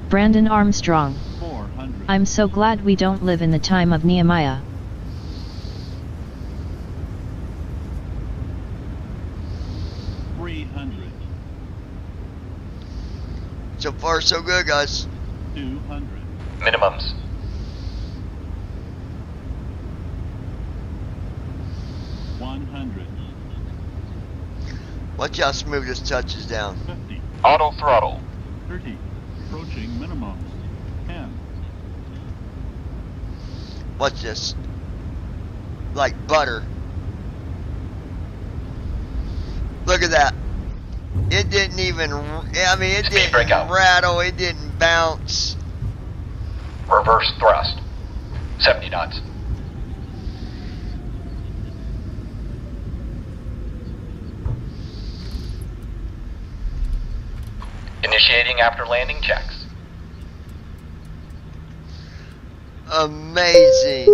Brandon Armstrong. 400. I'm so glad we don't live in the time of Nehemiah. 300. So far, so good, guys. 200. Minimums. 100. Watch how smooth this touches down. 50. Auto throttle. 30. Approaching minimums. 10. Watch this. Like butter. Look at that. It didn't even, I mean, it Speed didn't breakout. rattle, it didn't bounce. Reverse thrust. 70 knots. Initiating after landing checks. Amazing.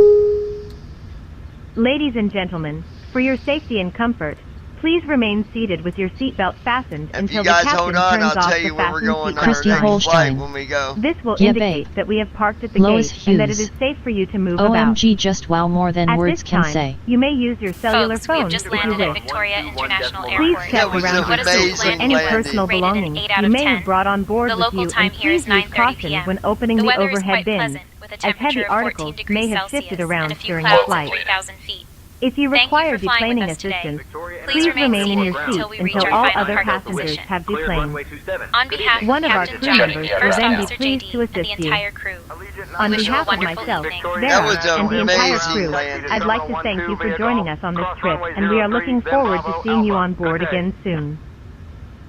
Ladies and gentlemen, for your safety and comfort, please remain seated with your seatbelt fastened If until you the guys captain hold on, turns I'll off tell the you where we're fasten going seatbelt on our Christy next sign. flight Holstein. when we go. This will Yeah, indicate babe. that we have parked at the Lois gate and that it Hughes. is safe for you to move about. OMG, just wow, more than At words this can time, say. you may use your cellular Folks, we have phone just if you landed at wish. Victoria International Please Airport. check That was around an your What is seat this amazing for any landing? personal Rated an belongings 8 out you of may 10. have brought on board The with local you, time and here is please use 9:30 caution p.m. when opening The the weather is overhead quite bins, pleasant, with a as temperature heavy of 14 articles degrees may have Celsius shifted around and a few during the clouds at flight. 3,000 feet. If you Thank you require for flying deplaning with us today. assistance, Please please remain remain in seated your until seat we reach until our all final other cargo passengers position. have Cleared deplaned. runway 27. On Good behalf evening. One of of our Captain crew Johnny, members will First then be Officer pleased JD, to and the assist you. entire crew. On We wish you a behalf of wonderful myself, evening. That Vera, was and the entire amazing crew, landing. I'd like to thank you for joining us on this trip, and we are looking forward to seeing you on board again soon.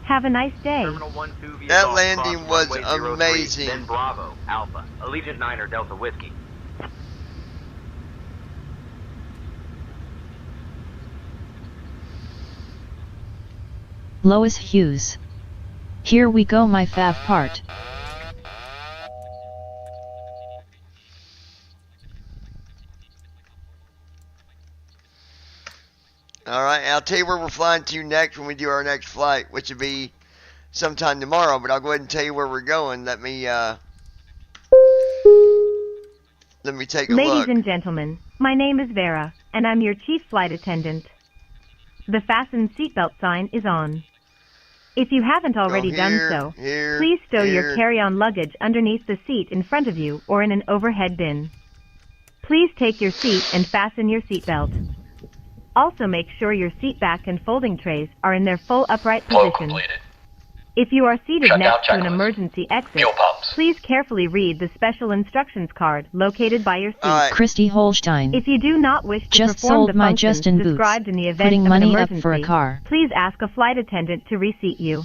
Have a nice day. Terminal 12 via That Golf, landing cross was runway 03, amazing. Then Bravo, Alpha, Allegiant 9er Delta Whiskey. Lois Hughes. Here we go, my fav part. Alright, I'll tell you where we're flying to next when we do our next flight, which will be sometime tomorrow, but I'll go ahead and tell you where we're going. Let me take a Ladies look. and gentlemen, my name is Vera, and I'm your chief flight attendant. The fasten seatbelt sign is on. If you haven't already done so, please stow your carry-on luggage underneath the seat in front of you or in an overhead bin. Please take your seat and fasten your seatbelt. Also make sure your seat back and folding trays are in their full upright Flow position. completed. If you are seated Shutdown next to an checklist. emergency exit, Fuel pumps. please carefully read the special instructions card located by your seat. Christy Holstein. If you do not wish to Just perform sold the my functions Justin boots, described in the event putting of money an up emergency, for a car. please ask a flight attendant to reseat you.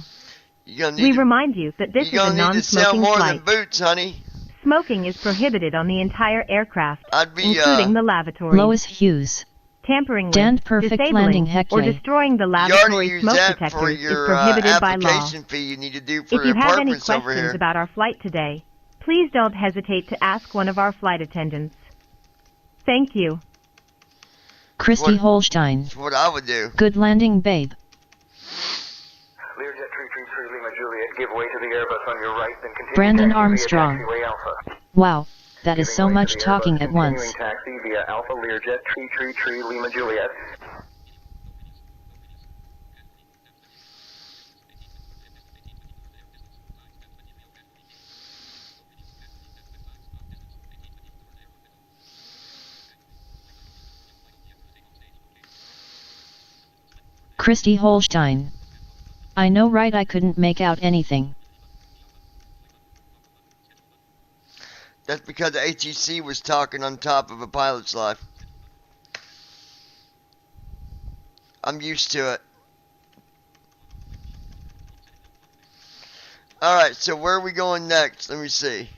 You're gonna We need to, remind you that this is you're a gonna need to sell non-smoking more flight. than boots, honey. Smoking is prohibited on the entire aircraft, I'd be, including the lavatory. Lois Hughes. Tampering with, Damned perfect disabling, landing, heck or yay. destroying the You already lavatory used smoke that for detectors is your prohibited by law. application fee you need to do for If you the have any apartments over questions here. about our flight today, please don't hesitate to ask one of our flight attendants. Thank you. Christy Holstein. That's what I would do. Good landing, babe. Learjet 333 Lima Juliet, give way to the Airbus on your right, then continue Brandon taxi Armstrong. via taxiway Alpha. Wow, that is so much talking at once. Continuing taxi via Alpha Learjet 333 Lima Juliet. Christy Holstein. I know, right? I couldn't make out anything. That's because the ATC was talking on top of a pilot's life. I'm used to it. Alright, so where are we going next? Let me see.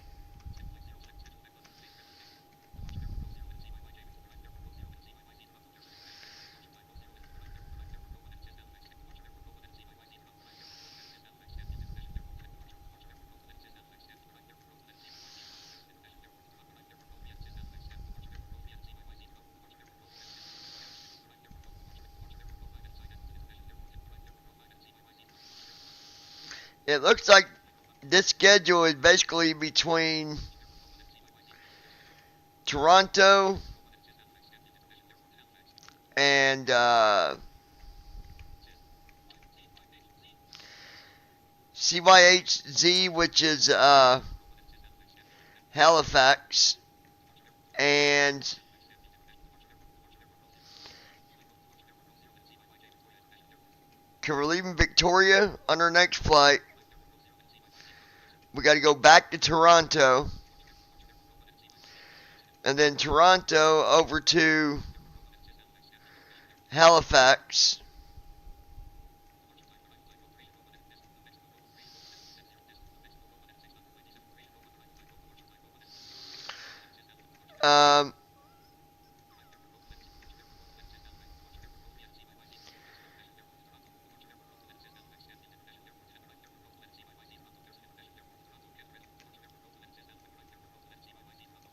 It looks like this schedule is basically between Toronto and CYHZ, which is Halifax, and we're leaving Victoria on our next flight. We got to go back to Toronto, and then Toronto over to Halifax.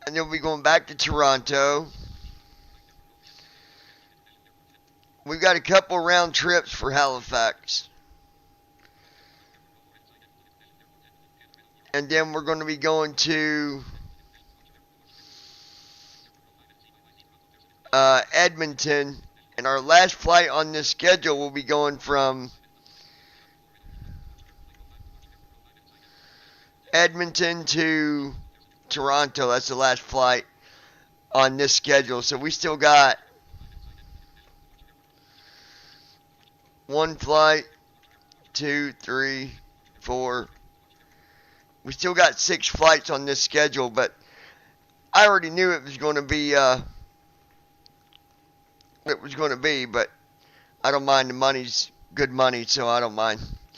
And then we'll be going back to Toronto. We've got a couple round trips for Halifax. And then we're going to be going to Edmonton. And our last flight on this schedule will be going from Edmonton to Toronto. That's the last flight on this schedule. So we still got one flight, 2, 3, 4. We still got 6 flights on this schedule, but I already knew it was going to be but I don't mind. The money's good money, so I don't mind.